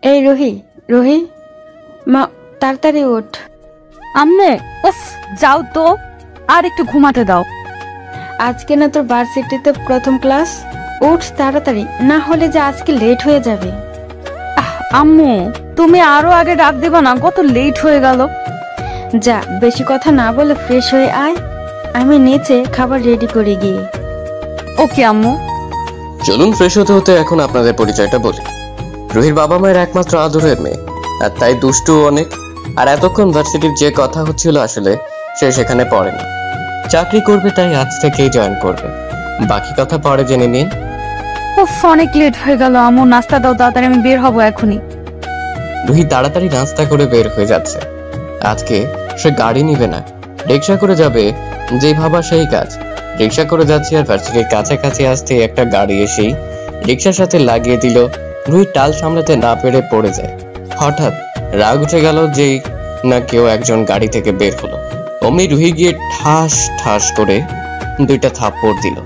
এই রুহি, রুহি মা, তাড়াতাড়ি ওঠ। আম্মু, উফ, যাও তো, আর একটু ঘুমাতে দাও। আজকে না তোর ভার্সিটিতে প্রথম ক্লাস, উঠ তাড়াতাড়ি, না হলে যে আজকে লেট হয়ে যাবে। আম্মু, তুমি আরো আগে ডাক দেবা না? কত লেট হয়ে গেল। যা, বেশি কথা না বলে ফ্রেশ হয়ে আয়, আমি নিচে খাবার রেডি করে গিয়ে। ওকে আম্মু। চলুন ফ্রেশ হতে হতে এখন আপনাদের পরিচয়টা বলি। রুহির বাবা মায়ের একমাত্র আদরের মেয়ে, আর তাই দুষ্টু অনেক। আর এতক্ষণ ভার্সিটির যে কথা হচ্ছিল আসলে সে সেখানে পড়েনি, চাকরি করবে, তাই আজ থেকেই জয়েন করবে। বাকি কথা পরে জেনে নিন। উফ, অনেক লেট হয়ে গেল আম্মু, নাস্তা দাও তাড়াতাড়ি, আমি বের হবো এখনই। রুহি তাড়াতাড়ি নাস্তা করে বের হয়ে যাচ্ছে। আজকে সে গাড়ি নিবে না, রিক্সা করে যাবে। যেই ভাবা সেই কাজ। রিক্সা করে যাচ্ছে আর ভার্সিটির কাছাকাছি আসতে একটা গাড়ি এসেই রিক্সার সাথে লাগিয়ে দিল। রুহি টাল সামলাতে না পেরে পড়ে যায়। হঠাৎ রাগ উঠে গেল যেই না কেউ একজন গাড়ি থেকে বের হলো। অমনি রুহি গিয়ে ঠাস ঠাস করে 2টা থাপ্পড় দিল।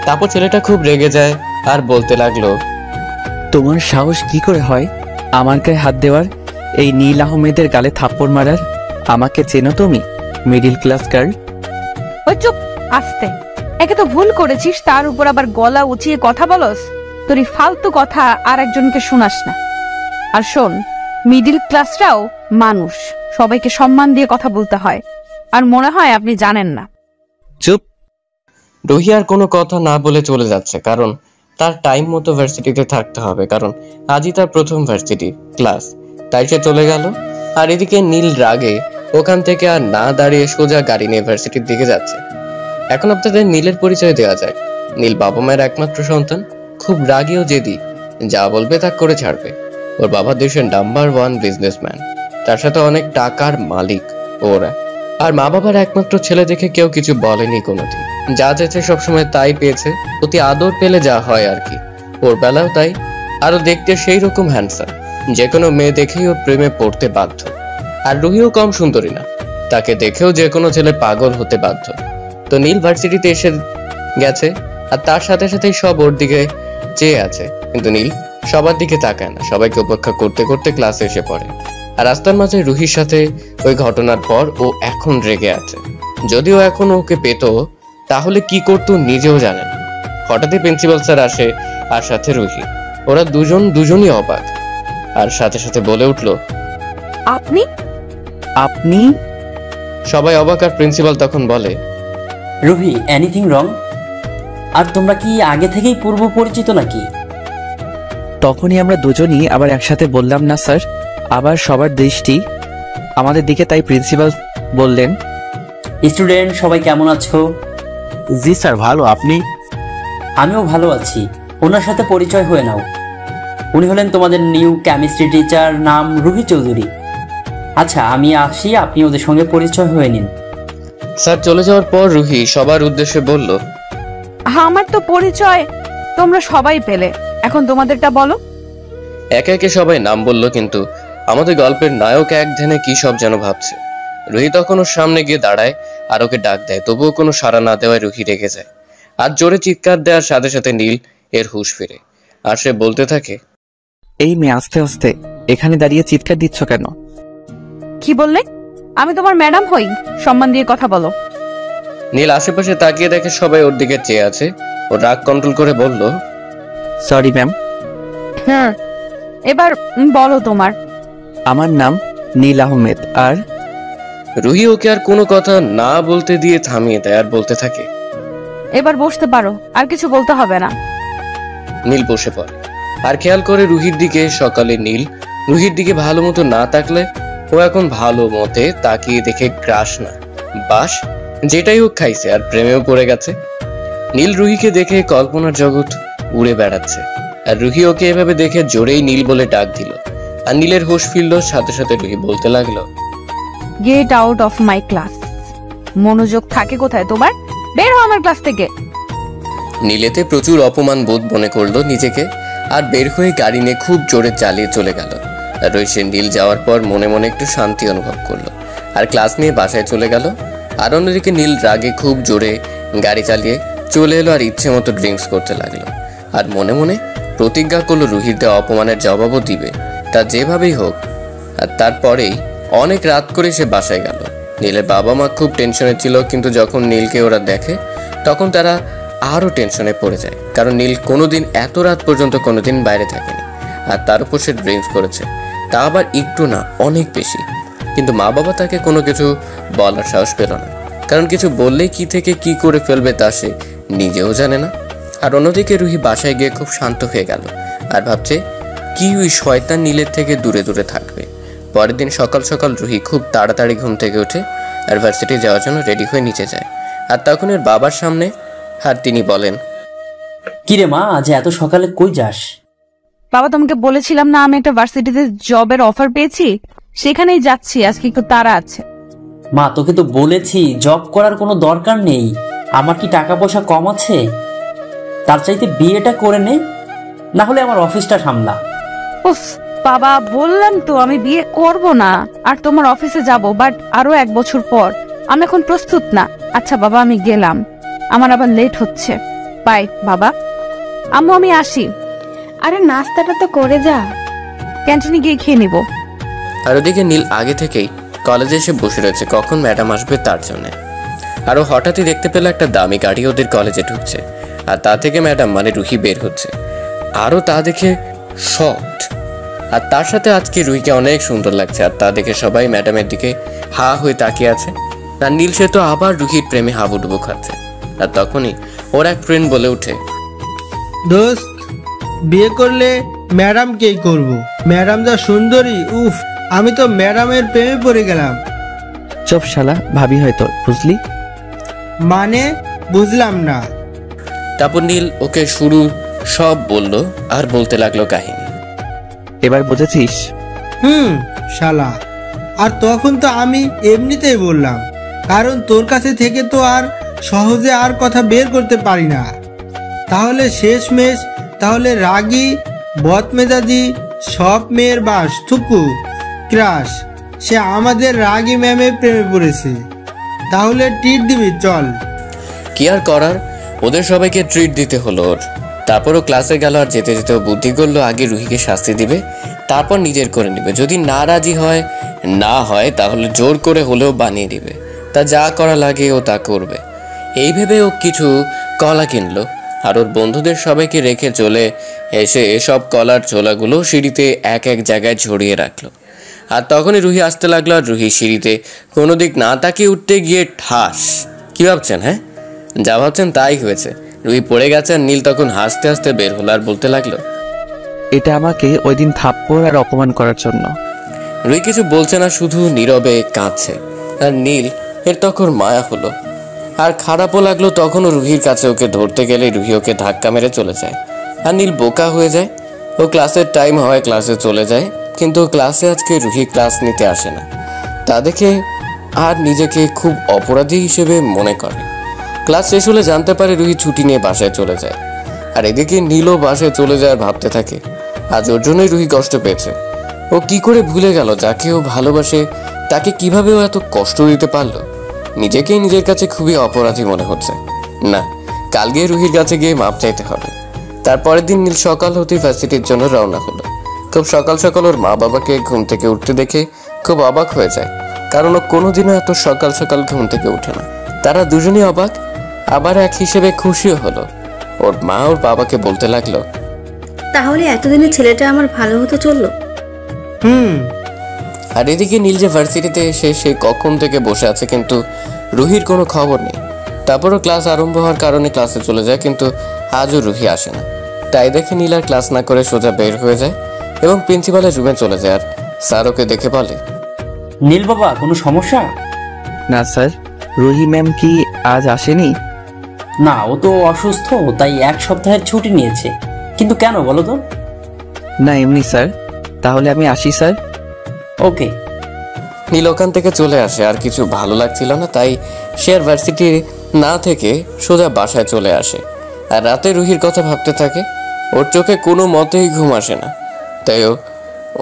তারপর ছেলেটা খুব রেগে যায় আর বলতে লাগলো, তোমার সাহস কি করে হয় আমার গায়ে হাত দেওয়ার, এই নীল আহমেদের গালে থাপ্পড় মারার? আমাকে চেনো তুমি, মিডিল ক্লাস গার্ল? ওই চুপ, আস্তে। একে তো ভুল করেছিস, তার উপর আবার গলা উঁচিয়ে কথা বলস। তোর এই ফালতু কথা আর একজনকে শোনাস না। আর শোন, মিডিল ক্লাসরাও মানুষ, সবাইকে সম্মান দিয়ে কথা বলতে হয়। আর মনে হয় আপনি জানেন না। চুপ। রুহি আর কোনো কথা না বলে চলে যাচ্ছে, কারণ তার টাইম মতো ভার্সিটিতে থাকতে হবে, কারণ আজই তার প্রথম ভার্সিটি ক্লাস। তাই সে চলে গেল। আর এদিকে নীল রাগে ওখান থেকে আর না দাঁড়িয়ে সোজা গাড়ি নিয়ে ভার্সিটির দিকে যাচ্ছে। এখন আপনাদের নীলের পরিচয় দেওয়া যায়। নীল বাবা মায়ের একমাত্র সন্তান, খুব রাগী ও জেদি, যা বলবে তা করে ছাড়বে। ওর বাবা দেশের নাম্বার 1 বিজনেসম্যান, তার সাথে অনেক টাকার মালিক ওরা। আর মা বাবার একমাত্র ছেলে দেখে কেউ কিছু বলেনি কোনোদিন, যা চেয়েছে সবসময় তাই পেয়েছে। অতি আদর পেলে যা হয় আর কি, ওর বেলাও তাই। আরো দেখতে সেই রকম হ্যান্ডসাম, যে কোনো মেয়ে দেখেই ওর প্রেমে পড়তে বাধ্য। আর রুহিও কম সুন্দরী না, তাকে দেখেও যে কোনো ছেলে পাগল হতে বাধ্য। তো নীল ভার্সিটিতে এসে গেছে, আর তার সাথে সাথেই সব ওর দিকে চেয়ে আছে। কিন্তু নীল সবার দিকে তাকায় না, সবাইকে উপেক্ষা করতে করতে ক্লাসে এসে পড়ে। আর রাস্তার মাঝে রুহির সাথে ওই ঘটনার পর ও এখন রেগে আছে। যদিও এখন ওকে পেত, তাহলে কি করতো নিজেও জানে না। হঠাৎই প্রিন্সিপাল স্যার আসে, আর সাথে রুহি। ওরা দুজনই অবাক, আর সাথে সাথে বলে উঠলো, আপনি? আপনি? সবাই অবাক। আর প্রিন্সিপাল তখন বলে, রুহি, এনিথিং রং? আর তোমরা কি আগে থেকেই পূর্ব পরিচিত নাকি? তখনই আমরা দুজনই আবার একসাথে বললাম না স্যার। আবার সবার দৃষ্টি আমাদের দিকে, তাই প্রিন্সিপাল বললেন, স্টুডেন্ট সবাই কেমন আছো? জি স্যার, ভালো। আপনি? আমিও ভালো আছি। ওনার সাথে পরিচয় হয়ে নাও। উনি হলেন তোমাদের নিউ কেমিস্ট্রি টিচার, নাম রুহি চৌধুরী। আচ্ছা, আমি আসি, আপনি ওদের সঙ্গে পরিচয় হয়ে নিন। স্যার চলে যাওয়ার পর রুহি সবার উদ্দেশ্যে বলল, আমার তো পরিচয় তোমরা সবাই পেলে, এখন তোমাদেরটা বলো। একে একে সবাই নাম বলল, কিন্তু আমাদের গল্পের নায়ক এক ধ্যানে কি সব যেন ভাবছে। রুহি তখন ওর সামনে গিয়ে দাঁড়ায় আর ওকে ডাক দেয়, তবুও কোনো সাড়া না দেওয়ায় রুহি রেগে যায়। আর জোরে চিৎকার দেওয়ার সাথে সাথে নীল এর হুঁশ ফিরে, আর সে বলতে থাকে, এই মেয়ে আস্তে আস্তে এখানে দাঁড়িয়ে চিৎকার দিচ্ছ কেন? কি বললে? আমি তোমার ম্যাডাম হই, সম্মান দিয়ে কথা বলো। নীল আশেপাশে তাকিয়ে দেখে সবাই ওর দিকে চেয়ে আছে। ও রাগ কন্ট্রোল করে বলল, সরি ম্যাম। হ্যাঁ, এবার বলো তোমার। আমার নাম নীল আহমেদ। আর রুহি ওকে আর কোনো কথা না বলতে দিয়ে থামিয়ে দেয় আর বলতে থাকে, এবার বসতে পারো, আর কিছু বলতে হবে না। নীল বসে পড়ে আর খেয়াল করে রুহির দিকে। সকালে নীল রুহির দিকে ভালো মতো না তাকলে ও এখন ভালো মতে তাকিয়ে দেখে গ্রাস না বাস, যেটাই হোক খাইছে আর প্রেমেও পড়ে গেছে। নীল রুহিকে দেখে কল্পনার জগৎ উড়ে বেড়াচ্ছে, আর রুহি ওকে এভাবে দেখে জোরেই নীল বলে ডাক দিল। আর নীলের হোশ ফিরল, সাথে সাথে রুহি বলতে লাগলো, get out of my class. মনোযোগ থাকে কোথায় তোমার? বের হও আমার ক্লাস থেকে। নীলেতে প্রচুর অপমান বোধ মনে করলো নিজেকে, আর বের হয়ে গাড়ি নিয়ে খুব জোরে চালিয়ে চলে গেল। আর সে নীল যাওয়ার পর মনে মনে একটু শান্তি অনুভব করলো, আর ক্লাস নিয়ে বাসায় চলে গেল। আর অন্যদিকে নীল রাগে খুব জোরে গাড়ি চালিয়ে চলে এলো আর ইচ্ছে মতো ড্রিঙ্কস করতে লাগলো। আর মনে মনে প্রতিজ্ঞা করলো রুহির দেওয়া অপমানের জবাবও দিবে। তা যেভাবেই হোক। আর তারপরেই অনেক রাত করে সে বাসায় গেল। নীলের বাবা মা খুব টেনশনে ছিল, কিন্তু যখন নীলকে ওরা দেখে তখন তারা আরও টেনশনে পড়ে যায়, কারণ নীল কোনোদিন এত রাত পর্যন্ত কোনোদিন বাইরে থাকেনি। আর তার উপর সে ড্রিঙ্কস করেছে, তা আবার একটু না, অনেক বেশি। কিন্তু মা বাবা তাকে কোনো কিছু বলার সাহস পেল না, কারণ কিছু বললেই কি থেকে কি করে ফেলবে তা সে নিজেও জানে না। আর অন্যদিকে রুহি বাসায় গিয়ে খুব শান্ত হয়ে গেল আর ভাবছে কি ওই শয়তান নীলের থেকে দূরে দূরে থাকবে। পরের দিন সকাল সকাল রুহি খুব তাড়াতাড়ি ঘুম থেকে ওঠে আর ভার্সিটি যাওয়ার জন্য রেডি হয়ে নিচে যায়। আর তখন এর বাবার সামনে, আর তিনি বলেন, কিরে মা, আজ এত সকালে কই যাস? বাবা, তোমাকে বলেছিলাম না আমি একটা ভার্সিটিতে জবের অফার পেয়েছি, সেখানেই যাচ্ছি। আজকে একটু তাড়া আছে। মা, তোকে তো বলেছি জব করার কোনো দরকার নেই। আমার কি টাকা পয়সা কম আছে? তার চাইতে বিয়েটা করে নে, না হলে আমার অফিসটা সামলা। উফ বাবা, বললাম তো আমি বিয়ে করব না, আর তোমার অফিসে যাব, বাট আরো 1 বছর পর। আমি এখন প্রস্তুত না। আচ্ছা বাবা, আমি গেলাম, আমার আবার লেট হচ্ছে। বাই বাবা। আম্মু, আমি আসি। আরে নাস্তাটা তো করে যা। ক্যান্টিনে গিয়ে খেয়ে নিব। আর ওদিকে নীল আগে থেকেই কলেজে এসে বসে রয়েছে কখন ম্যাডাম আসবে তার জন্য। আরও হঠাৎই দেখতে পেল একটা দামি গাড়ি ওদের কলেজে ঢুকছে, আর তা থেকে ম্যাডাম মানে রুহি বের হচ্ছে। আরও তা দেখে শকড। আর তার সাথে আজকে রুহিকে অনেক সুন্দর লাগছে, আর তা দেখে সবাই ম্যাডামের দিকে হা হয়ে তাকিয়ে আছে। আর নীল সে তো আবার রুহির প্রেমে হাবুডুবু খাচ্ছে। আর তখনই ওর এক ফ্রেন্ড বলে উঠে, দোস্ত, বিয়ে করলে ম্যাডামকেই করব। ম্যাডাম যা সুন্দরী, উফ, আমি তো ম্যাডামের প্রেমে পড়ে গেলাম। চুপ শালা, ভাবি হয়তো, বুঝলি? মানে বুঝলাম না। তারপর নীল ওকে শুরু সব বলল আর বলতে লাগলো কাহিনী। এবার বুঝেছিস? শালা। আর তখন তো আমি এমনিতেই বললাম, কারণ তোর কাছে থেকে তো আর সহজে আর কথা বের করতে পারি না। তাহলে শেষমেশ তাহলে রাগী বদমেজাজি সব মেয়ের বাস থুকু ক্রাশ, সে আমাদের রাগী ম্যামের প্রেমে পড়েছে। তাহলে ট্রিট দিবি, চল। কি আর করার, ওদের সবাইকে ট্রিট দিতে হলো ওর। তারপরও ক্লাসে গেল, আর যেতে যেতে বুদ্ধি করলো আগে রুহিকে শাস্তি দিবে, তারপর নিজের করে নিবে। যদি না রাজি হয়, না হয়, তাহলে জোর করে হলেও বানিয়ে দিবে। তা যা করা লাগে ও তা করবে। এই ভেবে ও কিছু কলা কিনলো, আর ওর বন্ধুদের সবাইকে রেখে চলে এসে এসব কলার ছোলাগুলো সিঁড়িতে এক এক জায়গায় ঝরিয়ে রাখলো। আর তখনই রুহি আসতে লাগলো, আর রুহি সিঁড়িতে কোনো দিক না তাকিয়ে উঠতে গিয়ে ঠাস। কি ভাবছেন? হ্যাঁ, যা ভাবছেন তাই হয়েছে। রুহি পড়ে গেছে, আর নীল তখন হাসতে হাসতে বের হলো আর বলতে লাগলো, এটা আমাকে ওই দিন থাপ্পড় আর অপমান করার জন্য। রুহি কিছু বলছে না, শুধু নীরবে কাঁদছে। আর নীল এর তখন মায়া হলো, আর খারাপও লাগলো। তখনও রুহির কাছে ওকে ধরতে গেলে রুহি ওকে ধাক্কা মেরে চলে যায়, আর নীল বোকা হয়ে যায়। ও ক্লাসের টাইম হয় ক্লাসে চলে যায়, কিন্তু ক্লাসে আজকে রুহি ক্লাস নিতে আসে না। তা দেখে আর নিজেকে খুব অপরাধী হিসেবে মনে করে। ক্লাস শেষ হলে জানতে পারে রুহি ছুটি নিয়ে বাসায় চলে যায়। আর এদিকে নীলও বাসায় চলে যায় আর ভাবতে থাকে আজ ওর জন্যই রুহি কষ্ট পেয়েছে। ও কি করে ভুলে গেল যাকে ও ভালোবাসে, তাকে কিভাবে ও এত কষ্ট দিতে পারলো। নিজেকেই নিজের কাছে খুবই অপরাধী মনে হচ্ছে। না, কাল গিয়ে রুহির কাছে গিয়ে মাপ চাইতে হবে। তারপরের দিন নীল সকাল হতেই ভার্সিটির জন্য রওনা হলো। খুব সকাল সকাল ওর মা বাবাকে ঘুম থেকে উঠতে দেখে খুব অবাক হয়ে যায়, কারণ ও কোনোদিনও এত সকাল সকাল ঘুম থেকে উঠে না। তারা দুজনেই অবাক, আবার এক হিসেবে খুশিও হলো। ওর মা ওর বাবাকে বলতে লাগলো, তাহলে এতদিনে ছেলেটা আমার ভালো হতে চললো। আর এদিকে নীল যে ভার্সিটিতে এসে সে কখন থেকে বসে আছে, কিন্তু রুহির কোনো খবর নেই। তারপরও ক্লাস আরম্ভ হওয়ার কারণে ক্লাসে চলে যায়, কিন্তু আজও রুহি আসে না। তাই দেখে নীল আর ক্লাস না করে সোজা বের হয়ে যায় এবং প্রিন্সিপালের রুমে চলে যায়। আর স্যার ওকে দেখে বলে, নীল বাবা, কোনো সমস্যা? না স্যার, রুহি ম্যাম কি আজ আসেনি? না, ও তো অসুস্থ, তাই 1 সপ্তাহের ছুটি নিয়েছে। কিন্তু কেন বলো তো? না এমনি স্যার। তাহলে আমি আসি স্যার। ওকে। নীল ওখান থেকে চলে আসে। আর কিছু ভালো লাগছিল না, তাই সে আর ভার্সিটি না থেকে সোজা বাসায় চলে আসে। আর রাতে রুহির কথা ভাবতে থাকে। ওর চোখে কোনো মতেই ঘুম আসে না, তাই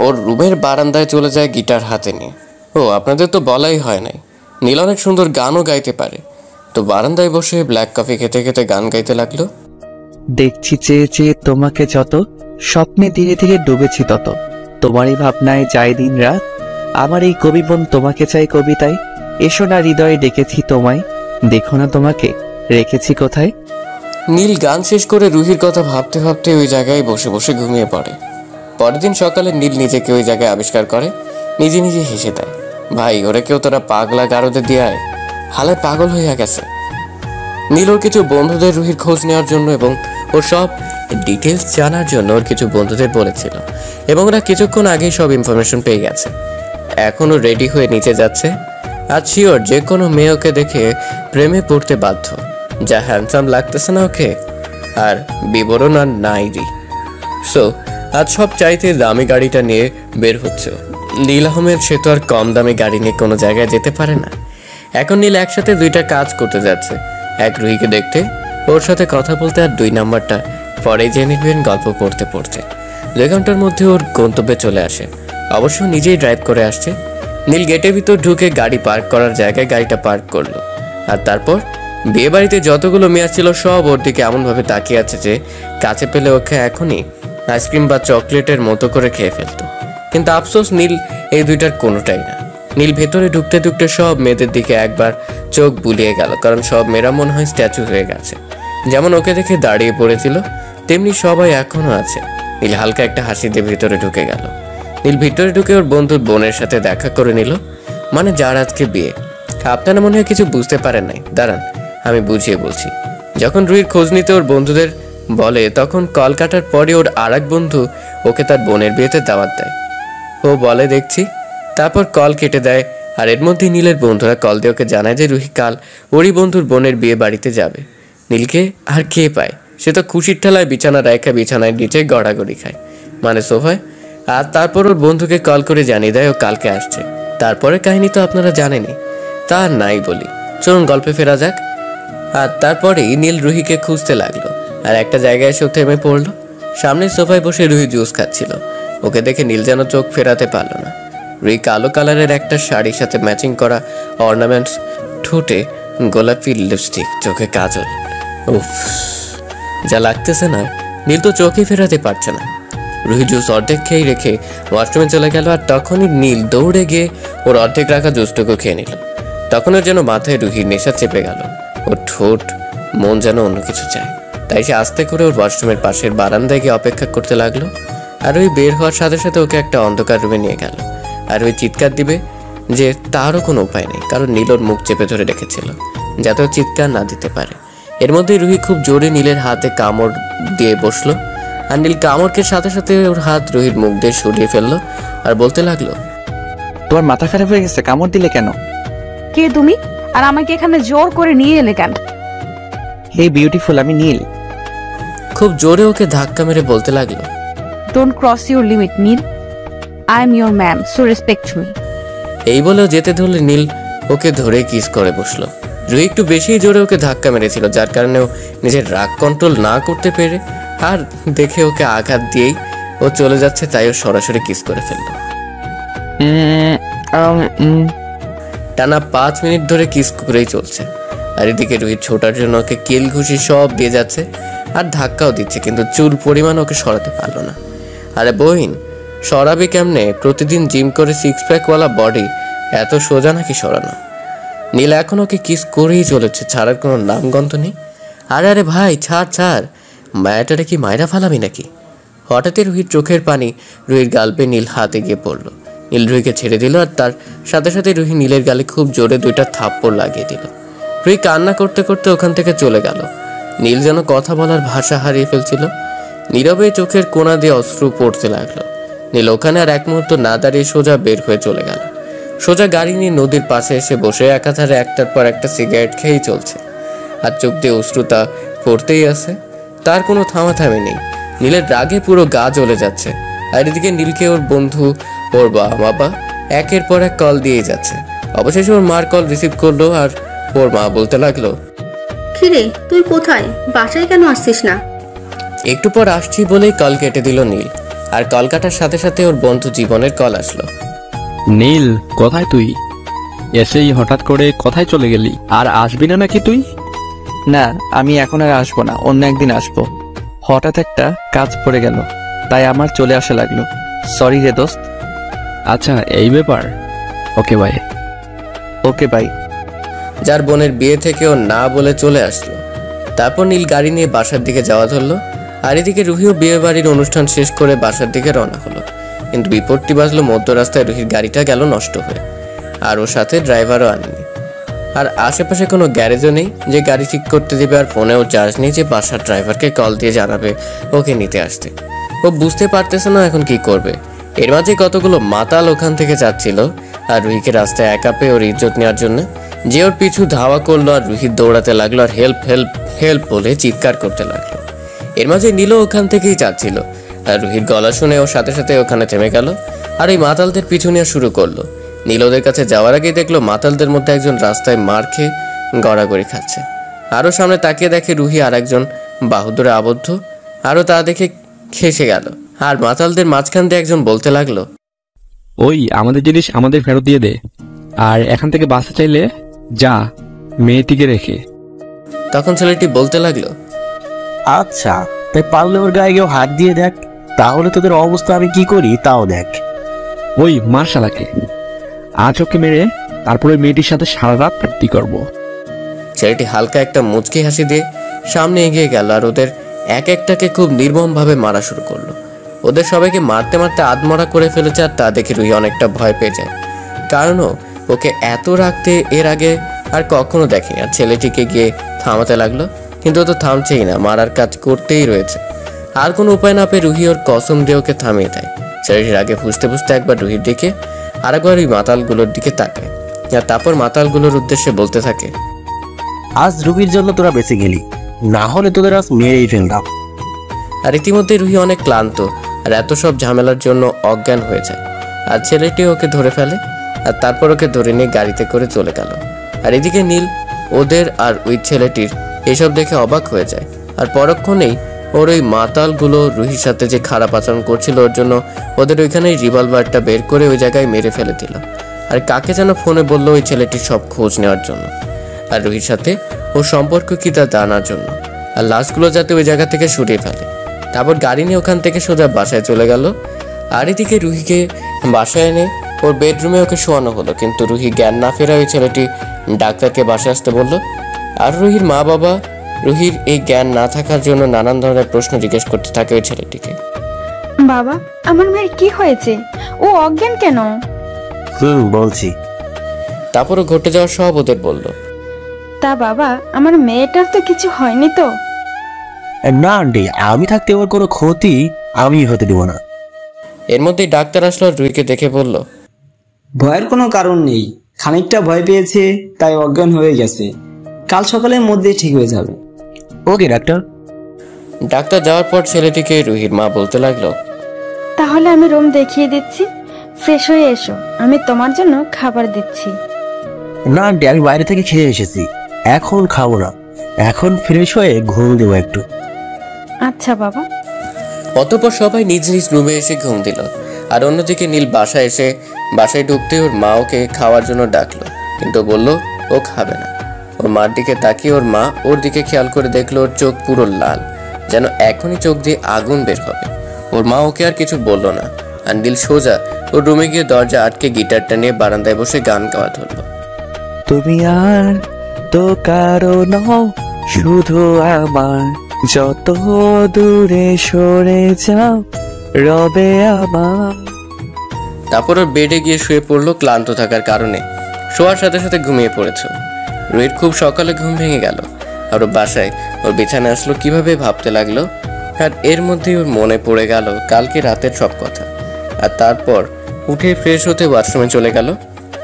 ওর রুমের বারান্দায় চলে যায় গিটার হাতে নিয়ে। ও আপনাদের তো বলাই হয় নাই, নীল অনেক সুন্দর গানও গাইতে পারে। তো বারান্দায় বসে ব্ল্যাক কফি খেতে খেতে গান গাইতে লাগলো। দেখছি চেয়ে চেয়ে তোমাকে যত, স্বপ্নে ধীরে ধীরে ডুবেছি তত, তোমারই ভাবনায় যায় দিন রাত। আমার এই কবি বোন তোমাকে চাই কবিতায়। এসো না হৃদয়ে ডেকেছি তোমায়, দেখো না তোমাকে রেখেছি কোথায়। নীল গান শেষ করে রুহির কথা ভাবতে ভাবতে ওই জায়গায় বসে বসে ঘুমিয়ে পড়ে। পরের দিন সকালে নীল নিজেকে ওই জায়গায় আবিষ্কার করে, নিজে নিজে হেসে দেয়। ভাই, ওরা কেউ তোরা পাগলা গারদে দিয়ে হালায় পাগল হইয়া গেছে। নীল ওর কিছু বন্ধুদের রুহির খোঁজ নেওয়ার জন্য এবং ওর সব ডিটেলস জানার জন্য ওর কিছু বন্ধুদের বলেছিল, এবং ওরা কিছুক্ষণ আগেই সব ইনফরমেশন পেয়ে গেছে। এখনও রেডি হয়ে নিচে যাচ্ছে। আজ শিওর যে কোনো মেয়ে ওকে দেখে প্রেমে পড়তে বাধ্য। যা হ্যান্ডসাম লাগতেছে না ওকে, আর বিবরণ আর নাইরি। সো আজ সব চাইতে দামি গাড়িটা নিয়ে বের হচ্ছে। নীল আহমেদ সে তো আর কম দামি গাড়ি নিয়ে কোনো জায়গায় যেতে পারে না। এখন নীল একসাথে দুইটা কাজ করতে যাচ্ছে, এক রুহিকে দেখতে, ওর সাথে কথা বলতে, আর 2 নাম্বারটা পরে জেনে নেবেন গল্প পড়তে পড়তে। 2 ঘন্টার মধ্যে ওর গন্তব্যে চলে আসে। অবশ্য নিজেই ড্রাইভ করে আসছে। নীল গেটের ভিতর ঢুকে গাড়ি পার্ক করার জায়গায় গাড়িটা পার্ক করলো, আর তারপর বিয়ে বাড়িতে যতগুলো মেয়ে ছিল সব ওর দিকে এমনভাবে তাকিয়ে আছে যে কাছে পেলে ওকে এখনই আইসক্রিম বা চকলেটের মতো করে খেয়ে ফেলতো। কিন্তু আফসোস, নীল এই দুইটার কোনোটাই না। নীল ভেতরে ঢুকতে ঢুকতে সব মেয়েদের দিকে একবার চোখ বুলিয়ে গেল, কারণ সব মেয়েরা মনে হয় স্ট্যাচু হয়ে গেছে। যেমন ওকে দেখে দাঁড়িয়ে পড়েছিল তেমনি সবাই এখনো আছে। নীল হালকা একটা হাসি দিয়ে ভিতরে ঢুকে গেল। নীল ভিতরে ঢুকে ওর বন্ধুর বোনের সাথে দেখা করে নিল, মানে যার আজকে বিয়ে। আপনারা মনে হয় কিছু বুঝতে পারেন নাই, দাঁড়ান আমি বুঝিয়ে বলছি। যখন রুহির খোঁজ নিতে ওর বন্ধুদের বলে, তখন কল কাটার পরে ওর আর এক বন্ধু ওকে তার বোনের বিয়েতে দাওয়াত দেয়। ও বলে দেখছি, তারপর কল কেটে দেয়। আর এর মধ্যে নীলের বন্ধুরা কল দিয়ে ওকে জানায় যে রুহি কাল ওরই বন্ধুর বোনের বিয়ে বাড়িতে যাবে। নীলকে আর কে পায়, সে তো খুশির ঠেলায় বিছানা রেখা বিছানায় নিচে গড়াগড়ি খায়, মানে সোফায়। আর তারপর ওর বন্ধুকে কল করে জানিয়ে দেয় ও কালকে আসছে। তারপরে কাহিনী তো আপনারা জানেনই, তার নাই বলি, চলুন গল্পে ফেরা যাক। আর তারপরেই নীল রুহিকে খুঁজতে লাগলো, আর একটা জায়গায় এসে থেমে পড়লো। সামনের সোফায় বসে রুহি জুস খাচ্ছিল। ওকে দেখে নীল যেন চোখ ফেরাতে পারল না। রুহি কালো কালারের একটা শাড়ির সাথে ম্যাচিং করা অর্নামেন্টস, ঠোঁটে গোলাপি লিপস্টিক, চোখে কাজল। উফ, যা লাগতেছে না, নীল তো চোখে ফেরাতে পারছে না। রুহি জুস অর্ধেক খেয়ে রেখে ওয়াশরুমে চলে গেল, আর তখনই নীল দৌড়ে গিয়ে ওর অর্ধেক রাখা জুসটুকু খেয়ে নিল। তখন ওর যেন মাথায় রুহির নেশা চেপে গেল। ওর ঠোঁট, মন যেন অন্য কিছু চায়। তাই সে আস্তে করে ওর ওয়াশরুমের পাশের বারান্দায় গিয়ে অপেক্ষা করতে লাগলো। আর ওই বের হওয়ার সাথে সাথে ওকে একটা অন্ধকার রুমে নিয়ে গেল। আর ওই চিৎকার দিবে যে তারও কোনো উপায় নেই, কারণ নীল ওর মুখ চেপে ধরে রেখেছিল যাতে ও চিৎকার না দিতে পারে। এর মধ্যে রুহি খুব জোরে নীলের হাতে কামড় দিয়ে বসলো, আর নীল কামড়কে সাথে সাথে ওর হাত রুহির মুখ দিয়ে সরিয়ে ফেললো আর বলতে লাগলো, তোমার মাথা খারাপ হয়ে গেছে, কামড় দিলে কেন? কে তুমি? আর আমাকে এখানে জোর করে নিয়ে এলে কেন? হে বিউটিফুল, আমি নীল। খুব জোরে ওকে ধাক্কা মেরে বলতে লাগলো, don't cross your limit Neel, I am your ma'am, so respect me. এই বলেও যেতে ধরলে নীল ওকে ধরে কিস করে বসলো। রুহি একটু বেশি জোরে ওকে ধাক্কা মেরেছিল, যার কারণে ও নিজের রাগ কন্ট্রোল না করতে পেরে আর দেখে ওকে আঘাত দিয়েই ও চলে যাচ্ছে, তাই ও সরাসরি কিস করে ফেললো। টানা 5 মিনিট ধরে কিস করেই চলছে। আর এদিকে রুহির ছোটার জন্য ওকে কিল ঘুষি সব দিয়ে যাচ্ছে আর ধাক্কাও দিচ্ছে, কিন্তু চুল পরিমাণ ওকে সরাতে পারলো না। আরে বহিন, সরাবে কেমনে? প্রতিদিন জিম করে 6 প্যাকওয়ালা বডি এত সোজা নাকি সরানো? নীল এখন ওকে কিস করেই চলেছে, ছাড়ার কোনো নামগন্ধ নেই। আরে আরে ভাই, ছাড় ছাড়, মায়াটারে কি মায়েরা ফালাবি নাকি? হঠাৎই রুহির চোখের পানি রুহির গালপে নীল হাতে গিয়ে পড়লো। নীল রুহিকে ছেড়ে দিল, আর তার সাথে সাথে রুহি নীলের গালে খুব জোরে 2টা থাপ্পড় লাগিয়ে দিল। রুহি কান্না করতে করতে ওখান থেকে চলে গেল। নীল যেন কথা বলার ভাষা হারিয়ে ফেলছিল। নীরবে চোখের কোণা দিয়ে অশ্রু পড়তে লাগলো। নীল ওখানে আর এক মুহূর্ত না দাঁড়িয়ে সোজা বের হয়ে চলে গেল। সোজা গাড়ি নিয়ে নদীর পাশে এসে বসে একাধারে একটার পর একটা সিগারেট খেয়েই চলছে, আর চোখ দিয়ে অশ্রুতা পড়তেই আছে। তার কোনো থামাথামি নেই। নীলের রাগে পুরো গা জ্বলে যাচ্ছে। আর এদিকে নীলকে ওর বন্ধু, ওর বাবা একের পর এক কল দিয়ে যাচ্ছে। অবশেষে ওর মার কল রিসিভ করলো, আর ওর মা বলতে লাগলো, কিরে তুই কোথায়, বাসায় কেন আসছিস না? একটু পর আসছি বলেই কল কেটে দিল নীল। আর কল কাটার সাথে সাথে ওর বন্ধু জীবনের কল আসলো। নীল, কোথায় তুই? এসেই হঠাৎ করে কোথায় চলে গেলি? আর আসবি না নাকি তুই? না, আমি এখন আর আসবো না, অন্য একদিন আসবো। হঠাৎ একটা কাজ পড়ে গেল, তাই আমার চলে আসা লাগলো। সরি রে দোস্ত। আচ্ছা এই ব্যাপার, ওকে বাই। Okay bye. যার বোনের বিয়ে থেকে ও না বলে চলে আসলো। তারপর নীল গাড়ি নিয়ে বাসার দিকে যাওয়া ধরলো, আর এদিকে রুহিও বিয়ে বাড়ির অনুষ্ঠান শেষ করে বাসার দিকে রওনা হলো। কিন্তু বিপত্তি বাজলো মধ্য রাস্তায় রুহির গাড়িটা গেল নষ্ট হয়ে, আর ওর সাথে ড্রাইভারও আনেনি। আর আশেপাশে কোনো গ্যারেজও নেই যে গাড়ি ঠিক করতে দেবে, আর ফোনেও চার্জ নেই যে বাসার ড্রাইভারকে কল দিয়ে জানাবে ওকে নিতে আসতে। ও বুঝতে পারতেছে না এখন কি করবে। এর মাঝে কতগুলো মাতাল ওখান থেকে যাচ্ছিল, আর রুহিকে রাস্তায় একা পেয়ে ওর ইজ্জত নেওয়ার জন্য যে ওর পিছু ধাওয়া করলো, আর রুহি দৌড়াতে লাগলো আর হেল্প হেল্প হেল্প বলে চিৎকার করতে লাগলো। এর মাঝে নীলও ওখান থেকেই যাচ্ছিল, আর রুহির গলা শুনে ওর সাথে সাথে ওখানে থেমে গেল, আর এই মাতালদের পিছু নেওয়া শুরু করলো। নীল ওদের কাছে যাওয়ার আগেই দেখলো মাতালদের মধ্যে একজন রাস্তায় মার খেয়ে গড়াগড়ি খাচ্ছে। আরও সামনে তাকিয়ে দেখে রুহি আর একজন বাহুদুরে আবদ্ধ, আরও তা দেখে খেসে গেল। আর মাতালদের মাঝখান দিয়ে একজন বলতে লাগলো, ওই আমাদের জিনিস আমাদের ফেরত দিয়ে দে, আর এখান থেকে বাসা চাইলে যা, মেয়েটিকে রেখে। তখন ছেলেটি বলতে লাগলো, আচ্ছা তাই পারলে ওর গায়ে কেউ হাত দিয়ে দেখ, তাহলে তোদের অবস্থা আমি কি করি তাও দেখ। ওই মার শালাকে, আজ ওকে মেরে তারপরে মেয়েটির সাথে সারা রাত প্রাপ্তি করবো। ছেলেটি হালকা একটা মুচকি হাসি দিয়ে সামনে এগিয়ে গেল, আর ওদের এক একটাকে খুব নির্মমভাবে মারা শুরু করলো। ওদের সবাইকে মারতে মারতে আধমরা করে ফেলেছে, আর তা দেখে রুহি অনেকটা ভয় পেয়ে যায়, কারণ ওকে এত রাখতে এর আগে আর কখনো দেখেনি। আর ছেলেটিকে গিয়ে থামাতে লাগলো, কিন্তু ও তো থামছেই না, মারার কাজ করতেই রয়েছে। আর কোনো উপায় না পেয়ে রুহি ওর কসম দিয়ে ওকে থামিয়ে দেয়। ছেলেটির আগে ফুসতে ফুসতে একবার রুহির দিকে আর একবার ওই মাতালগুলোর দিকে তাকায়, আর তারপর মাতালগুলোর উদ্দেশ্যে বলতে থাকে, আজ রুহির জন্য তোরা বেঁচে গেলি, না হলে তোদের আজ মেরেই ফেলতাম। আর ইতিমধ্যে রুহি অনেক ক্লান্ত আর এত সব ঝামেলার জন্য অজ্ঞান হয়ে যায়। আর ছেলেটি ওকে ধরে ফেলে, আর তারপর ওকে ধরে নিয়ে গাড়িতে করে চলে গেল। আর এদিকে নীল ওদের আর ওই ছেলেটির এসব দেখে অবাক হয়ে যায়। আর পরক্ষণেই ওর ওই মাতালগুলো রুহির সাথে যে খারাপ আচরণ করছিল ওর জন্য ওদের ওইখানে রিভলভারটা বের করে ওই জায়গায় মেরে ফেলে দিল। আর কাকে যেন ফোনে বললো ওই ছেলেটির সব খোঁজ নেওয়ার জন্য, আর রুহির সাথে ওর সম্পর্ক কি তা জানার জন্য, আর লাশগুলো যাতে ওই জায়গা থেকে সরিয়ে ফেলে। তারপর গাড়ি নিয়ে ওখান থেকে সোজা বাসায় চলে গেল। আর এদিকে রুহিকে বাসায় এনে ওর বেডরুমে ওকে শোয়ানো হলো, কিন্তু রুহি জ্ঞান না ফেরা ওই ছেলেটি ডাক্তারকে বাসায় আসতে বলল। আর রুহির মা বাবা রুহির এই জ্ঞান না থাকার জন্য নানান ধরনের প্রশ্ন জিজ্ঞেস করতে থাকে ওই ছেলেটিকে। বাবা, আমার মেয়ের কি হয়েছে? ও অজ্ঞান কেন? বলছি। তারপরও ঘটে যাওয়ার সব ওদের বলল। তা বাবা, আমার মেয়েটার তো কিছু হয়নি তো? না আন্টি, আমি থাকতে ওর কোনো ক্ষতি আমি হতে দেব না। এর মধ্যেই ডাক্তার আসলো, রুহিকে দেখে বলল, ভয়ের কোনো কারণ নেই, খানিকটা ভয় পেয়েছে তাই অজ্ঞান হয়ে গেছে, কাল সকালের মধ্যে ঠিক হয়ে যাবে। ওকে ডাক্তার। ডাক্তার যাওয়ার পর ছেলেটিকে রুহির মা বলতে লাগলো, তাহলে আমি রুম দেখিয়ে দিচ্ছি, ফ্রেশ হয়ে এসো, আমি তোমার জন্য খাবার দিচ্ছি। না আন্টি, আমি বাইরে থেকে খেয়ে এসেছি, এখন খাবো না, এখন ফ্রেশ হয়ে ঘুম দেবো একটু। আচ্ছা বাবা। অতঃপর সবাই নিজ নিজ রুমে এসে ঘুম দিল। আর অন্যদিকে নীল বাসায় ঢুকতে ওর মা ওকে খাওয়ার জন্য ডাকলো, কিন্তু বলল ও খাবে না। ওর মার দিকে তাকিয়ে ওর মা ওর দিকে খেয়াল করে দেখলো ওর চোখ পুরো লাল, যেন এখনই চোখ দিয়ে আগুন বের হবে। ওর মা ওকে আর কিছু বললো না, আর নীল সোজা ওর রুমে গিয়ে দরজা আটকে গিটারটা নিয়ে বারান্দায় বসে গান গাওয়া ধরলো। তুমি আর তো কারো নও, শুধু আমার, যত দূরে সরে যাও রবে আমার। তারপর ওর বেডে গিয়ে শুয়ে পড়লো ক্লান্ত থাকার কারণে। শোয়ার সাথে সাথে ঘুমিয়ে পড়েছে। রুহির খুব সকালে ঘুম ভেঙে গেল, আর ওর বাসায় ওর বিছানায় আসলো কিভাবে ভাবতে লাগলো। আর এর মধ্যেই ওর মনে পড়ে গেল কালকে রাতের সব কথা। আর তারপর উঠে ফ্রেশ হতে ওয়াশরুমে চলে গেল।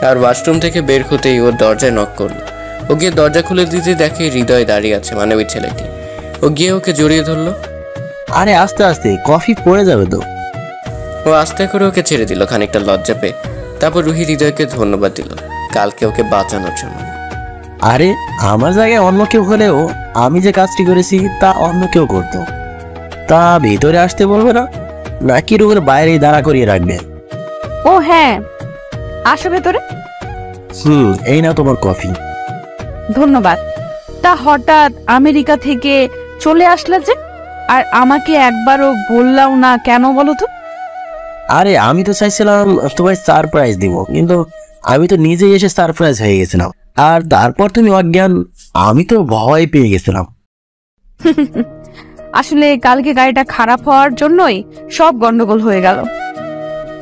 আর ওয়াশরুম থেকে বের হতেই ওর দরজায় নক করলো। ও গিয়ে দরজা খুলে দিতে দেখে হৃদয় দাঁড়িয়ে আছে, মানে ওই ছেলেটি। ও গিয়ে ওকে জড়িয়ে ধরলো। আরে আস্তে আস্তে, কফি পড়ে যাবে তো। ও আস্তে করে ওকে ছেড়ে দিল খানিকটা লজ্জা পেয়ে। তারপর রুহি হৃদয়কে ধন্যবাদ দিল কালকে ওকে বাঁচানোর জন্য। আরে আমার জায়গায় অন্য কেউ হলেও আমি যে কাজটি করেছি তা অন্য কেউ করতো। তা ভিতরে আসতে বলবে না, নাকি রুমের বাইরেই দাঁড়া করিয়ে রাখবে? ও হ্যাঁ, আসো ভেতরে। এই না তোমার কফি। ধন্যবাদ। তা হঠাৎ আমেরিকা থেকে চলে আসলে যে, আর আমাকে একবারও বললাও না কেন বলো তো? আরে আমি তো চাইছিলাম তোমায় সারপ্রাইজ দিব, কিন্তু আমি তো নিজেই এসে সারপ্রাইজ হয়ে গেছিলাম। আর তারপর তুমি অজ্ঞান, আমি তো ভয় পেয়ে গেছিলাম। আসলে কালকে গাড়িটা খারাপ হওয়ার জন্যই সব গন্ডগোল হয়ে গেল।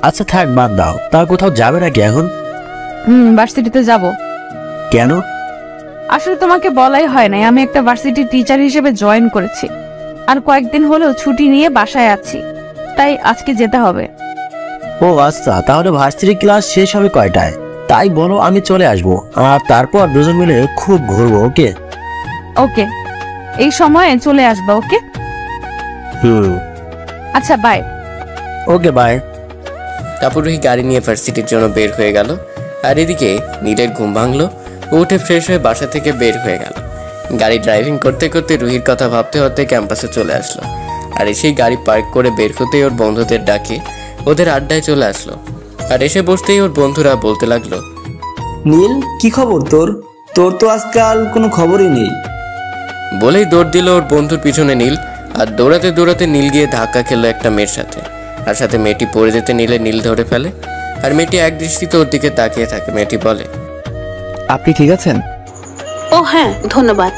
আচ্ছা থাক, বাদ দাও। তা কোথাও যাবে নাকি এখন? ভার্সিটিতে যাব। কেন? আসলে তোমাকে বলাই হয় নাই, আমি একটা ভার্সিটি টিচার হিসেবে জয়েন করেছি, আর কয়েকদিন হলেও ছুটি নিয়ে বাসায় আছি, তাই আজকে যেতে হবে। ও আচ্ছা, তাহলে ভার্সিটি ক্লাস শেষ হবে কয়টায়? তাই বলো, আমি চলে আসবো, আর তারপর দুজন মিলে খুব ঘুরবো। ওকে ওকে, এই সময়ে চলে আসবা। ওকে আচ্ছা, বাই। Okay bye. তারপর রুহি গাড়ি নিয়ে ভার্সিটির জন্য বের হয়ে গেল, আর এদিকে নীলের ঘুম ভাঙলো। ও উঠে ফ্রেশ হয়ে বাসা থেকে বের হয়ে গেল। গাড়ি ড্রাইভিং করতে করতে রুহির কথা ভাবতে ভাবতে ক্যাম্পাসে চলে আসলো, আর এসেই গাড়ি পার্ক করে বের হতেই ওর বন্ধুদের ডাকে ওদের আড্ডায় চলে আসলো। আর এসে বসতেই ওর বন্ধুরা বলতে লাগলো, নীল, কি খবর তোর? তোর তো আজকাল কোনো খবরই নেই। বলেই দৌড় দিল ওর বন্ধুর পিছনে নীল। আর দৌড়াতে দৌড়াতে নীল গিয়ে ধাক্কা খেলো একটা মেয়ের সাথে, আর সাথে মেয়েটি পড়ে যেতে নীল ধরে ফেলে। আর মেয়েটি এক দৃষ্টিতে ওর দিকে তাকিয়ে থাকে। মেয়েটি বলে, আপনি ঠিক আছেন? ও হ্যাঁ, ধন্যবাদ।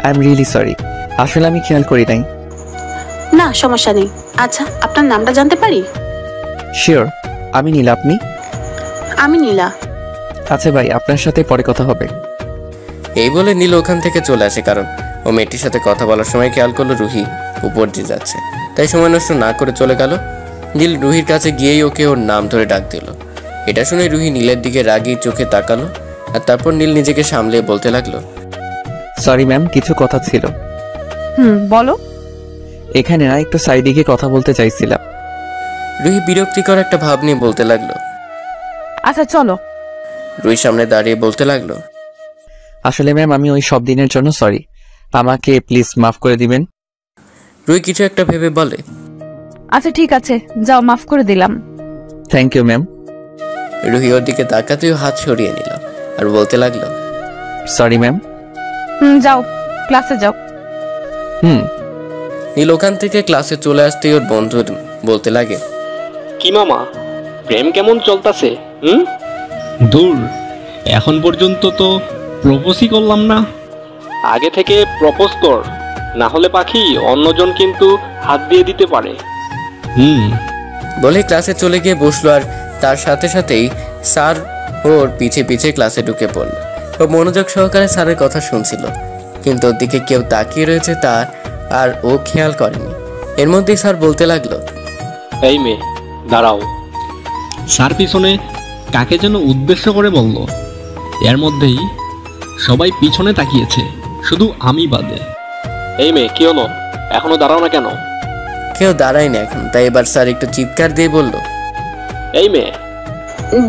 আই এম রিয়েলি সরি, আসলে আমি খেয়াল করি নাই। না, সমস্যা নেই। আচ্ছা, আপনার নামটা জানতে পারি? শিওর, আমি নীলা। আপনি? আমি নীলা। আচ্ছা ভাই, আপনার সাথে পরে কথা হবে। এই বলে নীল ওখান থেকে চলে আসে, কারণ ও মেয়েটির সাথে কথা বলার সময় খেয়াল করলো রুহি উপর দিয়ে যাচ্ছে, তাই সময় নষ্ট না করে চলে গেল। নীল রুহির কাছে গিয়েই ওকে ওর নাম ধরে ডাক দিল। এটা শুনে রুহি নীলের দিকে রাগি চোখে তাকালো, আর তারপর নীল নিজেকে সামলে বলতে লাগলো, সরি ম্যাম, কিছু কথা ছিল। বলো। এখানে না, একটু সাইডে গিয়ে কথা বলতে চাইছিলাম। রুহি বিরক্তিকর একটা ভাব নিয়ে বলতে লাগলো, আচ্ছা চলো। রুহির সামনে দাঁড়িয়ে বলতে লাগলো, আসলে ম্যাম, আমি ওই সব দিনের জন্য সরি, আমাকে প্লিজ মাফ করে দিবেন। রুহি কিছু একটা ভেবে বলে, আচ্ছা ঠিক আছে, যাও, মাফ করে দিলাম। Thank you ma'am. রুহি ওর দিকে তাকাতেও হাত সরিয়ে নিল আর বলতে লাগলো, সরি ম্যাম। যাও, ক্লাসে যাও। নীল ওখান থেকে ক্লাসে চলে আসতেই ওর বন্ধু বলতে লাগে, কি মামা, প্রেম কেমন চলতেছে? দূর, এখন পর্যন্ত তো প্রপোজই করলাম না। আগে থেকে প্রপোজ কর, না হলে পাখি অন্যজন কিন্তু হাত দিয়ে দিতে পারে। বলে ক্লাসে চলে গিয়ে বসলো, আর তার সাথে সাথেই স্যার ওর পিছে পিছে ক্লাসে ঢুকে পড়ল। ও মনোযোগ সহকারে স্যারের কথা শুনছিল, কিন্তু ওর দিকে কেউ তাকিয়ে রয়েছে তার আর ও খেয়াল করেনি। এর মধ্যেই স্যার বলতে লাগলো, এই মেয়ে দাঁড়াও। স্যার পিছনে কাকে যেন উদ্দেশ্য করে বলল, এর মধ্যেই সবাই পিছনে তাকিয়েছে, শুধু আমি বাদে। এই মেয়ে, কি হলো? এখনো দাঁড়াও না কেন? কেউ দাঁড়ায়নি এখন, তাই এবার স্যার একটু চিৎকার দিয়ে বলল, এই মেয়ে।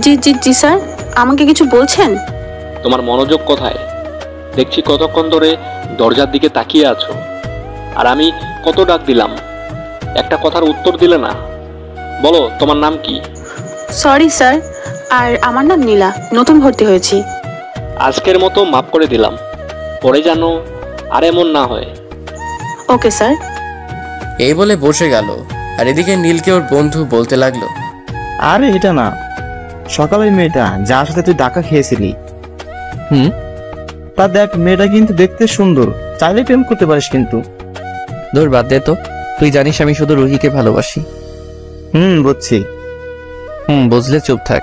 জি জি জি স্যার, আমাকে কিছু বলছেন? তোমার মনোযোগ কোথায়? দেখছি কতক্ষণ ধরে দরজার দিকে তাকিয়ে আছো, আর আমি কত ডাক দিলাম, একটা কথার উত্তর দিলে না। বলো, তোমার নাম কি? সরি স্যার, আর আমার নাম নীলা, নতুন ভর্তি হয়েছি। আজকের মতো মাফ করে দিলাম, পরে জানো আর এমন না হয়। Okay sir. এই বলে বসে গেল। আর এদিকে নীলকে ওর বন্ধু বলতে লাগলো, আরে এটা না, সকালের মেয়েটা যার সাথে তুই ডাকা খেয়েছিলি। তা দেখ, মেয়েটা কিন্তু দেখতে সুন্দর, চাইলে প্রেম করতে পারিস কিন্তু। দূর, বাদ দে তো, তুই জানিস আমি শুধু রুহিকে ভালোবাসি। বুঝছি। বুঝলে চুপ থাক।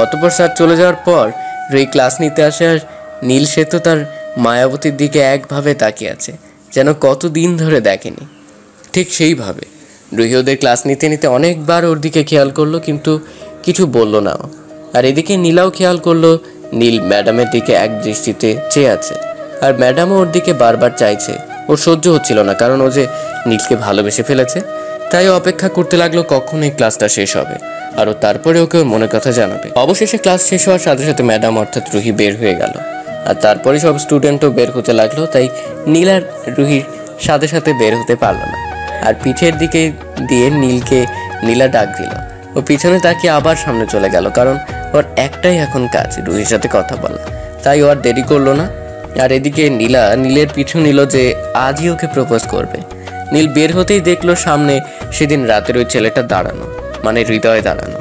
অতঃপর স্যার চলে যাওয়ার পর রুহি ক্লাস নিতে আসে, আর নীল সে তো তার মায়াবতীর দিকে একভাবে তাকিয়ে আছে, যেন কতদিন ধরে দেখেনি। ঠিক সেইভাবে রুহি ওদের ক্লাস নিতে নিতে অনেকবার ওর দিকে খেয়াল করলো, কিন্তু কিছু বলল না। আর এদিকে নীলাও খেয়াল করলো নীল ম্যাডামের দিকে এক দৃষ্টিতে চেয়ে আছে, আর ম্যাডামও ওর দিকে বারবার চাইছে। ওর সহ্য হচ্ছিল না, কারণ ও যে নীলকে ভালোবেসে ফেলেছে। তাই অপেক্ষা করতে লাগলো কখন এই ক্লাসটা শেষ হবে, আর ও তারপরে ওকে ওর মনের কথা জানাবে। অবশেষে ক্লাস শেষ হওয়ার সাথে সাথে ম্যাডাম অর্থাৎ রুহি বের হয়ে গেল, আর তারপরে সব স্টুডেন্টও বের হতে লাগলো। তাই নীল আর রুহির সাথে সাথে বের হতে পারলো না, আর পিঠের দিকে দিয়ে নীলা ডাক দিল। ও পিছনে তাকিয়ে আবার সামনে চলে গেল, কারণ ওর একটাই এখন কাজ, রুহির সাথে কথা বলা। তাই ও আর দেরি করলো না। আর এদিকে নীলের পিছু নিল যে আজই ওকে প্রপোজ করবে। নীল বের হতেই দেখলো সামনে সেদিন রাতের ওই ছেলেটা দাঁড়ানো। মানে হৃদয়ে দাঁড়ানো।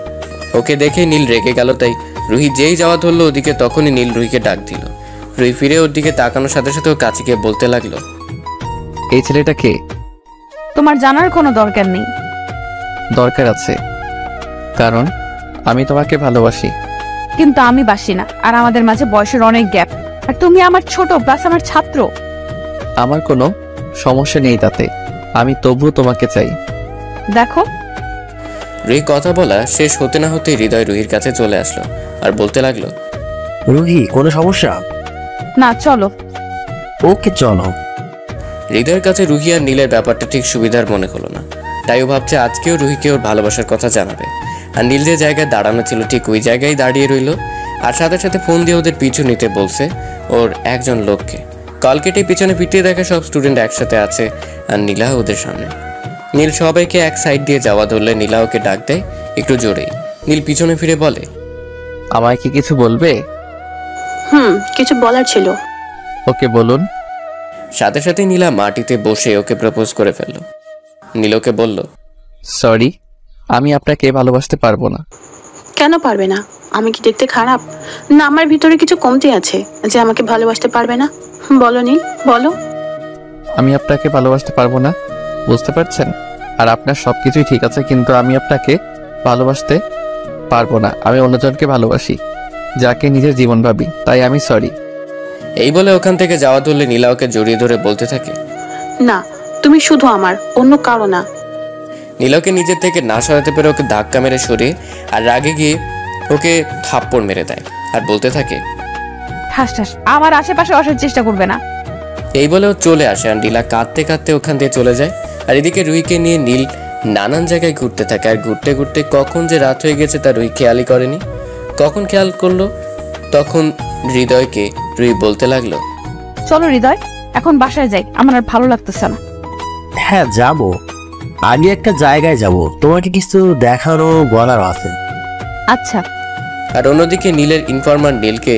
ওকে দেখে নীল রেগে গেল, তাই রুহি যেই যাওয়া ধরলো ওদিকে তখনই নীল রুহিকে ডাক দিল। রুহি ফিরে ওর দিকে তাকানোর সাথে সাথে ও কাছে গিয়ে বলতে লাগলো, এই ছেলেটা কে? তোমার জানার কোনো দরকার নেই। দরকার আছে, কারণ আমি তোমাকে ভালোবাসি। কিন্তু আমি বাসি না, আর আমাদের মাঝে বয়সের অনেক গ্যাপ। আর তুমি আমার ছোট, প্লাস আমার ছাত্র। আমার কোনো সমস্যা নেই তাতে, আমি তবুও তোমাকে চাই। দেখো, রুহি কথা বলা শেষ হতে না হতে হৃদয় রুহির কাছে চলে আসলো আর বলতে লাগলো, রুহি কোনো সমস্যা? না চলো। ওকে চলো। হৃদয়ের কাছে রুহি আর নীলের ব্যাপারটা ঠিক সুবিধার মনে হলো না, তাই ও ভাবছে আজকেও রুহিকে ওর ভালোবাসার কথা জানাবে। আর নীল যে জায়গায় দাঁড়ানো ছিল ঠিক ওই জায়গায় দাঁড়িয়ে রইল, আর সাথে সাথে ফোন দিয়ে ওদের পিছু নিতে বলছে ওর একজন লোককে। কল কেটে পিছনে ফিরতে দেখে সব স্টুডেন্ট একসাথে আছে আর নীলা ওদের সামনে। নীল সবাইকে এক সাইড দিয়ে যাওয়া ধরলে নীলা ওকে ডাক দেয় একটু জোরেই। নীল পিছনে ফিরে বলে, আমায় কি কিছু বলবে? কিছু বলার ছিল। ওকে বলুন। সাথে সাথে নীলা মাটিতে বসে ওকে প্রপোজ করে ফেলল। নীল ওকে বলল, সরি, আমি আপনাকে ভালোবাসতে পারবো না। কেন পারবে না? আমি কি দেখতে খারাপ? না আমার ভিতরে কিছু কমতি আছে যে আমাকে ভালোবাসতে পারবে না? বলো নীল, বলো। আমি আপনাকে ভালোবাসতে পারবো না, বুঝতে পারছেন? আর আপনার সবকিছুই ঠিক আছে, কিন্তু আমি আপনাকে ভালোবাসতে পারবো না। আমি অন্যজনকে ভালোবাসি, যাকে নিজের জীবন ভাবি, তাই আমি সরি। এই বলে ওখান থেকে যাওয়া ধরলে নীলা ওকে জড়িয়ে ধরে বলতে থাকে, না তুমি শুধু আমার, অন্য কারো না। নীলাকে নিজের থেকে না সরাতে পেরে ওকে ধাক্কা মেরে সরিয়ে আর রাগে গিয়ে ওকে থাপ্পড় মেরে দেয় আর বলতে থাকে, ঠাস ঠাস আমার আশেপাশে আসার চেষ্টা করবে না। এই বলে ও চলে আসে আর নীলা কাঁদতে কাঁদতে ওখান দিয়ে চলে যায়। আর এদিকে রুহিকে নিয়ে নীল নানান জায়গায় ঘুরতে থাকে, আর ঘুরতে ঘুরতে কখন যে রাত হয়ে গেছে তা রুহি খেয়ালই করেনি। কখন খেয়াল করলো তখন হৃদয়কে রুহি বলতে লাগলো, চলো হৃদয়, এখন বাসায় যাই, আমার আর ভালো লাগতেছে না। হ্যাঁ যাবো, আগে একটা জায়গায় যাব, তোমাকে কিছু দেখানো বলার আছে। আচ্ছা। আর অন্যদিকে নীলের ইনফরমার নীলকে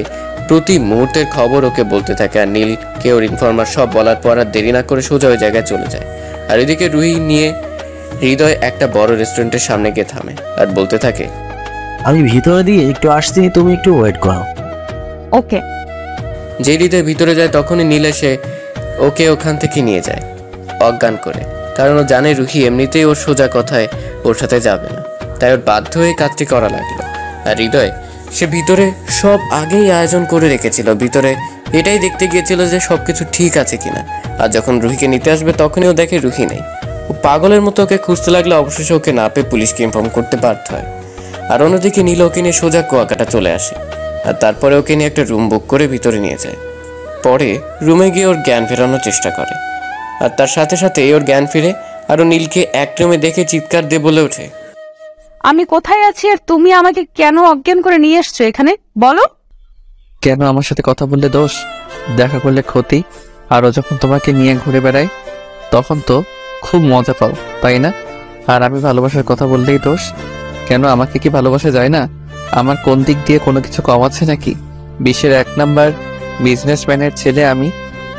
প্রতি মুহূর্তের খবর ওকে বলতে থাকে, আর নীলকে ওর ইনফরমার সব বলার পর আর দেরি না করে সোজা ওই জায়গায় চলে যায়। আর এদিকে রুহি নিয়ে হৃদয় একটা বড় রেস্টুরেন্টের সামনে গিয়ে থামে আর বলতে থাকে, আমি ভিতরে দিয়ে একটু আসছি, তুমি একটু ওয়েট করো। ওকে। যে হৃদয় ভিতরে যায় তখনই নীল এসে ওকে ওখান থেকে নিয়ে যায় অজ্ঞান করে, কারণ ও জানে রুহি এমনিতেই ওর সোজা কথায় ওর সাথে যাবে না, তাই ওর বাধ্য হয়ে কাজটি করা লাগলো। আর হৃদয় সে ভিতরে সব আগেই আয়োজন করে রেখেছিল, ভিতরে এটাই দেখতে গিয়েছিল যে সবকিছু ঠিক আছে কিনা। আর যখন রুহিকে নিতে আসবে তখনই ও দেখে রুহি নেই। ও পাগলের মতো ওকে খুঁজতে লাগলে অবশেষে ওকে না পেয়ে পুলিশকে ইনফর্ম করতে বাধ্য হয়। আর অন্যদিকে নীল ওকে নিয়ে সোজা কুয়াকাটা চলে আসে, আর তারপরে ওকে নিয়ে একটা রুম বুক করে ভিতরে নিয়ে যায়। পরে রুমে গিয়ে ওর জ্ঞান ফেরানোর চেষ্টা করে, আর তার সাথে সাথে ওর জ্ঞান ফিরে আর ও নীলকে এক রুমে দেখে চিৎকার দিয়ে বলে ওঠে, আমি কোথায় আছি আর তুমি আমাকে কেন অজ্ঞান করে নিয়ে এসছো এখানে, বলো। কেন আমার সাথে কথা বললে দোষ, দেখা করলে ক্ষতি, আরও যখন তোমাকে নিয়ে ঘুরে বেড়াই তখন তো খুব মজা পাও, তাই না? আর আমি ভালোবাসার কথা বললেই দোষ? কেন আমাকে কি ভালোবাসা যায় না? আমার কোন দিক দিয়ে কোনো কিছু কম আছে নাকি? বিশ্বের 1 নাম্বার বিজনেসম্যানের ছেলে আমি,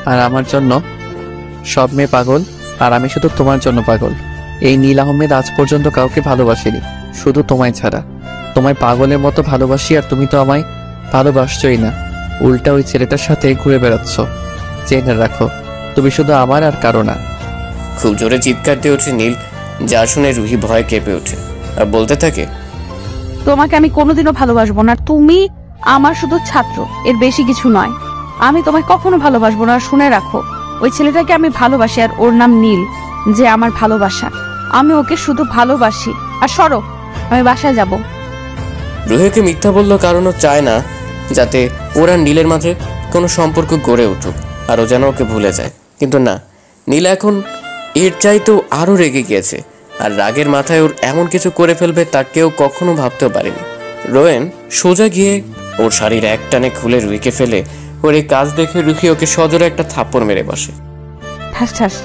আর আমার জন্য সব মেয়ে পাগল, আর আমি শুধু তোমার জন্য পাগল। এই নীল আহমেদ আজ পর্যন্ত কাউকে ভালোবাসিনি, শুধু তোমায় ছাড়া। তোমায় পাগলের মতো ভালোবাসি, আর তুমি তো আমায় ভালোবাসছই না, উল্টা ওই ছেলেটার সাথে ঘুরে বেড়াচ্ছ। জেনে রাখো, তুমি শুধু আমার আর কারো না। খুব জোরে চিৎকার দিয়ে ওঠে নীল, যা শুনে রুহি ভয় কেঁপে ওঠে আর বলতে থাকে, তোমাকে আমি কোনোদিনও ভালোবাসবো না, তুমি আমার শুধু ছাত্র, এর বেশি কিছু নয়। আমি তোমায় কখনো ভালোবাসবো না। শুনে রাখো, ওই ছেলেটাকে আমি ভালোবাসি, আর ওর নাম নীল, যে আমার ভালোবাসা। আমি ওকে শুধু ভালোবাসি। আর সরো, আমি বাসায় যাব। রুহিকে মিথ্যা বললো কারণ ও চায় না যাতে ওরা নীলের মাঝে কোনো সম্পর্ক গড়ে উঠুক, আর ও যেন ওকে ভুলে যায়। কিন্তু না, নীল এখন এর চাইতেও আরো রেগে গিয়েছে, আর রাগের মাথায় ওর এমন কিছু করে ফেলবে তা কেউ কখনো ভাবতেও পারেনি। রোয়েন সোজা গিয়ে ওর শাড়ির এক টানে খুলে রুহিকে ফেলে ওর এই কাজ দেখে রুহি ওকে সজোরে একটা থাপ্পড় মেরে বসে। ঠাস ঠাস।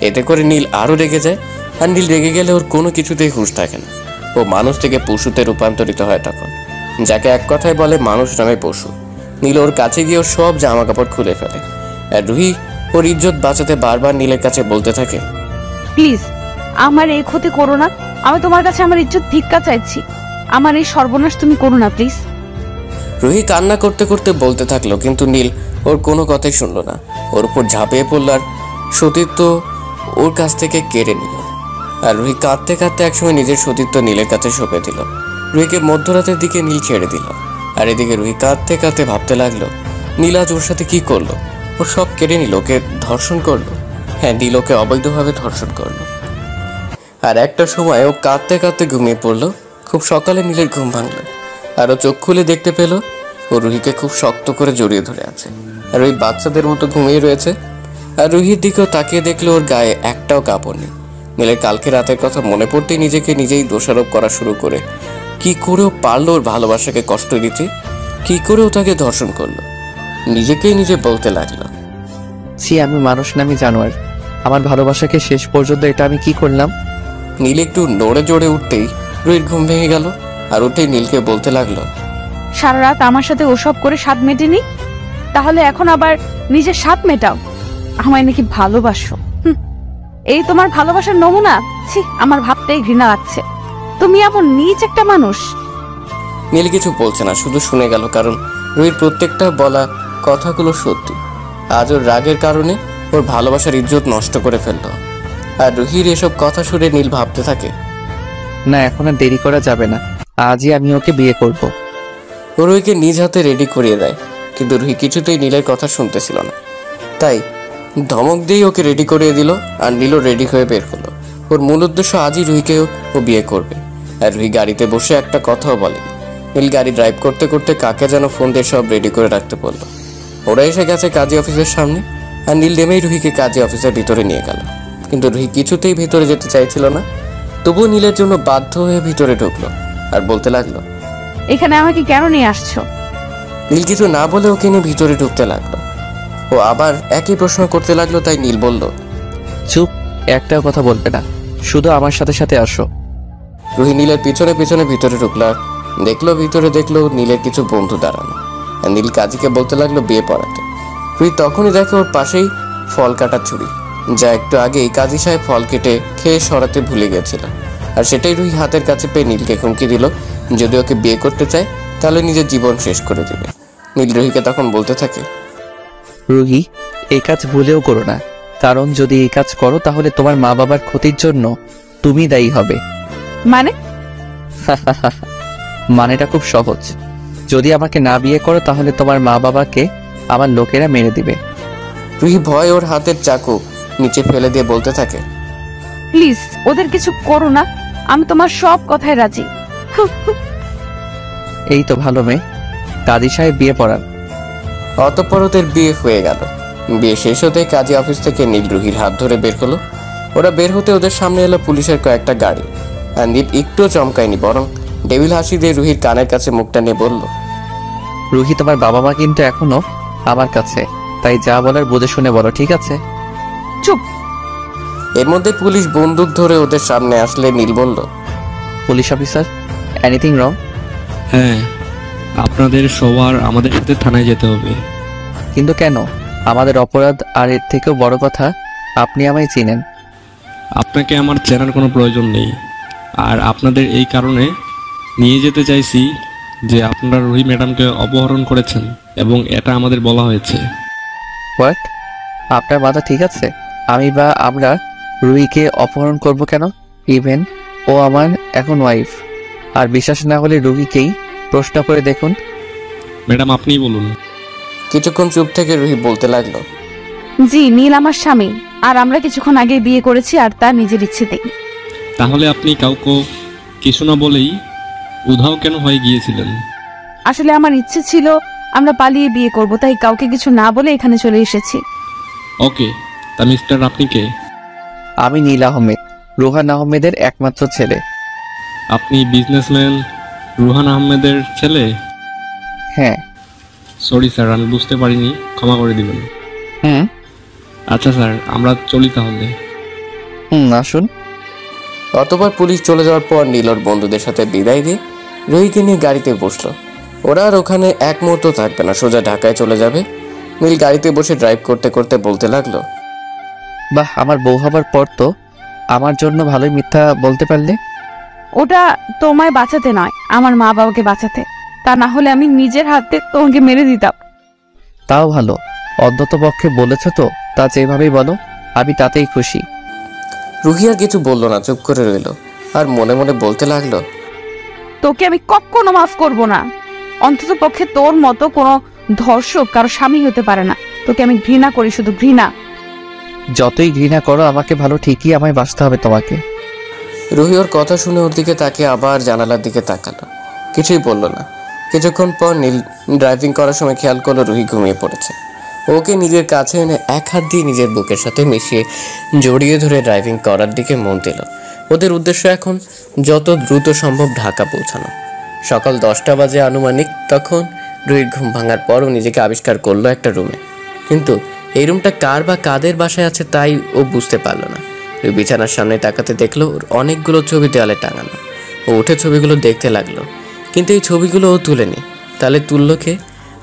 এতে করে নীল আরো রেগে যায়, আর নীল রেগে গেলে ওর কোনো কিছুতেই হুঁশ থাকে না। ও মানুষ থেকে পশুতে রূপান্তরিত হয় তখন, যাকে এক কথায় বলে মানুষ নামে পশু। নীল ওর কাছে গিয়ে ওর সব জামা কাপড় খুলে ফেলে, আর রুহি ওর ইজ্জত বাঁচাতে বারবার নীলের কাছে বলতে থাকে, প্লিজ আমার এই ক্ষতি করো না, আমি তোমার কাছে আমার ইজ্জত ভিক্ষা চাইছি, আমার এই সর্বনাশ তুমি করো না প্লিজ। রুহি কান্না করতে করতে বলতে থাকলো, কিন্তু নীল ওর কোনো কথাই শুনলো না। ওর উপর ঝাঁপিয়ে পড়ল আর সতীত্ব ওর কাছ থেকে কেড়ে নিল। আর রুহি কাঁদতে কাঁদতে একসময় নিজের সতীত্ব নীলের কাছে সঁপে দিল। রুহিকে মধ্যরাতের দিকে নীল ছেড়ে দিল। আর এদিকে রুহি কাঁদতে কাঁদতে ভাবতে লাগলো, নীল আজ ওর সাথে কি করলো? ও সব কেড়ে নিল, ওকে ধর্ষণ করলো। হ্যাঁ, নীল ওকে অবৈধভাবে ধর্ষণ করলো। আর একটা সময় ও কাঁদতে কাঁদতে ঘুমিয়ে পড়লো। খুব সকালে নীলের ঘুম ভাঙলো, আর ও চোখ খুলে দেখতে পেল ও রুহিকে খুব শক্ত করে জড়িয়ে ধরে আছে, আর ওই বাচ্চাদের মতো ঘুমিয়ে রয়েছে। আর রুহির দিকেও তাকিয়ে দেখলো ওর গায়ে একটাও কাপড় নেই। নীলের কালকে রাতের কথা মনে পড়তেই নিজেকে নিজেই দোষারোপ করা শুরু করে। কি করেও পারলো ওর ভালোবাসাকে কষ্ট দিতে, কি করেও তাকে ধর্ষণ করলো, নিজেকেই নিজে বলতে লাগলো, ছি, আমি মানুষ না, আমি জানোয়ার। আমার ভালোবাসাকে শেষ পর্যন্ত এটা আমি কি করলাম? নীল একটু নড়ে জড়ে উঠতেই রুহির ঘুম ভেঙে গেল। আর উঠেই নীলকে বলতে লাগলো, সারা রাত আমার সাথে ওসব করে স্বাদ মেটেনি, তাহলে এখন আবার নিজের স্বাদ মেটাও। আমায় নাকি ভালোবাসো? এই তোমার ভালোবাসার নমুনা? ছি, আমার ভাবতেই ঘৃণা লাগছে। তুমি এমন নীচ একটা মানুষ। নীল কিছু বলছে না, শুধু শুনে গেল, কারণ রুহির প্রত্যেকটা বলা কথাগুলো সত্যি। আজ ওর রাগের কারণে ওর ভালোবাসার ইজ্জত নষ্ট করে ফেললো। আর রুহির এসব কথা শুনে নীল ভাবতে থাকে, না, এখন আর দেরি করা যাবে না, আজই আমি ওকে বিয়ে করব। ও রুহিকে নিজ হাতে রেডি করিয়ে দেয়, কিন্তু রুহি কিছুতেই নীলের কথা শুনতেছিল না। তাই ধমক দিয়েই ওকে রেডি করিয়ে দিল। আর নীলও রেডি হয়ে বের হলো। ওর মূল উদ্দেশ্য আজই রুহিকেও ও বিয়ে করবে। আর রুহি গাড়িতে বসে একটা কথাও বলেনি। নীল গাড়ি ড্রাইভ করতে করতে কাকে যেন ফোন দিয়ে সব রেডি করে রাখতে বললো। ওরা এসে গেছে কাজী অফিসের সামনে। আর নীল নেমেই রুহিকে কাজী অফিসের ভিতরে নিয়ে গেল, কিন্তু রুহি কিছুতেই ভিতরে যেতে চাইছিল না। তবুও নীলের জন্য বাধ্য হয়ে ভিতরে ঢুকলো আর বলতে লাগলো, এখানে আমাকে কেন নিয়ে আসছো? নীল কিছু না বলে ওকে নিয়ে ভিতরে ঢুকতে লাগলো। ও আবার একই প্রশ্ন করতে লাগলো। তাই নীল বলল, চুপ, একটাও কথা বলবে না, শুধু আমার সাথে সাথে আসো। রুহি নীলের পিছনে পিছনে ভিতরে ঢুকলো। আর ভিতরে দেখলো নীলের কিছু বন্ধু দাঁড়ানো। আর নীল কাজীকে বলতে লাগলো বিয়ে পড়াতে। রুহি তখনই দেখে ওর পাশেই ফল কাটার ছুরি, যা একটু আগেই কাজী সাহেব ফল কেটে খেয়ে সরাতে ভুলে গেছিল। আর সেটাই রুহি হাতের কাছে পেয়ে নীলকে হুমকি দিল, যদি ওকে বিয়ে করতে চায় তাহলে নিজের জীবন শেষ করে দেবে। নীল রুহিকে তখন বলতে থাকে, রুহি, এই কাজ ভুলেও করো না, কারণ যদি এই কাজ করো তাহলে তোমার মা বাবার ক্ষতির জন্য তুমি দায়ী হবে। মানে? মানেটা খুব সহজ, যদি আমাকে না বিয়ে করো তাহলে তোমার মা বাবাকে আমার লোকেরা মেরে দিবে। রুহি ভয় ওর হাতের চাকু নিচে ফেলে দিয়ে বলতে থাকে, প্লিজ ওদের কিছু করো না, আমি তোমার সব কথায় রাজি। এই তো ভালো মেয়ে, কাজী সাহেব বিয়ে পড়ান। অতঃপর ওদের বিয়ে হয়ে গেল। বিয়ে শেষ হতে কাজী অফিস থেকে নীল রুহির হাত ধরে বের হলো। ওরা বের হতে ওদের সামনে এলো পুলিশের কয়েকটা গাড়ি। আর নীল একটুও চমকায়নি, বরং ডেভিল হাসি দিয়ে রুহির কানের কাছে মুখটা নিয়ে বলল, রুহি, তোমার বাবা মা কিন্তু এখনো আমার কাছে, তাই যা বলার বুঝে শুনে বলো, ঠিক আছে? চুপ। এর মধ্যে পুলিশ বন্দুক ধরে ওদের সামনে আসলে নীল বলল, পুলিশ অফিসার, এনিথিং রং? হ্যাঁ, আপনাদের সবার আমাদের সাথে থানায় যেতে হবে। কিন্তু কেন? আমাদের অপরাধ, আর এর থেকেও বড় কথা, আপনি আমায় চিনেন। আপনাকে আমার চেনার কোনো প্রয়োজন নেই। আর আপনাদের এই কারণে নিয়ে যেতে চাইছি যে আপনারা রুহি ম্যাডামকে অপহরণ করেছেন, এবং এটা আমাদের বলা হয়েছে। হোয়াট? আপনার মাথা ঠিক আছে? আমি বা আমরা রুহিকে অপহরণ করব কেন? ইভেন ও আমার এখন ওয়াইফ। আর বিশ্বাস না হলে রুহিকেই প্রশ্ন করে দেখুন। ম্যাডাম, আপনিই বলুন। কিছুক্ষণ চুপ থেকে রুহি বলতে লাগলো, জি, নীল আমার স্বামী, আর আমরা কিছুক্ষণ আগে বিয়ে করেছি, আর তার নিজের ইচ্ছেতেই। তাহলে আপনি কাউকে কিছু না বলেই উধাও কেন হয়ে গিয়েছিলেন? আসলে আমার ইচ্ছে ছিল আমরা পালিয়ে বিয়ে করব, তাই কাউকে কিছু না বলে এখানে চলে এসেছি। ওকে, তা মিস্টার, আপনি কে? আমি নীল আহমেদ, রুহান আহমেদের একমাত্র ছেলে। আপনি বিজনেসম্যান রুহান আহমেদের ছেলে? হ্যাঁ। সরি স্যার, আমি বুঝতে পারিনি, ক্ষমা করে দিবেন। আচ্ছা স্যার, আমরা চলি তাহলে। আসুন। অতঃপর পুলিশ চলে যাওয়ার পর নীল ওর বন্ধুদের সাথে বিদায় দিয়ে রুহিকে নিয়ে গাড়িতে বসলো। ওরা আর ওখানে এক মুহূর্ত থাকবে না, সোজা ঢাকায় চলে যাবে। নীল গাড়িতে বসে ড্রাইভ করতে করতে বলতে লাগলো, বাহ, আমার বউ হবার পর তো আমার জন্য ভালোই মিথ্যা বলতে পারলে। ওটা তোমায় বাঁচাতে নয়, আমার মা বাবাকে বাঁচাতে। তা না হলে আমি নিজের হাতে তোমাকে মেরে দিতাম। তাও ভালো, অন্তত পক্ষে বলেছ তো, তা যেভাবেই বলো আমি তাতেই খুশি। রুহি আর কিছু বলল না, চুপ করে রইল আর মনে মনে বলতে লাগলো, তোকে আমি কখনো মাফ করব না। অন্তত পক্ষে তোর মতো কোনো ধর্ষক কারো স্বামী হতে পারে না। তোকে আমি ঘৃণা করি, শুধু ঘৃণা। যতই ঘৃণা করো আমাকে ভালো, ঠিকই আমায় বাঁচতে হবে তোমাকে। রুহি ওর কথা শুনে ওর দিকে তাকিয়ে আবার জানালার দিকে তাকালো, কিছুই বলল না। কিছুক্ষণ পর নীল ড্রাইভিং করার সময় খেয়াল করলো রুহি ঘুমিয়ে পড়েছে। ওকে নিজের কাছে এনে এক হাত দিয়ে নিজের বুকের সাথে মিশিয়ে জড়িয়ে ধরে ড্রাইভিং করার দিকে মন দিল। ওদের উদ্দেশ্য এখন যত দ্রুত সম্ভব ঢাকা পৌঁছানো। সকাল 10টা বাজে আনুমানিক। তখন রুহির ঘুম ভাঙার পরও নিজেকে আবিষ্কার করলো একটা রুমে, কিন্তু এই রুমটা কার বা কাদের বাসায় আছে তাই ও বুঝতে পারলো না। রুহি বিছানার সামনে তাকাতে দেখলো ওর অনেকগুলো ছবি দেওয়ালে টাঙানো। ও উঠে ছবিগুলো দেখতে লাগলো, কিন্তু এই ছবিগুলো ও তুলেনি। তাহলে তুললো কে?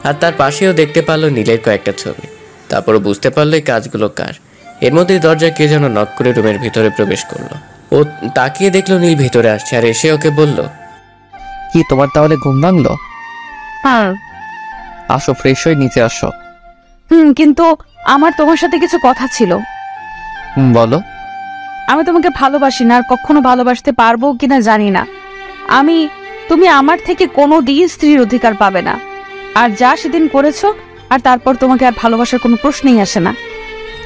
আর তার পাশেও দেখতে পারলো নীলের কয়েকটা ছবি। তারপরও বুঝতে পারলো এই কাজগুলো কার। এর মধ্যেই দরজায় কে যেন নক করে রুমের ভিতরে প্রবেশ করলো। ও তাকিয়ে দেখলো নীল ভিতরে আসছে আর এসে ওকে বলল, কি তোমার তাহলে ঘুম ভাঙলো? হ্যাঁ। আসো, ফ্রেশ হয়ে নিচে আসো। কিন্তু আমার তোমার সাথে কিছু কথা ছিল। বলো। আমি তোমাকে ভালোবাসি না, আর কখনো ভালোবাসতে পারবো কিনা জানি না। তুমি আমার থেকে কোনো দিন স্ত্রীর অধিকার পাবে না। আর যা সেদিন করেছো, আর তারপর তোমাকে আর ভালোবাসার কোনো প্রশ্নই আসে না।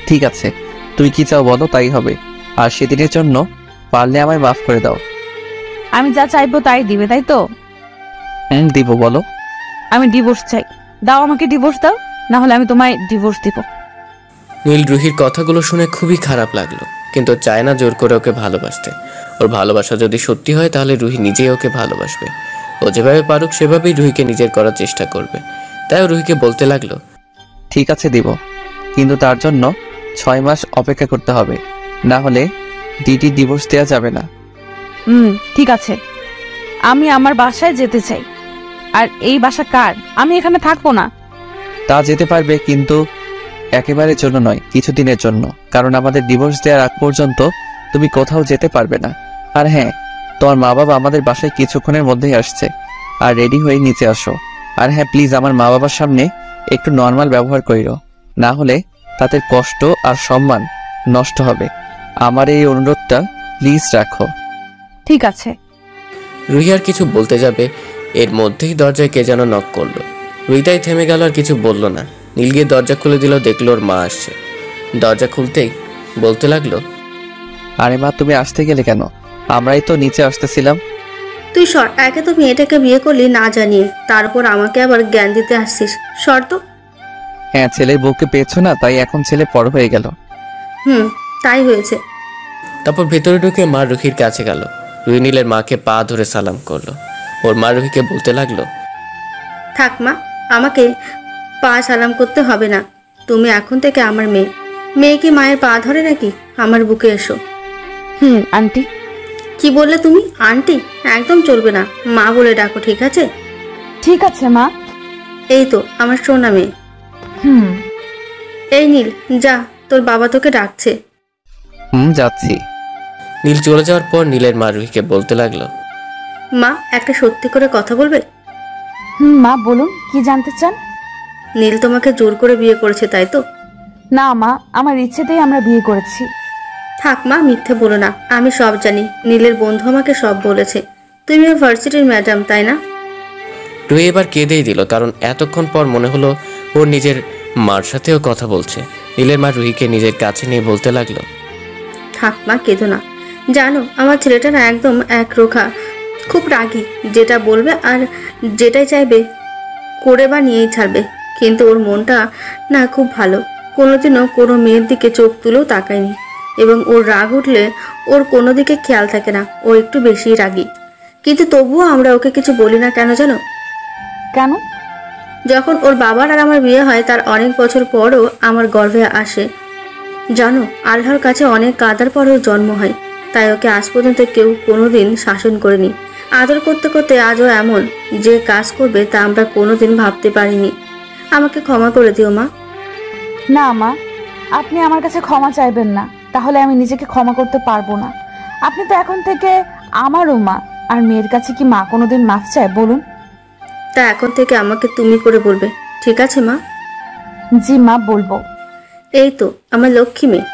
ঠিক আছে, তুই কি চাও বলো, তাই হবে। আর সেদিনের জন্য পারলে আমায় মাফ করে দাও। আমি যা চাইবো তাই দিবে, তাই তো? দিব, বলো। আমি ডিভোর্স চাই। দাও, আমাকে ডিভোর্স দাও, না হলে আমি তোমায় ডিভোর্স দিব। নীল রুহির কথাগুলো শুনে খুবই খারাপ লাগলো, কিন্তু চায় না জোর করে ওকে ভালোবাসতে। ওর ভালোবাসা যদি সত্যি হয় তাহলে রুহি নিজেই ওকে ভালোবাসবে। ও যেভাবে পারুক সেভাবেই রুহিকে নিজের করার চেষ্টা করবে। তাই ও রুহিকে বলতে লাগলো, ঠিক আছে দিব, কিন্তু তার জন্য 6 মাস অপেক্ষা করতে হবে, না হলে ডিডি ডিভোর্স দেওয়া যাবে না। ঠিক আছে, আমি আমার বাসায় যেতে চাই। আর এই বাসা কার? আমি এখানে থাকবো না। তা যেতে পারবে, কিন্তু একেবারের জন্য নয়, কিছুদিনের জন্য। কারণ আমাদের ডিভোর্স দেওয়ার আগ পর্যন্ত তুমি কোথাও যেতে পারবে না। আর হ্যাঁ, তোমার মা বাবা আমাদের বাসায় কিছুক্ষণের মধ্যেই আসছে, আর রেডি হয়ে নিচে আসো। আর হ্যাঁ, প্লিজ আমার মা বাবার সামনে একটু নর্মাল ব্যবহার করিও, না হলে তাদের কষ্ট আর সম্মান নষ্ট হবে। আমার এই অনুরোধটা প্লিজ রাখো। ঠিক আছে। রুহি আর কিছু বলতে যাবে, এর মধ্যেই দরজায় কে যেন নক করলো। রুহিটাই থেমে গেল আর কিছু বলল না। নীল গিয়ে দরজা খুলে দিল, দেখলো ওর মা আসছে। দরজা খুলতেই বলতে লাগলো, আরে মা, তুমি আসতে গেলে কেন? আমরাই তো নিচে আসতেছিলাম। তুই সর, একে তো মেয়েটাকে বিয়ে করলি না জানিয়ে, তারপর আমাকে আবার জ্ঞান দিতে আসছিস। সর তো। হ্যাঁ, ছেলের বউকে পেয়েছো না, তাই এখন ছেলে বড় হয়ে গেল। তাই হয়েছে। তারপর ভেতরে ঢুকে মা রুহির কাছে গেল। রুহি নীলের মাকে পা ধরে সালাম করলো। ওর মা রুহিকে বলতে লাগলো, থাক মা, আমাকে পা সালাম করতে হবে না। তুমি এখন থেকে আমার মেয়ে। মেয়ে কি মায়ের পা ধরে নাকি? আমার বুকে এসো। আন্টি। কি বললে তুমি? আন্টি একদম চলবে না, মা বলে ডাকো, ঠিক আছে? ঠিক আছে মা। এই তো আমার সোনা মেয়ে। এই নীল, যা, তোর বাবা তোকে ডাকছে। যাচ্ছি। নীল চলে যাওয়ার পর নীলের মা রুহিকে বলতে লাগলো, মা, একটা সত্যি করে কথা বলবে? মা বলুন, কি জানতে চান? নীল তোমাকে জোর করে বিয়ে করেছে, তাই তো? না মা, আমার ইচ্ছেতেই আমরা বিয়ে করেছি। থাক মা, মিথ্যে বলো না, আমি সব জানি। নীলের বন্ধু আমাকে সব বলেছে। তুমি ভার্সিটির ম্যাডাম, তাই না? রুহি এবার কেঁদেই দিল, কারণ এতক্ষণ পর মনে হলো ওর নিজের মার সাথেও কথা বলছে। নীলের মা রুহিকে নিজের কাছে নিয়ে বলতে লাগলো, থাক মা, কেঁদো না। জানো, আমার ছেলেটা না একদম একরোখা, খুব রাগী। যেটা বলবে আর যেটাই চাইবে করে বা নিয়েই ছাড়বে। কিন্তু ওর মনটা না খুব ভালো। কোনোদিনও কোনো মেয়ের দিকে চোখ তুলেও তাকায়নি। এবং ওর রাগ উঠলে ওর কোনো দিকে খেয়াল থাকে না। ও একটু বেশি রাগী, কিন্তু তবুও আমরা ওকে কিছু বলি না। কেন জানো? কেন? যখন ওর বাবার আর আমার বিয়ে হয়, তার অনেক বছর পরও আমার গর্ভে আসে। জানো, আল্লাহর কাছে অনেক কাদার পরেও জন্ম হয়। তাই ওকে আজ পর্যন্ত কেউ কোনোদিন শাসন করেনি। আদর করতে করতে আজও এমন যে কাজ করবে তা আমরা কোনোদিন ভাবতে পারিনি। আমাকে ক্ষমা করে দিও মা। না মা, আপনি আমার কাছে ক্ষমা চাইবেন না, তাহলে আমি নিজেকে ক্ষমা করতে পারবো না। আপনি তো এখন থেকে আমারও মা, আর মেয়ের কাছে কি মা কোনোদিন মাফ চায় বলুন? তা এখন থেকে আমাকে তুমি করে বলবে, ঠিক আছে মা? জি মা, বলবো। এই তো আমার লক্ষ্মী মেয়ে।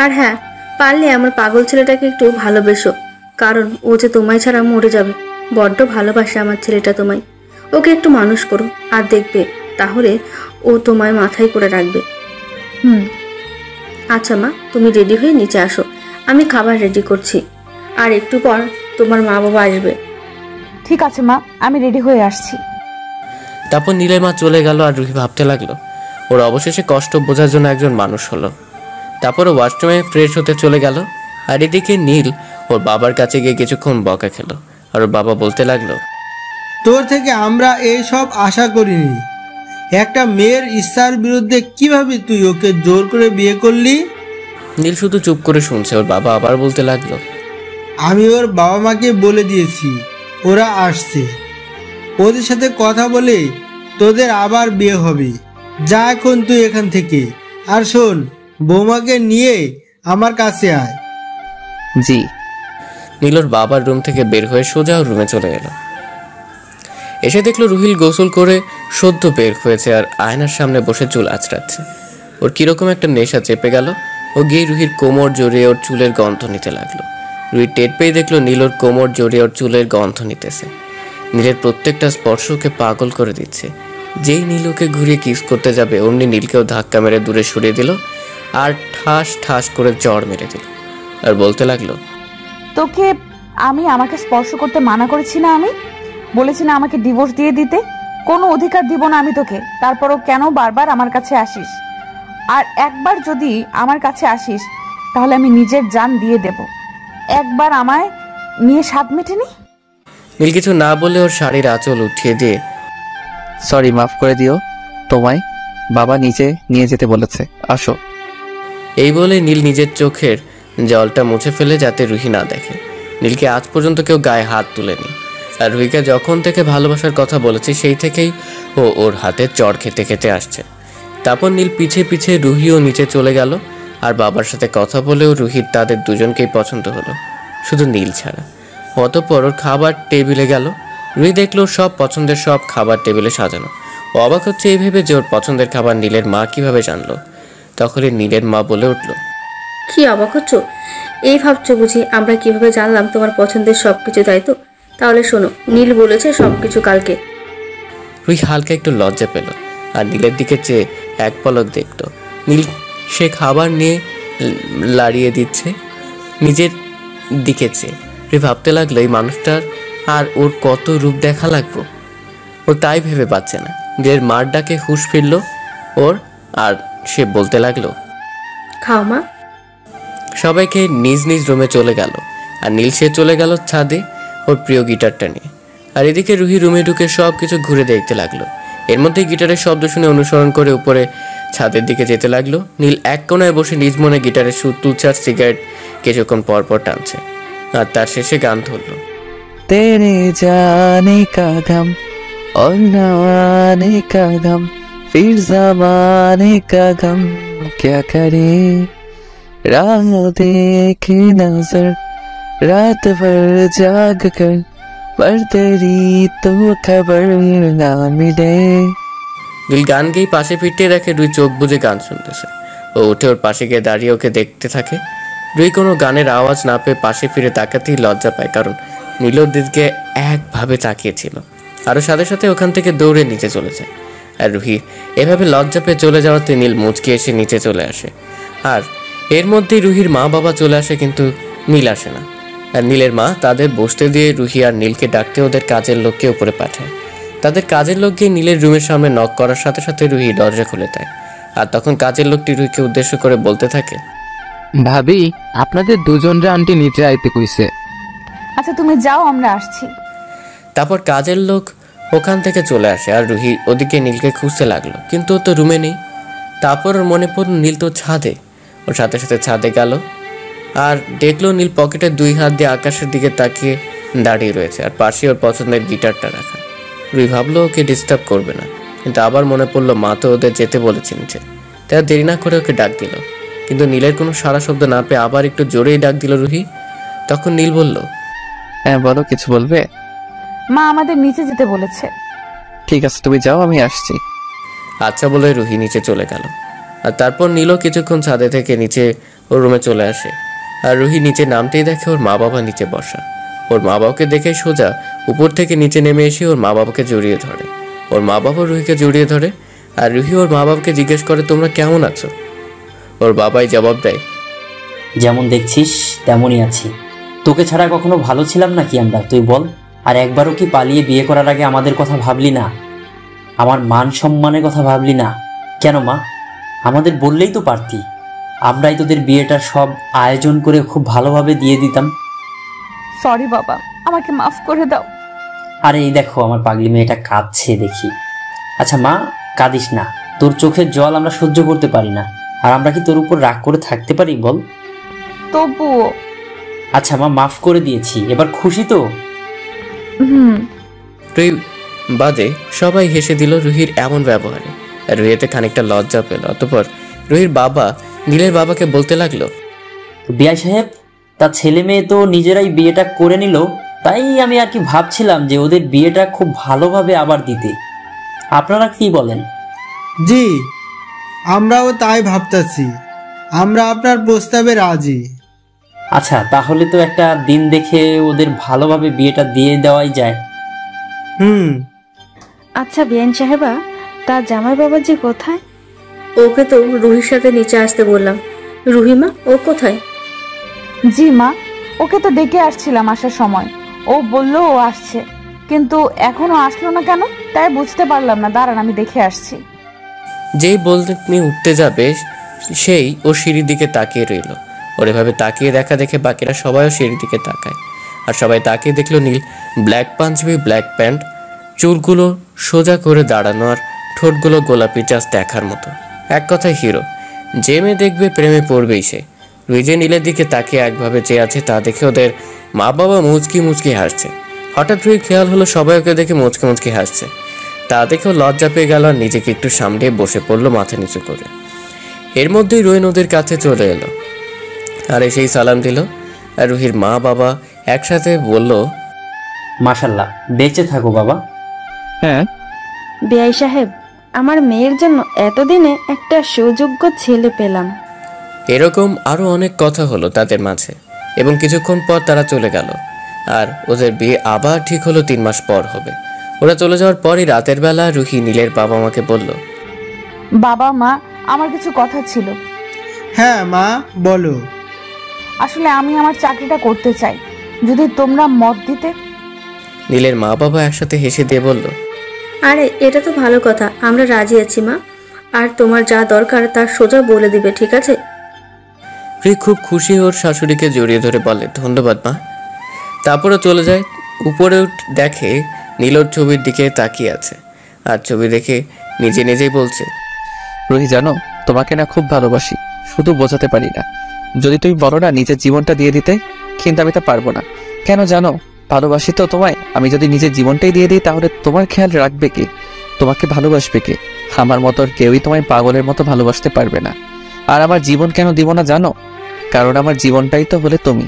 আর হ্যাঁ, পারলে আমার পাগল ছেলেটাকে একটু ভালোবেসো, কারণ ও যে তোমায় ছাড়া মরে যাবে। বড্ড ভালোবাসে আমার ছেলেটা তোমায়। ওকে একটু মানুষ করো, আর দেখবে তাহলে ও তোমায় মাথায় করে রাখবে। আচ্ছা মা, তুমি রেডি হয়ে নিচে আসো, আমি খাবার রেডি করছি। আর একটু পর তোমার মা বাবা আসবে। ঠিক আছে মা, আমি রেডি হয়ে আসছি। তারপর নীলের মা চলে গেল আর রুহি ভাবতে লাগলো ওর অবশেষে কষ্ট বোঝার জন্য একজন মানুষ হলো। তারপর ও ওয়াশরুমে ফ্রেশ হতে চলে গেল। আর এদিকে নীল ওর বাবার কাছে গিয়ে কিছুক্ষণ বকা খেলো। আর ওর বাবা বলতে লাগলো, তোর থেকে আমরা এই সব আশা করিনি। একটা মেয়ের ইচ্ছার বিরুদ্ধে কিভাবে তুই ওকে জোর করে বিয়ে করলি? নীল শুধু চুপ করে শুনছে। ওর বাবা আবার বলতে লাগলো, আমি ওর বাবা মাকে বলে দিয়েছি, ওরা আসছে, ওদের সাথে কথা বলে তোদের আবার বিয়ে হবে। যা এখন তুই এখান থেকে। আর শোন, বৌমাকে নিয়ে আমার কাছে আয়। জি। নীল ওর বাবার রুম থেকে বের হয়ে সোজা ওর রুমে চলে এলো। এসে দেখলো রুহিল গোসল করে সদ্য বের হয়েছে আর আয়নার সামনে বসে চুল আঁচড়াচ্ছে। ওর কিরকম একটা নেশা চেপে গেল। ও গিয়ে রুহির কোমর জড়িয়ে ওর চুলের গন্ধ নিতে লাগলো। রুহি টের পেয়ে দেখলো নীল ওর কোমর জড়িয়ে ওর চুলের গন্ধ নিতেছে। নীলের প্রত্যেকটা স্পর্শকে পাগল করে দিচ্ছে। যেই নীল ওকে ঘুরিয়ে কিস করতে যাবে অমনি নীলকেও ধাক্কা মেরে দূরে সরিয়ে দিল আর ঠাস ঠাস করে জ্বর মেরে দিল। আর বলতে লাগলো, তোকে আমি আমাকে স্পর্শ করতে মানা করেছি না? আমি বলেছি না আমাকে ডিভোর্স দিয়ে দিতে? কোনো অধিকার দিব না আমি তোকে। তারপরও কেন বারবার আমার কাছে আসিস? আর একবার যদি আমার কাছে আসিস তাহলে আমি নিজের জান দিয়ে দেব। একবার আমায় নিয়ে স্বাদ মেটেনি? নীল কিছু না বলে ওর শাড়ির আঁচল উঠিয়ে দিয়ে, সরি, মাফ করে দিও, তোমায় বাবা নিচে নিয়ে যেতে বলেছে, আসো। এই বলে নীল নিজের চোখের জলটা মুছে ফেলে যাতে রুহি না দেখে। নীলকে আজ পর্যন্ত কেউ গায়ে হাত তুলেনি। আর রুহিকে যখন থেকে ভালোবাসার কথা বলেছে সেই থেকেই ও ওর হাতে চড় খেতে খেতে আসছে। তারপর নীল পিছে পিছে রুহিও নিচে চলে গেল। আর বাবার সাথে কথা বলেও রুহির তাদের দুজনকেই পছন্দ হলো, শুধু নীল ছাড়া। অতঃপর ওর খাবার টেবিলে গেল। রুহি দেখলো সব পছন্দের সব খাবার টেবিলে সাজানো। ও অবাক হচ্ছে এই ভেবে যে ওর পছন্দের খাবার নীলের মা কিভাবে জানলো। তখনই নীলের মা বলে উঠল, কি অবাক হচ্ছ? এই ভাবছো বুঝি আমরা কিভাবে জানলাম তোমার পছন্দের সবকিছু, তাই তো? তাহলে শোনো, নীল বলেছে সবকিছু কালকে। রুহি হালকা একটু লজ্জা পেল আর নীলের দিকে চেয়ে এক পলক দেখল। নীল সে খাবার নিয়ে লাড়িয়ে দিচ্ছে নিজের দিকে চেয়ে। রুহি ভাবতে লাগলো এই মানুষটার আর ওর কত রূপ দেখা লাগবো। ও তাই ভেবে পাচ্ছে না যে মার ডাকে হুঁশ ফিরল ওর। আর সে বলতে লাগলো, খাও মা। সবাইকে নিজ নিজ রুমে চলে গেল। আর নীল সে চলে গেল ছাদে ওর প্রিয় গিটারটা নিয়ে। আর এদিকে রুহি রুমে ঢুকে সব কিছু ঘুরে দেখতে লাগলো। এর মধ্যে গিটারের শব্দ শুনে অনুসরণ করে উপরে ছাদের দিকে যেতে লাগলো। নীল এক কোনায় বসে নিজ মনে গিটারের সুর তুলছে আর সিগারেট কিছুক্ষণ পর পর টানছে। আর তার শেষে গান ধরলো, তেরে জানে কা গম और न आने का गम फिर ज़माने का गम क्या करे राह देखे नजर रात भर जाग कर पर तेरी तो खबर ना मिले। নীল গান গেয়ে পাশে ফিরতে দেখে রুই চোখ বুজে গান শুনতেছে। ও উঠে ওর পাশে গিয়ে দাঁড়িয়ে ওকে দেখতে থাকে। রুই কোনো গানের আওয়াজ না পেয়ে পাশে ফিরে তাকাতেই লজ্জা পায়, কারণ নীল ওর দিকে একভাবে তাকিয়েছিল। আরও সাথে সাথে ওখান থেকে দৌড়ে নিচে চলে যায়। আর রুহি এভাবে লজ্জা পেয়ে চলে যাওয়াতে নীল মুচকি এসে নিচে চলে আসে। আর এর মধ্যেই রুহির মা বাবা চলে আসে, কিন্তু নীল আসে না। আর নীলের মা তাদের বসতে দিয়ে রুহি আর নীলকে ডাকতে ওদের কাজের লোককে উপরে পাঠায়। তাদের কাজের লোক গিয়ে নীলের রুমের সামনে নক করার সাথে সাথে রুহি দরজা খুলে দেয়। আর তখন কাজের লোকটি রুহিকে উদ্দেশ্য করে বলতে থাকে, ভাবি আপনাদের দুজনরে আন্টি নিচে আইতে কইছে। আচ্ছা তুমি যাও, আমরা আসছি। তারপর কাজের লোক ওখান থেকে চলে আসে। আর রুহি ওদিকে নীলকে খুঁজতে লাগলো, কিন্তু ও তো রুমে নেই। তারপর ওর মনে পড়ল নীল তো ছাদে। ওর সাথে সাথে ছাদে গেল আর দেখলো নীল পকেটে 2 হাত দিয়ে আকাশের দিকে তাকিয়ে দাঁড়িয়ে রয়েছে। আর পাশে ওর পছন্দের গিটারটা রাখা। রুহি ভাবলো ওকে ডিস্টার্ব করবে না, কিন্তু আবার মনে পড়লো মা তো ওদের যেতে বলেছে নিচে। তাই দেরি না করে ওকে ডাক দিল, কিন্তু নীলের কোনো সারা শব্দ না পেয়ে আবার একটু জোরেই ডাক দিল রুহি। তখন নীল বলল, হ্যাঁ বলো, কিছু বলবে? মা আমাদের নিচে যেতে বলেছে। ঠিক আছে, তুমি যাও, আমি আসছি। আচ্ছা বলে রুহি নিচে চলে গেল। আর তারপর নীলও কিছুক্ষণ ছাদে থেকে নিচে ওর রুমে চলে আসে। আর রুহি নিচে নামতেই দেখে ওর মা বাবা নিচে বসা। ওর মা বাবাকে দেখে সোজা উপর থেকে নিচে নেমে এসে ওর মা বাবাকে জড়িয়ে ধরে। ওর মা বাবা রুহিকে জড়িয়ে ধরে। আর রুহি ওর মা বাবাকে জিজ্ঞেস করে, তোমরা কেমন আছো? ওর বাবাই জবাব দেয়, যেমন দেখছিস তেমনই আছি। তোকে ছাড়া কখনো ভালো ছিলাম নাকি আমরা, তুই বল? আর একবারও কি পালিয়ে বিয়ে করার আগে আমাদের কথা ভাবলি না? আমার মান সম্মানের কথা ভাবলি না কেন মা? আমাদের বললেই তো পারতি, আমরাই তোদের বিয়েটা সব আয়োজন করে খুব ভালোভাবে দিয়ে দিতাম। সরি বাবা, আমাকে মাফ করে দাও। আরে এই দেখো আমার পাগলি মেয়েটা কাঁদছে দেখি। আচ্ছা মা, কাঁদিস না, তোর চোখের জল আমরা সহ্য করতে পারি না। আর আমরা কি তোর উপর রাগ করে থাকতে পারি বল? তবুও। আচ্ছা মা, মাফ করে দিয়েছি, এবার খুশি তো? রুহি বাদে সবাই হেসে দিল রুহির এমন ব্যবহারে। রুহিতে খানিকটা লজ্জা পেল। অতঃপর রুহির বাবা নীলের বাবাকে বলতে লাগলো, বিআই সাহেব, তার ছেলে মেয়ে তো নিজেরাই বিয়েটা করে নিল, তাই আমি আর কি ভাবছিলাম যে ওদের বিয়েটা খুব ভালোভাবে আবার দিতে। আপনারা কি বলেন? জি, আমরাও তাই ভাবতেছি। আমরা আপনার প্রস্তাবে রাজি। আচ্ছা, তাহলে তো একটা দিন দেখে ওদের ভালোভাবে বিয়েটা দিয়ে দেওয়াই যায়। আচ্ছা বিআইন সাহেবা, তার জামাই বাবাজি কোথায়? ওকে তো রুহির সাথে নিচে আসতে বললাম। রুহিমা, ও কোথায়? জি মা, ওকে তো ডেকে আসছিলাম আসার সময়। ও বললো ও আসছে, কিন্তু এখনো আসলো না কেন তাই বুঝতে পারলাম না। দাঁড়ান, আমি দেখে আসছি। যেই বলতে উঠতে যাবে সেই ও সিঁড়ির দিকে তাকিয়ে রইল। ওর এভাবে তাকিয়ে দেখা দেখে বাকিরা সবাইও সিঁড়ির দিকে তাকায়। আর সবাই তাকিয়ে দেখলো নীল ব্ল্যাক পাঞ্জাবি, ব্ল্যাক প্যান্ট, চুলগুলো সোজা করে দাঁড়ানো, আর ঠোঁটগুলো গোলাপি চাষ দেখার মতো। এক কথায় হিরো। যে মেয়ে দেখবে প্রেমে পড়বেই সে। রুহি যে নীলের দিকে তাকিয়ে একভাবে চেয়ে আছে তা দেখে ওদের মা বাবা মুচকি মুচকি হাসছে। হঠাৎ রুহির খেয়াল হলো সবাই ওকে দেখে মুচকি মুচকি হাসছে। তা দেখেও লজ্জা পেয়ে গেল আর নিজেকে একটু সামলিয়ে বসে পড়লো মাথা নিচু করে। এর মধ্যেই রুহি ওদের কাছে চলে এলো আর এসেই সালাম দিল। আর রুহির মা বাবা একসাথে বলল, মাশাল্লাহ, বেঁচে থাকো বাবা। হ্যাঁ বিআই সাহেব, আমার মেয়ের জন্য এতদিনে একটা সুযোগ্য ছেলে পেলাম। এরকম আরো অনেক কথা হলো তাদের মাঝে এবং কিছুক্ষণ পর তারা চলে গেল। আর ওদের বিয়ে আবার ঠিক হলো 3 মাস পর হবে। ওরা চলে যাওয়ার পরই রাতের বেলা রুহি নীলের বাবা মাকে বলল, বাবা মা, আমার কিছু কথা ছিল। হ্যাঁ মা, বলো। আসলে আমি আমার চাকরিটা করতে চাই, যদি তোমরা মত দিতে। নীলের মা বাবা একসাথে হেসে দিয়ে বলল, আরে এটা তো ভালো কথা, আমরা রাজি আছি মা। আর তোমার যা দরকার তা সোজা বলে দিবে, ঠিক আছে? রুহি খুব খুশি ওর শাশুড়িকে জড়িয়ে ধরে বলে, ধন্যবাদ মা। তারপরে চলে যায়। উপরে দেখে নীল ওর ছবির দিকে তাকিয়ে আছে আর ছবি দেখে নিজে নিজেই বলছে, রুহি জানো, তোমাকে না খুব ভালোবাসি, শুধু বোঝাতে পারি না। যদি তুমি বলো না নিজের জীবনটা দিয়ে দিতে, কিন্তু আমি তা পারবো না। কেন জানো? ভালোবাসি তো তোমায়। আমি যদি নিজের জীবনটাই দিয়ে দিই তাহলে তোমার খেয়াল রাখবে কে? তোমাকে ভালোবাসবে কে? আমার মতো কেউই তোমায় পাগলের মতো ভালোবাসতে পারবে না। আর আমার জীবন কেন দিব না জানো? কারণ আমার জীবনটাই তো হলে তুমি।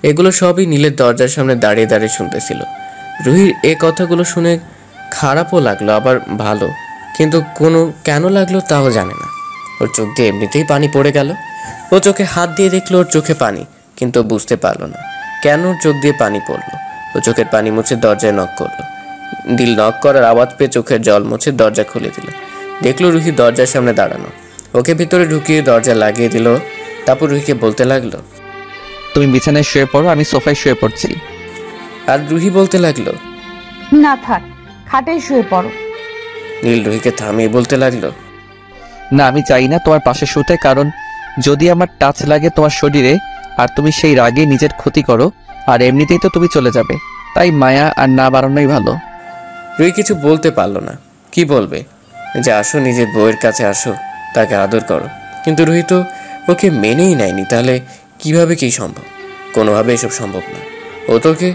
এগুলো সবই নীলের দরজার সামনে দাঁড়িয়ে দাঁড়িয়ে শুনতেছিল। রুহির এই কথাগুলো শুনে খারাপও লাগলো আবার ভালো, কিন্তু কেন লাগলো তাও জানে না। ওর চোখ দিয়ে এমনিতেই পানি পড়ে গেল। ও চোখে হাত দিয়ে দেখলো ওর চোখে পানি, কিন্তু বুঝতে পারলো না কেন ওর চোখ দিয়ে পানি পড়লো। ও চোখের পানি মুছে দরজায় নক করলো। নীল নক করার আওয়াজ পেয়ে চোখের জল মুছে দরজা খুলে দিল। দেখলো রুহি দরজার সামনে দাঁড়ানো। ওকে ভিতরে ঢুকিয়ে দরজা লাগিয়ে দিল। তারপর রুহিকে বলতে লাগলো, তুমি বিছানায় শুয়ে পড়ো, আমি সোফায় শুয়ে পড়ছি। আর রুহি বলতে লাগলো, না থাক, খাটেই শুয়ে পড়ো। নীল রুহিকে থামিয়ে বলতে লাগলো, না, আমি চাই না তোমার পাশে শুতে, কারণ যদি আমার টাচ লাগে তোমার শরীরে আর তুমি সেই রাগে নিজের ক্ষতি করো, আর এমনিতেই তো তুমি চলে যাবে, তাই মায়া আর না বাড়ানোই ভালো। রুহি কিছু বলতে পারলো না। কি বলবে? যে আসো, নিজের বউয়ের কাছে আসো, তাকে আদর করো। কিন্তু রুহি তো ওকে মেনেই নেয়নি। তাহলে কিভাবে কি সম্ভব? কোনোভাবে এসব সম্ভব না। ও তোকে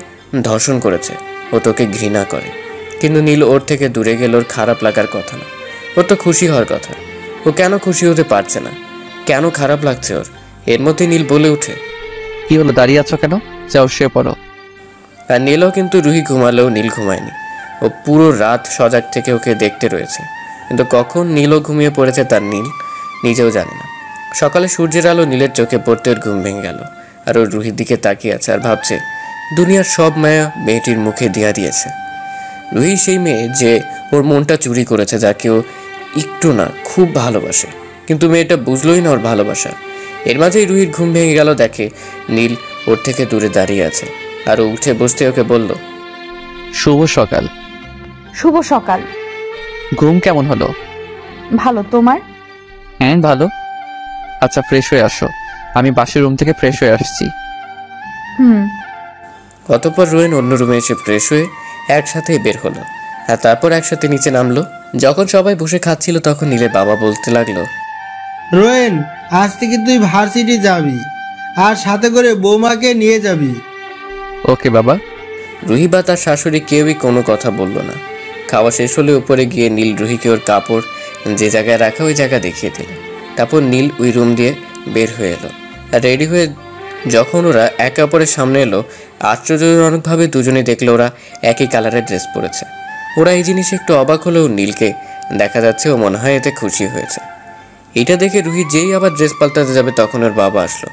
ধর্ষণ করেছে, ও তোকে ঘৃণা করে। কিন্তু নীল ওর থেকে দূরে গেলে ওর খারাপ লাগার কথা না, ওর তো খুশি হওয়ার কথা। ও কেন খুশি হতে পারছে না? কেন খারাপ লাগছে ওর? এর মধ্যে নীল বলে উঠে, কি হলো, দাঁড়িয়ে আছো কেন? যাও শুয়ে পড়ো। আর নীলও কিন্তু রুহি ঘুমালেও নীল ঘুমায়নি। ও পুরো রাত সজাগ থেকে ওকে দেখতে রয়েছে, কিন্তু কখন নীলও ঘুমিয়ে পড়েছে তার নীল নিজেও জানে না। সকালে সূর্যের আলো নীলের চোখে পড়তে ওর ঘুম ভেঙে গেল, আর ওর রুহির দিকে তাকিয়ে আছে আর ভাবছে দুনিয়ার সব মায়া মেয়েটির মুখে দিয়া দিয়েছে। রুহি সেই মেয়ে যে ওর মনটা চুরি করেছে, যাকে ও একটু না খুব ভালোবাসে, কিন্তু মেয়েটা বুঝলোই না ওর ভালোবাসা। এর মাঝেই রুহির ঘুম ভেঙে গেল, দেখে নীল ওর থেকে দূরে দাঁড়িয়ে আছে, আর ও উঠে বসতে ওকে বলল, শুভ সকাল। শুভ সকাল। ঘুম কেমন হলো? ভালো, তোমার? হ্যাঁ ভালো। আচ্ছা ফ্রেশ হয়ে আসো, আমি বাসের রুম থেকে ফ্রেশ হয়ে আসছি। অতঃপর রোয়েন অন্য রুমে এসে ফ্রেশ হয়ে একসাথেই বের হলো, আর তারপর একসাথে নিচে নামলো। যখন সবাই বসে খাচ্ছিল তখন নীলের বাবা বলতে লাগলো, রোয়েন, আজ থেকে তুই ভার্সিটি যাবি, আর সাথে করে বৌমাকে নিয়ে যাবি। ওকে বাবা। রুহি বা তার শাশুড়ি কেউই কোনো কথা বলল না। খাওয়া শেষ হলে উপরে গিয়ে নীল রুহিকে ওর কাপড় যে জায়গায় রাখা ওই জায়গা দেখিয়ে দিল। তারপর নীল ওই রুম দিয়ে বের হয়ে এলো, আর রেডি হয়ে যখন ওরা একে অপরের সামনে এলো, আশ্চর্যজনকভাবে দুজনেই দেখলো ওরা একই কালারের ড্রেস পরেছে। ওরা এই জিনিসে একটু অবাক হলেও নীলকে দেখা যাচ্ছে ও মনে হয় এতে খুশি হয়েছে। এটা দেখে রুহি যেই আবার ড্রেস পাল্টাতে যাবে তখন ওর বাবা আসলো,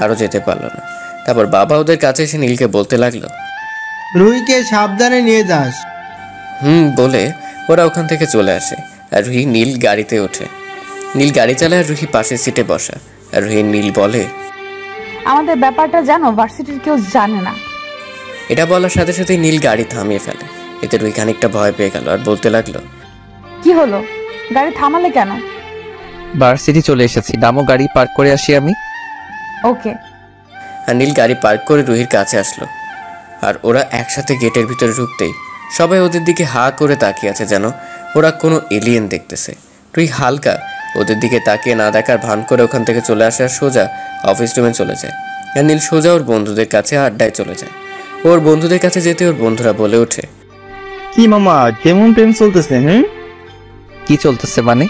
আরও যেতে পারলো না। তারপর বাবা ওদের কাছে এসে নীলকে বলতে লাগলো, রুহিকে সাবধানে নিয়ে যাস। বলে ওরা ওখান থেকে চলে আসে, আর রুহি নীল গাড়িতে ওঠে। নীল গাড়ি চালায় আর রুহি পাশের সিটে বসা, আর রুহি নীল বলে, আমাদের ব্যাপারটা জানো, ভার্সিটির কেউ জানে না। এটা বলার সাথে সাথে নীল গাড়ি থামিয়ে ফেলে। এতে রুহি খানিকটা ভয় পেয়ে গেল আর বলতে লাগলো, কি হলো, গাড়ি থামালে কেন? ভার্সিটি চলে এসেছি, নামো, গাড়ি পার্ক করে আসি আমি। ওকে। আর নীল গাড়ি পার্ক করে রুহির কাছে আসলো, আর ওরা একসাথে গেটের ভিতরে ঢুকতেই সবাই ওদের দিকে হা করে তাকিয়ে আছে, যেন ওরা কোনো এলিয়েন দেখতেছে। রুহি হালকা ওদের দিকে তাকিয়ে না দেখার ভান করে ওখান থেকে চলে আসে আর সোজা অফিস রুমে চলে যায়। আর নীল সোজা ওর বন্ধুদের কাছে আড্ডায় চলে যায়। ওর বন্ধুদের কাছে যেতে ওর বন্ধুরা বলে ওঠে, কি মামা, কেমন প্রেম চলতেছে? কি চলতেছে মানে?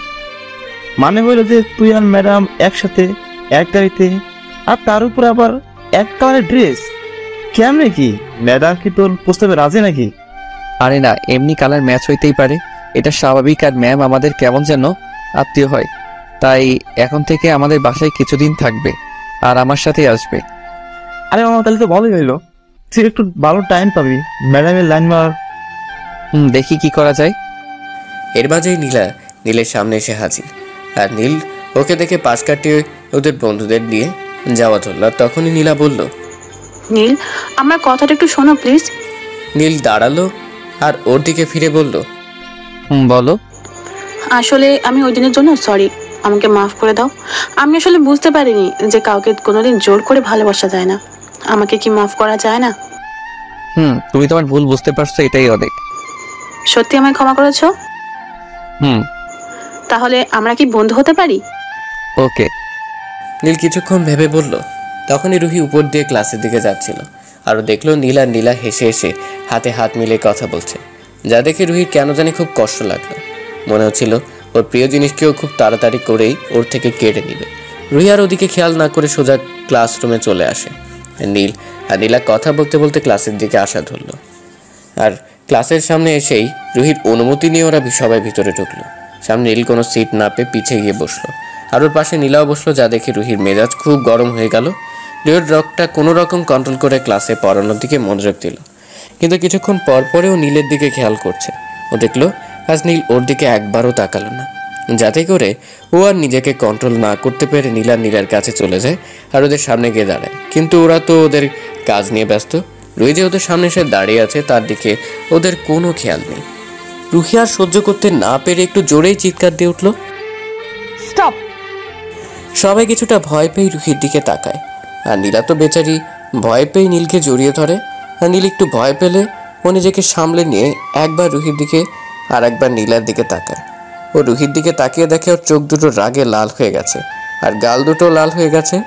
মানে হইলো যে তুই আর ম্যাডাম একসাথে এক গাড়িতে, আর তার উপর আবার এক কালারের ড্রেস। কেমনে কি, ম্যাডাম কি তোর প্রস্তাবে রাজি নাকি? আরে না, এমনি কালার ম্যাচ হইতেই পারে, এটা স্বাভাবিক। আর ম্যাম আমাদের কেমন যেন আত্মীয় হয়, তাই এখন থেকে আমাদের বাসায় কিছুদিন থাকবে আর আমার সাথেই আসবে। আরে মামা, তাহলে তো ভালোই হইলো, তুই একটু ভালো টাইম পাবি ম্যাডামের লাইন মার। দেখি কি করা যায়। এর মাঝেই নীলা নীলের সামনে এসে হাজির, আর নীল ওকে দেখে পাশ কাটিয়ে ওদের বন্ধুদের নিয়ে যাওয়া ধরল। তখনই নীলা বলল, নীল, আমার কথাটা একটু শোনো প্লিজ। নীল দাঁড়ালো আর ওর দিকে ফিরে বলল, বলো। আসলে আমি ওই দিনের জন্য সরি, আমাকে মাফ করে দাও। আমি আসলে বুঝতে পারিনি যে কাউকে কোনোদিন জোর করে ভালোবাসা যায় না। আমাকে কি মাফ করা যায় না? তুমি তোমার ভুল বুঝতে পারছো, এটাই অনেক। সত্যি আমায় ক্ষমা করেছো? তাহলে আমরা কি বন্ধু হতে পারি? ওকে। নীল কিছুক্ষণ ভেবে বলল। তখনই রুহি উপর দিয়ে ক্লাসের দিকে যাচ্ছিল, আর দেখলো নীল আর নীলা হেসে হেসে হাতে হাত মিলে কথা বলছে, যা দেখে রুহির কেন জানি খুব কষ্ট লাগলো। মনে হচ্ছিল ওর প্রিয় জিনিসকেও খুব তাড়াতাড়ি করেই ওর থেকে কেড়ে নিবে। রুহি আর ওদিকে খেয়াল না করে সোজা ক্লাসরুমে চলে আসে। নীল আর নীলা কথা বলতে বলতে ক্লাসের দিকে আসা ধরলো, আর ক্লাসের সামনে এসেই রুহির অনুমতি নিয়ে ওরা সবাই ভিতরে ঢুকলো। সামনে নীল কোনো সিট না পেয়ে পিছিয়ে গিয়ে বসলো, আর ওর পাশে নীলাও বসলো, যা দেখে রুহির মেজাজ খুব গরম হয়ে গেল। রুহির রকটা কোনো রকম কন্ট্রোল করে ক্লাসে পড়ানোর দিকে মনোযোগ দিল, কিন্তু কিছুক্ষণ পর পরেও নীলের দিকে খেয়াল করছে। ও দেখলো আজ নীল ওর দিকে একবারও তাকালো না, যাতে করে ও আর নিজেকে কন্ট্রোল না করতে পেরে নীলা নীলার কাছে চলে যায় আর ওদের সামনে গিয়ে দাঁড়ায়। কিন্তু ওরা তো ওদের কাজ নিয়ে ব্যস্ত। রুহি যে ওদের সামনে এসে দাঁড়িয়ে আছে তার দিকে ওদের কোনো খেয়াল নেই। রুহি আর সহ্য করতে না পেরে একটু জোরেই চিৎকার দিয়ে উঠল, স্টপ! সবাই কিছুটা ভয় পেয়ে রুহির দিকে তাকায়, আর নীলা তো বেচারি ভয় পেয়ে নীলকে জড়িয়ে ধরে। আর নীল একটু ভয় পেলে ও নিজেকে সামলে নিয়ে একবার রুহির দিকে আর একবার নীলার দিকে তাকায়। ও রুহির দিকে তাকিয়ে দেখে ওর চোখ দুটো রাগে লাল হয়ে গেছে আর গাল দুটো লাল হয়ে গেছে।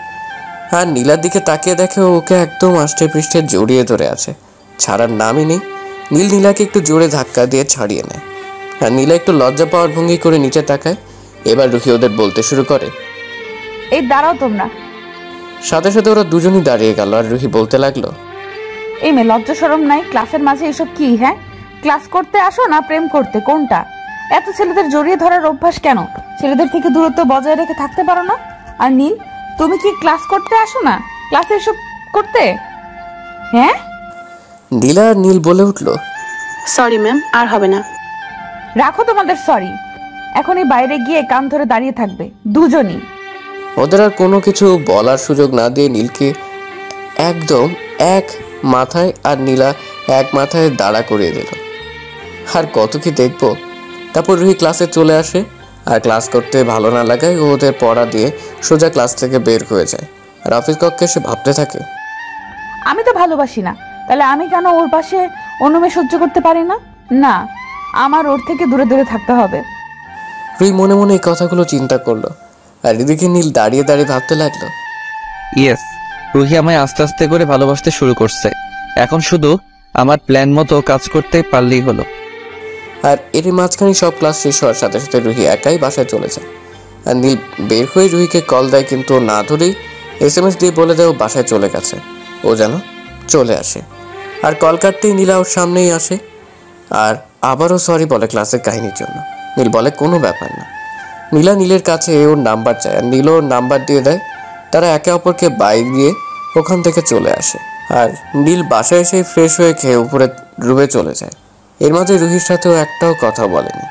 আর নীলার দিকে তাকিয়ে দেখে ওকে একদম আষ্টে পৃষ্ঠে জড়িয়ে ধরে আছে, ছাড়ার নামই নেই। নীল নীলাকে একটু জোরে ধাক্কা দিয়ে ছাড়িয়ে নেয়, আর নীলা একটু লজ্জা পাওয়ার ভঙ্গি করে নিচে তাকায়। এবার রুহি ওদের বলতে শুরু করে, এই দাঁড়াও তোমরা। সাথে সাথে ওরা দুজনই দাঁড়িয়ে গেল আর রুহি বলতে লাগলো, এই মেয়ে লজ্জা শরম নাই? ক্লাসের মাঝে এসব কি? হ্যাঁ, ক্লাস করতে আসো না প্রেম করতে? কোনটা? এত ছেলেদের জড়িয়ে ধরার অভ্যাস কেন? ছেলেদের থেকে দূরত্ব বজায় রেখে থাকতে পারো না? আর নীল, তুমি কি ক্লাস করতে আসো না? ক্লাসে এসব করতে? হ্যাঁ? নীলা আর নীল বলে উঠলো, সরি ম্যাম, আর হবে না। রাখো তোমাদের সরি, এখনই বাইরে গিয়ে কান ধরে দাঁড়িয়ে থাকবে দুজনই। ওদের আর কোনো কিছু বলার সুযোগ না দিয়ে নীলকে একদম এক মাথায় আর নীলা এক মাথায় দাঁড়া করিয়ে দিল। আর কত কি দেখবো। তারপর রুহি ক্লাসে চলে আসে আর ক্লাস করতে ভালো না লাগায় ওদের পড়া দিয়ে সোজা ক্লাস থেকে বের হয়ে যায়। আর অফিস কক্ষে এসে ভাবতে থাকে, আমি তো ভালোবাসি না, তাহলে আমি কেন ওর পাশে অন্য মেয়ে সহ্য করতে পারি না? না, আমার ওর থেকে দূরে দূরে থাকতে হবে। রুহি মনে মনে এই কথাগুলো চিন্তা করলো। আর এদিকে নীল দাঁড়িয়ে দাঁড়িয়ে ভাবতে লাগলো, ইয়েস, রুহি আমায় আস্তে আস্তে করে ভালোবাসতে শুরু করছে। এখন শুধু আমার প্ল্যান মতো কাজ করতে পারলেই হলো। আর এর মাঝখানে সব ক্লাস শেষ হওয়ার সাথে সাথে রুহি একাই বাসায় চলে যায়। আর নীল বের হয়ে রুহিকে কল দেয়, কিন্তু ও না ধরেই SMS দিয়ে বলে দেয় ও বাসায় চলে গেছে, ও যেন চলে আসে। আর কল কাটতেই নীলা ওর সামনেই আসে আর আবারও সরি বলে ক্লাসের কাহিনীর জন্য। নীল বলে কোনো ব্যাপার না। নীলা নীলের কাছে ওর নাম্বার চায় আর নীল ওর নাম্বার দিয়ে দেয়। তারা একে অপরকে বাই দিয়ে ওখান থেকে চলে আসে। আর নীল বাসায় এসে ফ্রেশ হয়ে খেয়ে উপরে রুমে চলে যায়। এর মাঝে রুহির সাথেও একটাও কথা বলেনি।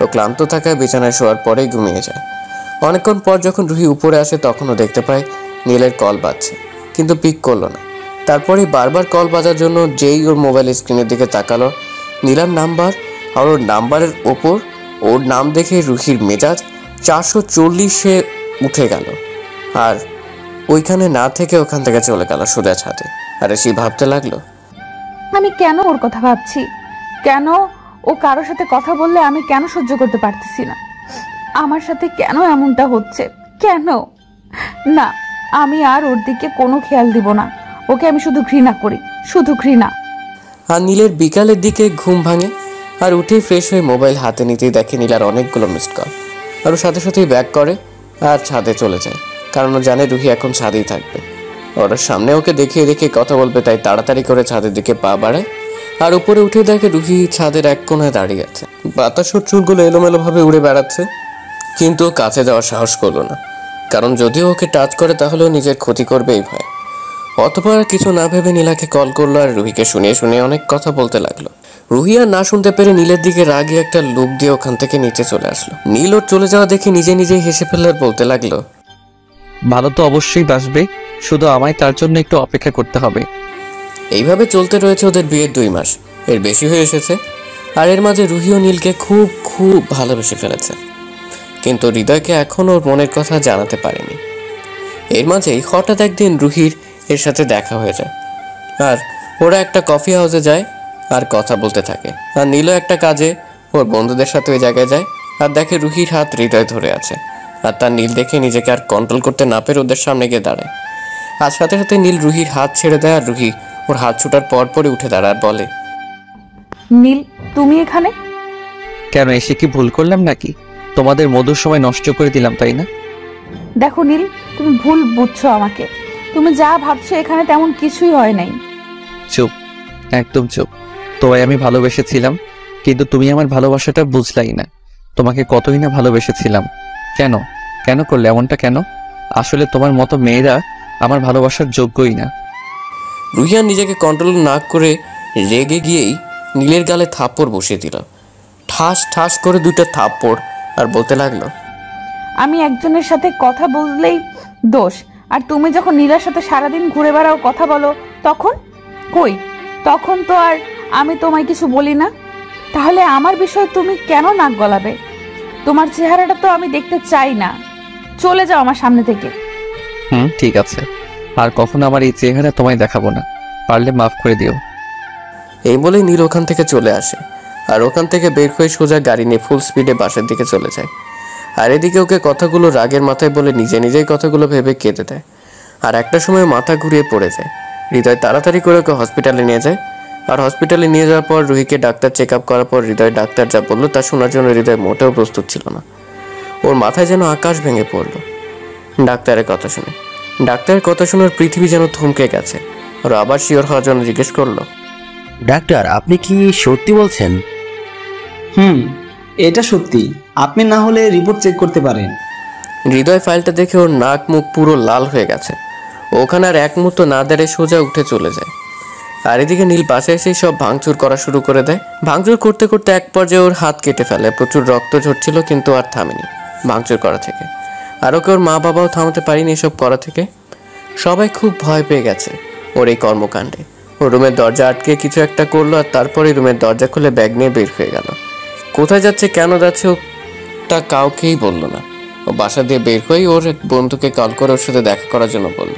ও ক্লান্ত থাকায় বিছানায় শোয়ার পরেই ঘুমিয়ে যায়। অনেকক্ষণ পর যখন রুহি উপরে আসে তখনও দেখতে পায় নীলের কল বাজছে, কিন্তু পিক করলো না। তারপরে বারবার কল বাজার জন্য যেই ওর মোবাইল স্ক্রিনের দিকে তাকালো, নীলার নাম্বার আর ওর নাম্বারের ওপর ওর নাম দেখে রুহির মেজাজ 440-এ উঠে গেল। আর ওইখানে না থেকে ওখান থেকে চলে গেল সোজা ছাদে। আর সে ভাবতে লাগলো, আমি কেন ওর কথা ভাবছি? কেন ও কারোর সাথে কথা বললে আমি কেন সহ্য করতে পারতেছি না? আমার সাথে কেন এমনটা হচ্ছে? কেন? না, আমি আর ওর দিকে কোনো খেয়াল দিব না। ওকে আমি শুধু ঘৃণা করি, শুধু ঘৃণা। আর নীলের বিকালের দিকে ঘুম ভাঙে আর উঠে ফ্রেশ হয়ে মোবাইল হাতে নিতেই দেখে নীলার অনেকগুলো মিসড কল। আর ওর সাথে সাথেই ব্যাক করে আর ছাদে চলে যায়, কারণ ও জানে রুহি এখন ছাদেই থাকবে। ওর সামনে ওকে দেখিয়ে দেখিয়ে কথা বলবে, তাই তাড়াতাড়ি করে ছাদের দিকে পা বাড়ায়। আর উপরে উঠে দেখে রুহি ছাদের এক কোণায় দাঁড়িয়ে আছে। বাতাসের চুলগুলো এলোমেলোভাবে উড়ে বেড়াচ্ছে, কিন্তু ও কাছে যাওয়ার সাহস করলো না, কারণ যদিও ওকে টাচ করে তাহলেও নিজের ক্ষতি করবে এই ভয়। অতঃপর কিছু না ভেবে নীলাকে কল করলো আর রুহিকে শুনিয়ে শুনিয়ে অনেক কথা বলতে লাগলো। রুহি আর না শুনতে পেরে নীলের দিকে রাগে একটা লুক দিয়ে ওখান থেকে নিচে চলে আসলো। নীল ওর চলে যাওয়া দেখে নিজে নিজেই হেসে ফেললে আর বলতে লাগলো, ভালো তো অবশ্যই বাসবে, শুধু আমায় তার জন্য একটু অপেক্ষা করতে হবে। এইভাবে চলতে রয়েছে ওদের বিয়ের 2 মাস, এর বেশি হয়ে এসেছে। আর এর মাঝে রুহি ও নীলকে খুব খুব ভালোবেসে ফেলেছে, কিন্তু হৃদয়কে এখন ওর মনের কথা জানাতে পারেনি। এর মাঝেই হঠাৎ একদিন রুহির এর সাথে দেখা হয়ে যায় আর ওরা একটা কফি হাউসে যায় আর কথা বলতে থাকে। আর নীলও একটা কাজে ওর বন্ধুদের সাথে ওই জায়গায় যায় আর দেখে রুহির হাত হৃদয় ধরে আছে। আর তার নীল দেখে নিজেকে আর কন্ট্রোল করতে না পেরে ওদের সামনে গিয়ে দাঁড়ায়। আর সাথে সাথে নীল রুহির হাত ছেড়ে দেয় আর রুহি ওর হাত ছুটার পরপরই উঠে দাঁড়ায় আর বলে, নীল, তুমি এখানে? কেন, এসে কি ভুল করলাম নাকি? তোমাদের মধুর সময় নষ্ট করে দিলাম, তাই না? দেখো নীল, তুমি ভুল বুঝছো আমাকে। তুমি যা ভাবছো এখানে তেমন কিছুই হয় নাই। চুপ, একদম চুপ। তোমায় আমি ভালোবেসেছিলাম, কিন্তু তুমি আমার ভালোবাসাটা বুঝলাই না। তোমাকে কতই না ভালোবেসেছিলাম। কেন কেন করলে এমনটা কেন? আসলে তোমার মতো মেয়েরা আমার ভালোবাসার যোগ্যই না। রুহি আর নিজেকে কন্ট্রোল না করে রেগে গিয়েই নীলের গালে থাপ্পড় বসিয়ে দিল, ঠাস ঠাস করে 2টা থাপ্পড়। আর বলতে লাগলো, আমি একজনের সাথে কথা বললেই দোষ, আর তুমি যখন নীলার সাথে সারাদিন ঘুরে বেড়াও, কথা বলো, তখন কই? তখন তো আর আমি তোমায় কিছু বলি না। তাহলে আমার বিষয় তুমি কেন নাক গলাবে? তোমার চেহারাটা তো আমি দেখতে চাই না। চলে যাও আমার সামনে থেকে। ঠিক আছে, আর কখনো আমার এই চেহারা তোমায় দেখাবো না, পারলে মাফ করে দিও। এই বলেই নীল ওখান থেকে চলে আসে আর ওখান থেকে বের হয়ে সোজা গাড়ি নিয়ে ফুল স্পিডে বাসার দিকে চলে যায়। আর এদিকে ওকে কথাগুলো রাগের মাথায় বলে নিজে নিজেই কথাগুলো ভেবে কেঁদে দেয়। আর একটা সময় মাথা ঘুরিয়ে পড়ে যায়। হৃদয় তাড়াতাড়ি করে ওকে হসপিটালে নিয়ে যায়। আর হসপিটালে নিয়ে যাওয়ার পর রুহিকে ডাক্তার চেক আপ করার পর হৃদয় ডাক্তার যা বললো তা শোনার জন্য হৃদয় মোটেও প্রস্তুত ছিল না। ওর মাথায় যেন আকাশ ভেঙে পড়লো ডাক্তারের কথা শুনে। ডাক্তারের কথা শুনে ওর পৃথিবী যেন থমকে গেছে। ওর আবার শিওর হওয়ার জন্য জিজ্ঞেস করলো, ডাক্তার আপনি কি সত্যি বলছেন? এটা সত্যি। আপনি না হলে রিপোর্ট চেক করতে পারেন। হৃদয় ফাইলটা দেখে ওর নাক মুখ পুরো লাল হয়ে গেছে। ওখানে আর এক মুহূর্ত না দাঁড়িয়ে সোজা উঠে চলে যায়। আর এদিকে নীল পাশে এসে সব ভাঙচুর করা শুরু করে দেয়। ভাঙচুর করতে করতে এক পর্যায়ে ওর হাত কেটে ফেলে। প্রচুর রক্ত ঝরছিল কিন্তু আর থামেনি ভাঙচুর করা থেকে। আর ওকে ওর মা বাবাও থামাতে পারেনি এসব করা থেকে। সবাই খুব ভয় পেয়ে গেছে ওর এই কর্মকাণ্ডে। ও রুমের দরজা আটকে কিছু একটা করলো আর তারপরে রুমের দরজা খুলে ব্যাগ নিয়ে বের হয়ে গেল। কোথায় যাচ্ছে কেন যাচ্ছে ও তা কাউকেই বলল না। ও বাসা দিয়ে বের হয়ে ওর এক বন্ধুকে কল করে ওর সাথে দেখা করার জন্য বলল,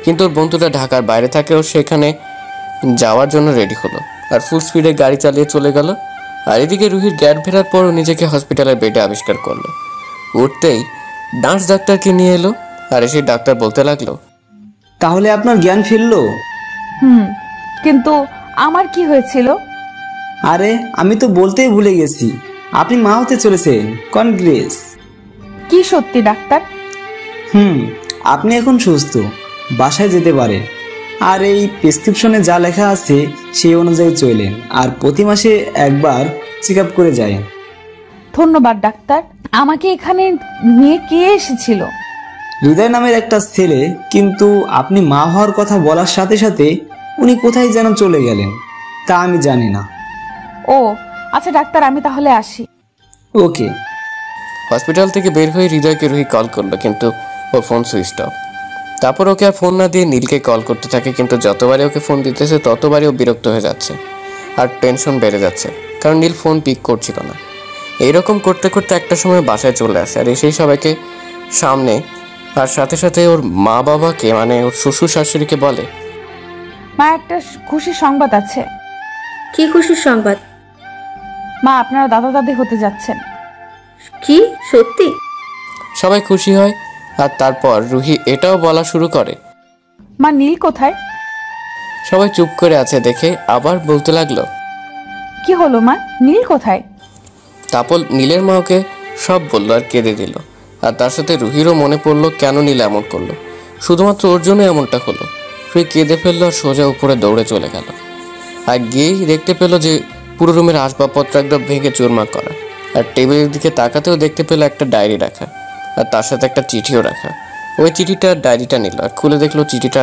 কিন্তু ওর বন্ধুটা ঢাকার বাইরে থাকে। ও সেখানে যাওয়ার জন্য রেডি হলো আর ফুল স্পিডে গাড়ি চালিয়ে চলে গেল। আর এদিকে রুহির জ্ঞান ফেরার পর ও নিজেকে হসপিটালের বেডে আবিষ্কার করলো। উঠতেই নার্স ডাক্তারকে নিয়ে এলো আর এসে ডাক্তার বলতে লাগলো, তাহলে আপনার জ্ঞান ফিরলো? কিন্তু আমার কি হয়েছিল? আরে আমি তো বলতেই ভুলে গেছি, আপনি মা হতে চলেছেন। কনগ্রেস। কি সত্যি ডাক্তার? আপনি এখন সুস্থ, বাসায় যেতে পারেন। আর এই প্রেসক্রিপশনে যা লেখা আছে সেই অনুযায়ী চলেন আর প্রতি মাসে একবার চেক আপ করে যায়। ধন্যবাদ ডাক্তার। আমাকে এখানে নিয়ে কে এসেছিল? হৃদয় নামের একটা ছেলে, কিন্তু আপনি মা হওয়ার কথা বলার সাথে সাথে উনি কোথায় যেন চলে গেলেন, তা আমি জানি না। ও আচ্ছা ডাক্তার, আমি তাহলে আসি। ওকে। হসপিটাল থেকে বের হয়ে হৃদয়কে রুহি কল করলো কিন্তু ওর ফোন সুইচ অফ। তারপর ওকে আর ফোন না দিয়ে নীলকে কল করতে থাকে, কিন্তু যতবারই ওকে ফোন দিতেছে ততবারই ও বিরক্ত হয়ে যাচ্ছে আর টেনশন বেড়ে যাচ্ছে, কারণ নীল ফোন পিক করছিল না। এইরকম করতে করতে একটা সময় বাসায় চলে আসে আর এসেই সবাইকে সামনে আর সাথে সাথে ওর মা বাবাকে মানে ওর শ্বশুর শাশুড়িকে বলে, মা একটা খুশির সংবাদ আছে। কি খুশির সংবাদ? মা আপনারা দাদা দাদি হতে যাচ্ছেন। কি সত্যি? সবাই খুশি হয়। আর তারপর রুহি এটাও বলা শুরু করে, মা নীল কোথায়? সবাই চুপ করে আছে দেখে আবার বলতে লাগলো, কি হলো মা, নীল কোথায়? তারপর নীলের মা ওকে সব বললো আর কেঁদে দিল। আর তার সাথে রুহিরও মনে পড়লো কেন নীল এমন করলো, শুধুমাত্র ওর জন্য এমনটা হলো। রুহি কেঁদে ফেললো আর সোজা উপরে দৌড়ে চলে গেল। আর গিয়েই দেখতে পেলো যে পুরো রুমের আসবাবপত্র একদম ভেঙে চুরমার করা। আর টেবিলের দিকে তাকাতেও দেখতে পেলো একটা ডায়েরি রাখা আর তার সাথে একটা চিঠিও রাখা। ওই চিঠিটা ডায়েরিটা নিল আর খুলে দেখলো চিঠিটা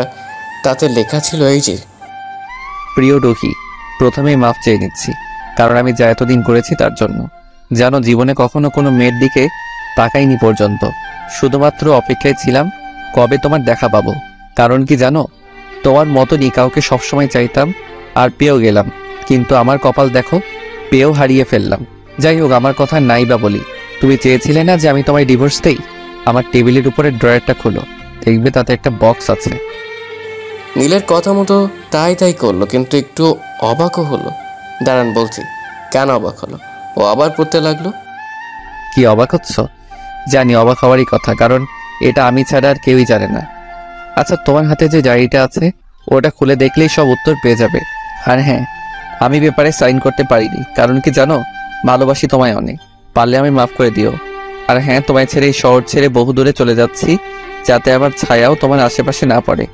তাতে লেখা ছিল এই যে, প্রিয় রুহি, প্রথমেই মাফ চেয়ে নিচ্ছি, কারণ আমি যা এতদিন করেছি তার জন্য। জানো জীবনে কখনো কোনো মেয়ের দিকে তাকাইনি পর্যন্ত, শুধুমাত্র অপেক্ষায় ছিলাম কবে তোমার দেখা পাবো। কারণ কি জানো, তোমার মতনই কাউকে সবসময় চাইতাম আর পেয়েও গেলাম, কিন্তু আমার কপাল দেখো, পেয়েও হারিয়ে ফেললাম। যাই হোক, আমার কথা নাই বা বলি, তুমি চেয়েছিলে না যে আমি তোমায় ডিভোর্স দেই? আমার টেবিলের উপরে ড্রয়ারটা খুলো, দেখবে তাতে একটা বক্স আছে। নীলের কথা মতো তাই করলো, কিন্তু একটু অবাকও হলো। দাঁড়ান বলছি, কেন অবাক হলো? ও আবার পড়তে লাগলো। কি অবাক হচ্ছ? জানি অবাক হওয়ারই কথা, কারণ এটা আমি ছাড়া আর কেউই জানে না। আচ্ছা, তোমার হাতে যে ডায়েরিটা আছে ওটা খুলে দেখলেই সব উত্তর পেয়ে যাবে। আর হ্যাঁ, আমি ব্যাপারে সাইন করতে পারিনি, কারণ কি জানো, ভালোবাসি তোমায় অনেক, পারলে আমি মাফ করে দিও। আর হ্যাঁ, তোমায় ছেড়ে এই শহর ছেড়ে বহু দূরে চলে যাচ্ছি, যাতে আমার ছায়াও তোমার আশেপাশে না পড়ে।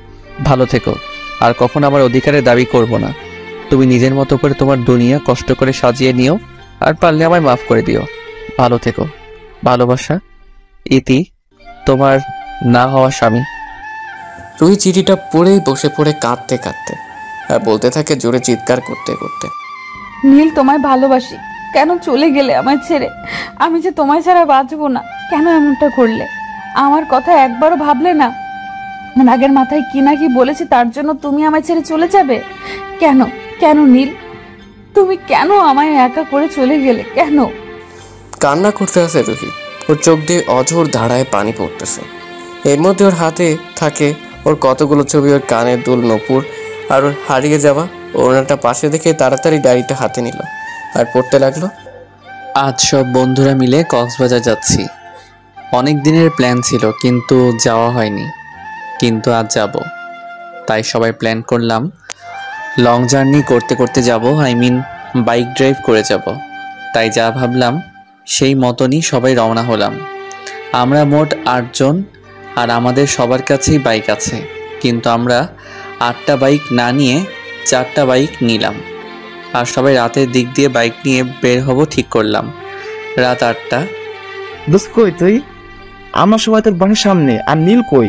ভালো থেকো, আর কখনো আমার অধিকারের দাবি করব না। তুমি নিজের মতো করে তোমার দুনিয়া কষ্ট করে সাজিয়ে নিও, আর পারলে আমায় মাফ করে দিও। ভালো থেকো, ভালোবাসা, ইতি, তোমার না হওয়া স্বামী। রুহি চিঠিটা পড়েই বসে পড়ে কাঁদতে কাঁদতে আর বলতে থাকে জোরে চিৎকার করতে করতে, নীল তোমায় ভালোবাসি, কেন চলে গেলে আমায় ছেড়ে? আমি যে তোমায় ছাড়া বাঁচবো না, কেন এমনটা করলে? আমার কথা একবারও ভাবলে না? নাগের মাথায় কি না কি বলেছি তার জন্য তুমি আমায় ছেড়ে চলে যাবে? কেন কেন নীল, তুমি কেন আমায় একা করে চলে গেলে? কেন? কান্না করতে আসে রুহি। ওর চোখ দিয়ে অঝোর ধারায় পানি পড়তেছে। এর মধ্যে ওর হাতে থাকে ওর কতগুলো ছবি, ওর কানের দুল, নূপুর আর ওর হারিয়ে যাওয়া ওনাটা পাশে দেখে তাড়াতাড়ি ডায়েরিটা হাতে নিল আর পড়তে লাগলো। আজ সব বন্ধুরা মিলে কক্সবাজার যাচ্ছি। অনেক দিনের প্ল্যান ছিল, কিন্তু যাওয়া হয়নি, কিন্তু আজ যাব। তাই সবাই প্ল্যান করলাম লং জার্নি করতে করতে যাব, বাইক ড্রাইভ করে যাব। তাই যা ভাবলাম সেই মতনই সবাই রওনা হলাম। আমরা মোট 8 জন, আর আমাদের সবার কাছেই বাইক আছে, কিন্তু আমরা 8টা বাইক না নিয়ে 4টা বাইক নিলাম। আর সবাই রাতের দিক দিয়ে বাইক নিয়ে বের হব ঠিক করলাম। রাত 8টা। দোস্ত কই তুই? আমার সবাই তোর বাড়ির সামনে, আর নীল কই?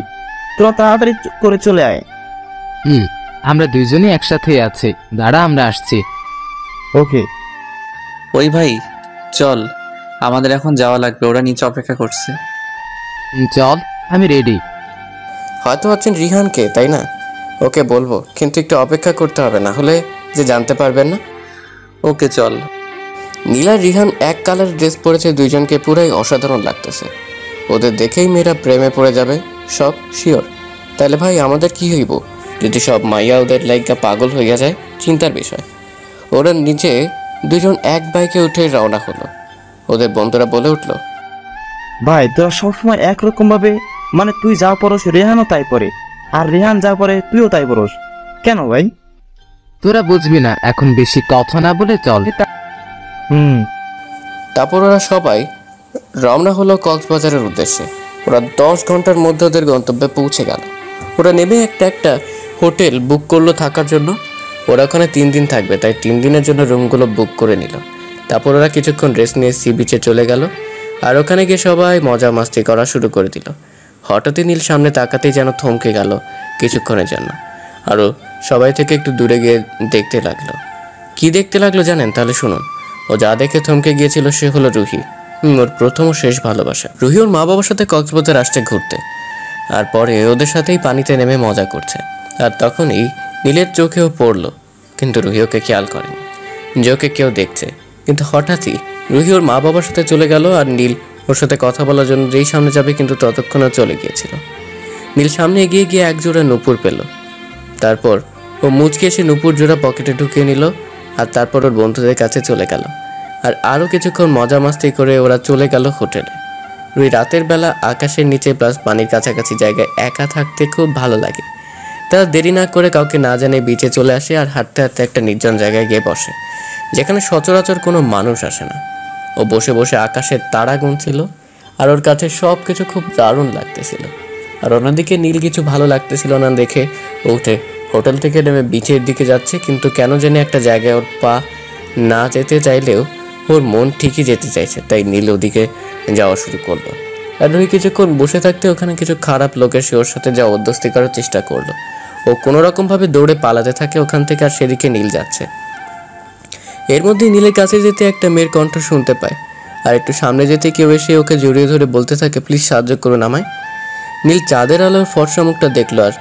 তোরা তাড়াতাড়ি করে চলে আয়। আমরা দুইজনই একসাথে আছি, দাঁড়া আমরা আসছি। ওকে। ওই ভাই চল, আমাদের এখন যাওয়া লাগবে, ওরা নিচে অপেক্ষা করছে। চল, আমি রেডি। হয়তো ভাবছেন রিহানকে, তাই না? ওকে বলবো, কিন্তু একটু অপেক্ষা করতে হবে, না হলে যে জানতে পারবেন না। ওকে চল। নীল আর রিহান এক কালার ড্রেস পরেছে, দুইজনকে পুরাই অসাধারণ লাগতেছে। ওদের দেখেই মেয়েরা প্রেমে পড়ে যাবে, সব শিওর। তাহলে ভাই আমাদের কি হইব যদি সব মাইয়া ওদের লাইকা পাগল হইয়া যায়? চিন্তার বিষয়। ওরা নিচে দুজন এক বাইকে উঠে রওনা হলো। ওদের বন্ধুরা বলে উঠল, ভাই তোরা সবসময় একরকম ভাবে, মানে তুই যা পড়স রেহানও তাই পড়ে, আর রেহান যা পড়ে তুইও তাই পড়স, কেন ভাই? তোরা বুঝবি না, এখন বেশি কথা না বলে চল। তারপর ওরা সবাই রওনা হলো কক্সবাজারের উদ্দেশ্যে। ওরা 10 ঘন্টার মধ্যে ওদের গন্তব্যে পৌঁছে গেল। ওরা নেমে একটা হোটেল বুক করলো থাকার জন্য। ওরা ওখানে 3 দিন থাকবে, তাই 3 দিনের জন্য রুমগুলো বুক করে নিল। তারপর ওরা কিছুক্ষণ রেস্ট নিয়ে সি বিচে চলে গেল, আর ওখানে গিয়ে সবাই মজা মাস্তি করা শুরু করে দিল। হঠাৎই নীল সামনে তাকাতেই যেন থমকে গেল কিছুক্ষণের জন্য, আরও সবাই থেকে একটু দূরে গিয়ে দেখতে লাগলো। কি দেখতে লাগলো জানেন? তাহলে শুনুন। ও যা দেখে থমকে গিয়েছিল সে হলো রুহি, ওর প্রথম ও শেষ ভালোবাসা। রুহি ওর মা বাবার সাথে কক্সবাজার আসছে ঘুরতে, আর পরে ওদের সাথেই পানিতে নেমে মজা করছে। আর তখনই নীলের চোখেও পড়লো, কিন্তু রুহি ওকে খেয়াল করেনি যে ওকে কেউ দেখছে। কিন্তু হঠাৎই রুহি ওর মা বাবার সাথে চলে গেল, আর নীল ওর সাথে কথা বলার জন্য যেই সামনে যাবে, কিন্তু ততক্ষণে চলে গিয়েছিল। নীল সামনে এগিয়ে গিয়ে এক জোড়া নুপুর পেল। তারপর ও মুচকে এসে নুপুর জোড়া পকেটে ঢুকিয়ে নিল, আর তারপর ওর বন্ধুদের কাছে চলে গেল। আর আরও কিছুক্ষণ মজা মাস্তি করে ওরা চলে গেল হোটেলে। রুহি রাতের বেলা আকাশের নিচে প্লাস পানির কাছাকাছি জায়গায় একা থাকতে খুব ভালো লাগে। তারা দেরি না করে কাউকে না জানে বিচে চলে আসে, আর হাঁটতে হাঁটতে একটা নির্জন জায়গায় গিয়ে বসে, যেখানে সচরাচর কোনো মানুষ আসে না। ও বসে বসে আকাশের তারা গুনছিল, আর ওর কাছে সব কিছু খুব দারুণ লাগতেছিল। আর অন্যদিকে নীল কিছু ভালো লাগতেছিল না দেখে ও উঠে হোটেল থেকে নেমে বিচের দিকে যাচ্ছে, কিন্তু কেন জানি একটা জায়গায় ওর পা না যেতে চাইলেও ওর মন ঠিকই যেতে চাইছে, তাই নীল ওদিকে যাওয়া শুরু করলো। আর রুহি কিছুক্ষণ বসে থাকতে ওখানে কিছু খারাপ লোক এসে ওর সাথে যা অধ্যস্তি করার চেষ্টা করলো। ও কোনো রকমভাবে দৌড়ে পালাতে থাকে ওখান থেকে, আর সেদিকে নীল যাচ্ছে। এর মধ্যে নীলের কাছে যেতে একটা মেয়ের কণ্ঠ শুনতে পায়, আর একটু সামনে যেতে কেউ এসে ওকে জড়িয়ে ধরে বলতে থাকে, প্লিজ সাহায্য করুন আমায়। নীল চাঁদের আলোর ফর্সা মুখটা দেখলো, আর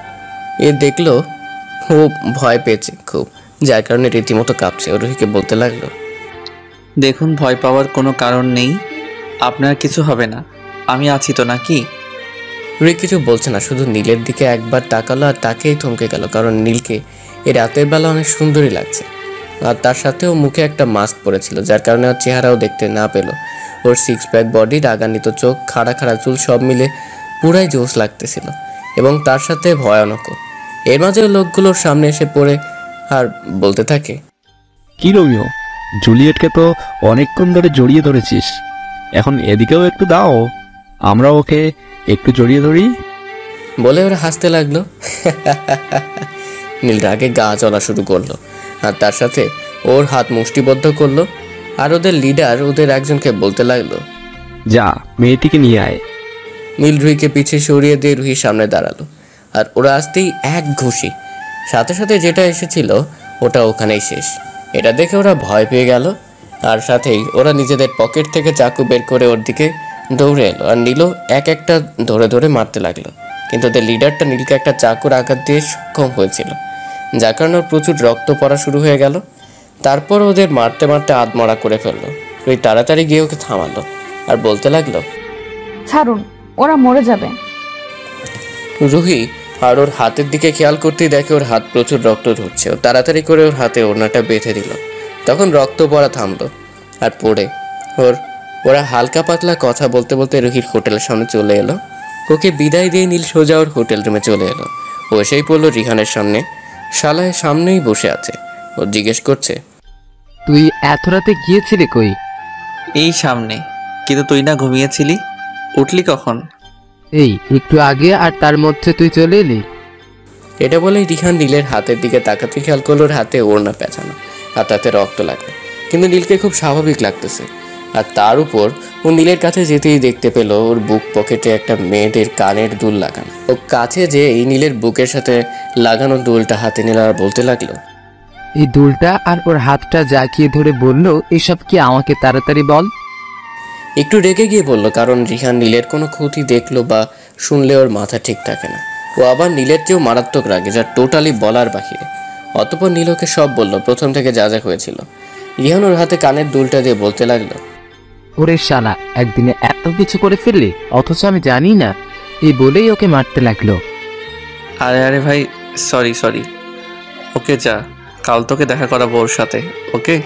দেখলো ও ভয় পেয়েছে খুব, যার কারণে রীতিমতো কাঁপছে। ও রুহিকে বলতে লাগলো, দেখুন ভয় পাওয়ার কোনো কারণ নেই, আপনার কিছু হবে না, আমি আছি তো নাকি? রুহি কিছু বলছে না, শুধু নীলের দিকে একবার তাকালো, আর তাকেই থমকে গেল, কারণ নীলকে এই রাতের বেলা অনেক সুন্দরী লাগছে। আর তার সাথেও মুখে একটা মাস্ক পরেছিল, যার কারণে ওর চেহারাও দেখতে না পেল। ওর 6 প্যাক বডি, রাগান্বিত চোখ, খাড়া খাড়া চুল সব মিলে পুরাই জোশ লাগতেছিল, এবং তার সাথে ভয়ানকও। এর মাঝে লোকগুলোর সামনে এসে পড়ে আর বলতে থাকে, কি রোমিও, জুলিয়েটকে তো অনেকক্ষণ ধরে জড়িয়ে ধরেছিস, এখন এদিকেও একটু দাও, আমরা ওকে একটু জড়িয়ে ধরি। বলে ওরা হাসতে লাগলো। নীল রাগে গা চলা শুরু করলো, আর তার সাথে ওর হাত মুষ্টিবদ্ধ করলো। আর ওদের লিডার ওদের একজনকে বলতে লাগলো, যা মেয়েটিকে নিয়ে আয়। নীল রুহিকে পিছিয়ে সরিয়ে দিয়ে রুহির সামনে দাঁড়ালো, আর ওরা আসতেই এক ঘুষি, সাথে সাথে যেটা এসেছিল ওটা ওখানেই শেষ। এটা দেখে ওরা ভয় পেয়ে গেল, আর সাথেই ওরা নিজেদের পকেট থেকে চাকু বের করে ওর দিকে দৌড়ে এলো, আর নীলও এক একটা ধরে ধরে মারতে লাগলো। কিন্তু ওদের লিডারটা নীলকে একটা চাকুর আঘাত দিয়ে সক্ষম হয়েছিল, যার কারণে ওর প্রচুর রক্ত পড়া শুরু হয়ে গেল। তারপর ওদের মারতে মারতে আধমরা করে ফেললো। রুহি তাড়াতাড়ি গিয়ে ওকে থামালো, আর বলতে লাগলো, ছাড়ুন, ওরা মরে যাবে। রুহি আর ওর হাতের দিকে খেয়াল করতেই দেখে ওর হাত প্রচুর রক্ত ঝরছে। ও তাড়াতাড়ি করে ওর হাতে ওড়নাটা বেঁধে দিল। তখন রক্ত পড়া থামলো, আর পড়ে ওরা হালকা পাতলা কথা বলতে বলতে রুহির হোটেলের সামনে চলে এলো। ওকে বিদায় দিয়ে নীল সোজা ওর হোটেল রুমে চলে এলো। ও এসেই পড়লো রিহানের সামনে, শালায় সামনেই বসে আছে। ও জিজ্ঞেস করছে, তুই এত রাতে গিয়েছিলি কই? এই সামনে। কিন্তু তুই না ঘুমিয়েছিলি, উঠলি কখন? এই একটু আগে আর তার মধ্যে তুই চলে এলি। এটা বলেই রিহান নীলের হাতের দিকে তাকাতে খেয়াল করলো ওর হাতে ওড়না পেঁচানো আর তাতে রক্ত লাগলো, কিন্তু নীলকে খুব স্বাভাবিক লাগতেছে। আর তার উপর ও নীলের কাছে যেতেই দেখতে পেল ওর বুক পকেটে একটা মেয়েদের কানের দুল লাগানো। ও কাছে যে এই নীলের বুকের সাথে লাগানো দুলটা হাতে নিল আর বলতে লাগলো, এই দুলটা আর ওর হাতটা জাকিয়ে ধরে বলল, এসব কি আমাকে তাড়াতাড়ি বল। একটু রেগে গিয়ে বলল, কারণ রিহান নীলের কোনো ক্ষতি দেখলো বা শুনলে ওর মাথা ঠিক থাকে না। ও আবার নীলের চেয়েও মারাত্মক রাগে, যা টোটালি বলার বাহিরে। অতঃপর নীল ওকে সব বলল, প্রথম থেকে যা যা হয়েছিল। রিহান ওর হাতে কানের দুলটা দিয়ে বলতে লাগলো, ওরে শালা, একদিনে এত কিছু করে ফেললি, অথচ আমি জানি না। এই বলেই ওকে মারতে লাগলো। আরে আরে ভাই, সরি, ওকে যা, কাল তোকে দেখা করাবো ওর সাথে, ওকে?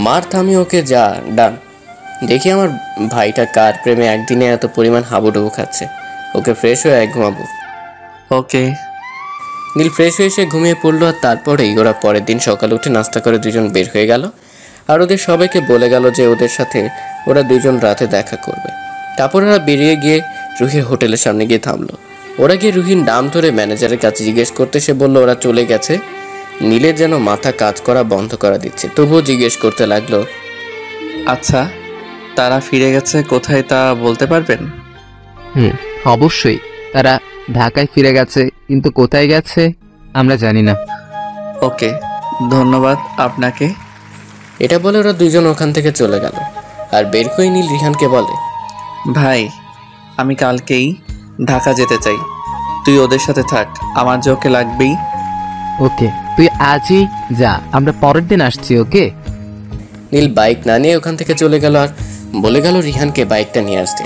মার থামি ওকে যা, ডান। দেখি আমার ভাইটা কার প্রেমে একদিনে এত পরিমাণ হাবুডুবু খাচ্ছে। ওকে ফ্রেশ হয়ে ঘুমাবো। ওকে। নীল ফ্রেশ হয়ে এসে ঘুমিয়ে পড়লো। আর তারপরেই ওরা পরের দিন সকালে উঠে নাস্তা করে দুজন বের হয়ে গেল। আর ওদের সবাইকে বলে গেল যে ওদের সাথে ওরা দুজন রাতে দেখা করবে। তারপর ওরা বেরিয়ে গিয়ে রুহির হোটেলের সামনে গিয়ে থামলো। ওরা গিয়ে রুহির নাম ধরে ম্যানেজারের কাছে জিজ্ঞেস করতে, সে বললো ওরা চলে গেছে। নীলের যেন মাথা কাজ করা বন্ধ করা দিচ্ছে, তবুও জিজ্ঞেস করতে লাগলো, আচ্ছা তারা ফিরে গেছে কোথায় তা বলতে পারবেন? অবশ্যই, তারা ঢাকায় ফিরে গেছে, কিন্তু কোথায় গেছে আমরা জানি না। ওকে, ধন্যবাদ আপনাকে। এটা বলে ওরা দুজন ওখান থেকে চলে গেল। আর বের হয়ে নীল রিহানকে বলে, ভাই আমি কালকেই ঢাকা যেতে চাই, তুই ওদের সাথে থাক, আমার যে ওকে লাগবেই। ওকে, তুই আজই যা, আমরা পরের দিন আসছি। ওকে। নীল বাইক না নিয়ে ওখান থেকে চলে গেল আর বলে গেল রিহানকে বাইকটা নিয়ে আসতে।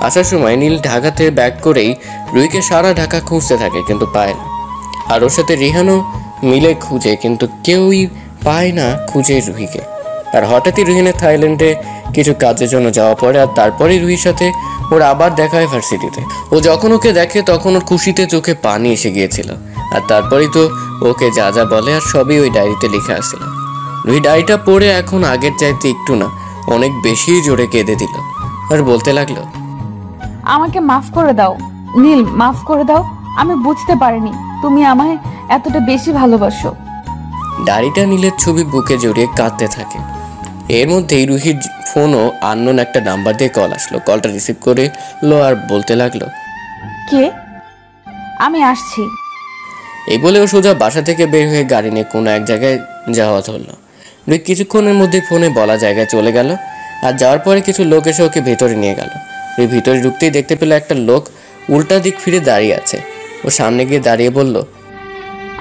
আসার সময় নীল ঢাকাতে ব্যাক করেই রুহিকে সারা ঢাকা খুঁজতে থাকে, কিন্তু পায় না। আর ওর সাথে রিহানও মিলে খুঁজে, কিন্তু কেউই পায় না খুঁজে রুহিকে। আর হঠাৎই রুহিনের থাইল্যান্ডে কিছু কাজের জন্য যাওয়া পড়ে। আর তারপরেই রুহির সাথে ওর আবার দেখা হয় ভার্সিটিতে। ও যখন ওকে দেখে তখন ওর খুশিতে চোখে পানি এসে গিয়েছিল। আর তারপরেই তো ওকে যা যা বলে আর সবই ওই ডায়েরিতে লেখা আসছিল। রুহি ডায়েরিটা পড়ে এখন আগের চাইতে একটু না, অনেক বেশি জোরে কেঁদে দিল আর বলতে লাগলো, আমাকে মাফ করে দাও নীল, মাফ করে দাও। আমি বুঝতে পারিনি তুমি আমায় এতটা বেশি ভালোবাসো। ডায়েরিটা নীলের ছবি বুকে জড়িয়ে কাঁদতে থাকে। এর মধ্যেই রুহির ফোনও আননোন একটা নাম্বার দিয়ে কল আসলো। কলটা রিসিভ করে লো আর বলতে লাগলো, কে? আমি আসছি। এই বলে ও সোজা বাসা থেকে বের হয়ে গাড়ি নিয়ে কোনো এক জায়গায় যাওয়া ধরলো। রুহি কিছুক্ষণের মধ্যে ফোনে বলা জায়গায় চলে গেল। আর যাওয়ার পরে কিছু লোক এসে ওকে ভেতরে নিয়ে গেল। রুহি ভিতরে ঢুকতেই দেখতে পেল একটা লোক উল্টা দিক ফিরে দাঁড়িয়ে আছে। ও সামনে গিয়ে দাঁড়িয়ে বলল,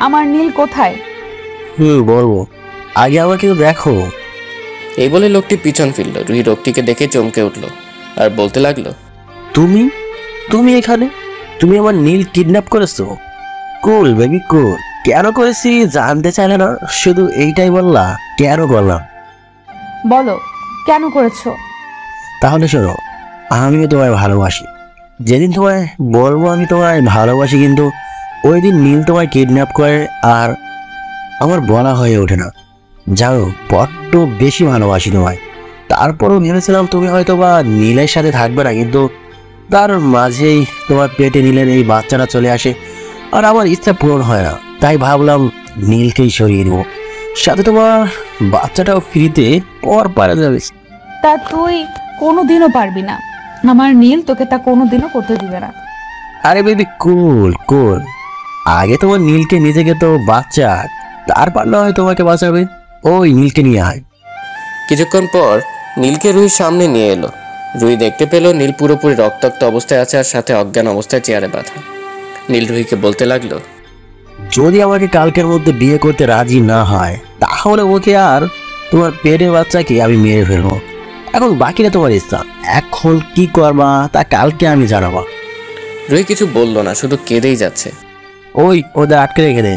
আমার নীল কোথায়? বলবো, আগে আমাকে দেখো। এই বলে লোকটি পিছন ফিরল। রুহি লোকটিকে দেখে চমকে উঠলো আর বলতে লাগলো, তুমি এখানে? তুমি আমার নীল কিডন্যাপ করেছো? কুল বেবি কুল। কেন করেছি জানতে চাইলে না, শুধু এইটাই বললা কেন করলাম? বলো কেন করেছো? তাহলে শোনো, আমিও তোমায় ভালোবাসি। যেদিন তোমায় বলবো আমি তোমায় ভালোবাসি, কিন্তু ওই দিন নীল তোমায় কিডন্যাপ করে আর আমার বলা হয়ে ওঠে না। জানো, বড্ড বেশি ভালোবাসি তোমায়। তারপরও ভেবেছিলাম তুমি হয়তো বা নীলের সাথে থাকবে না, কিন্তু তার মাঝেই তোমার পেটে নীলের এই বাচ্চাটা চলে আসে আর আমার ইচ্ছা পূরণ হয় না। তাই ভাবলাম নীলকেই সরিয়ে দেবো, সাথে তোমার বাচ্চাটাও ফ্রিতে পর পারা যাবে। তা তুই কোনোদিনও পারবি না, আমার নীল তোকে তা কোনোদিনও করতে দিবে না। আরে বেবি কুল কুল, আগে তোমার নীলকে নিজেকে তো বাচ্চা, তারপর না হয় তোমাকে বাঁচাবে। ওই নীলকে নিয়ে আয়। কিছুক্ষণ পর নীলকে রুহির সামনে নিয়ে এলো। রুহি দেখতে পেল নীল পুরোপুরি রক্তাক্ত অবস্থায় আছে আর সাথে অজ্ঞান অবস্থায় চেয়ারে বাঁধা। নীল রুহিকে বলতে লাগলো, যদি আমাকে কালকের মধ্যে বিয়ে করতে রাজি না হয় তাহলে ওকে আর তোমার পেটের বাচ্চাকে আমি মেরে ফেলবো। এখন বাকিটা তোমার ইচ্ছা, এখন কি করবা তা কালকে আমি জানাবো। রুহি কিছু বললো না, শুধু কেঁদেই যাচ্ছে। ওই ওদের আটকে রেখে দে।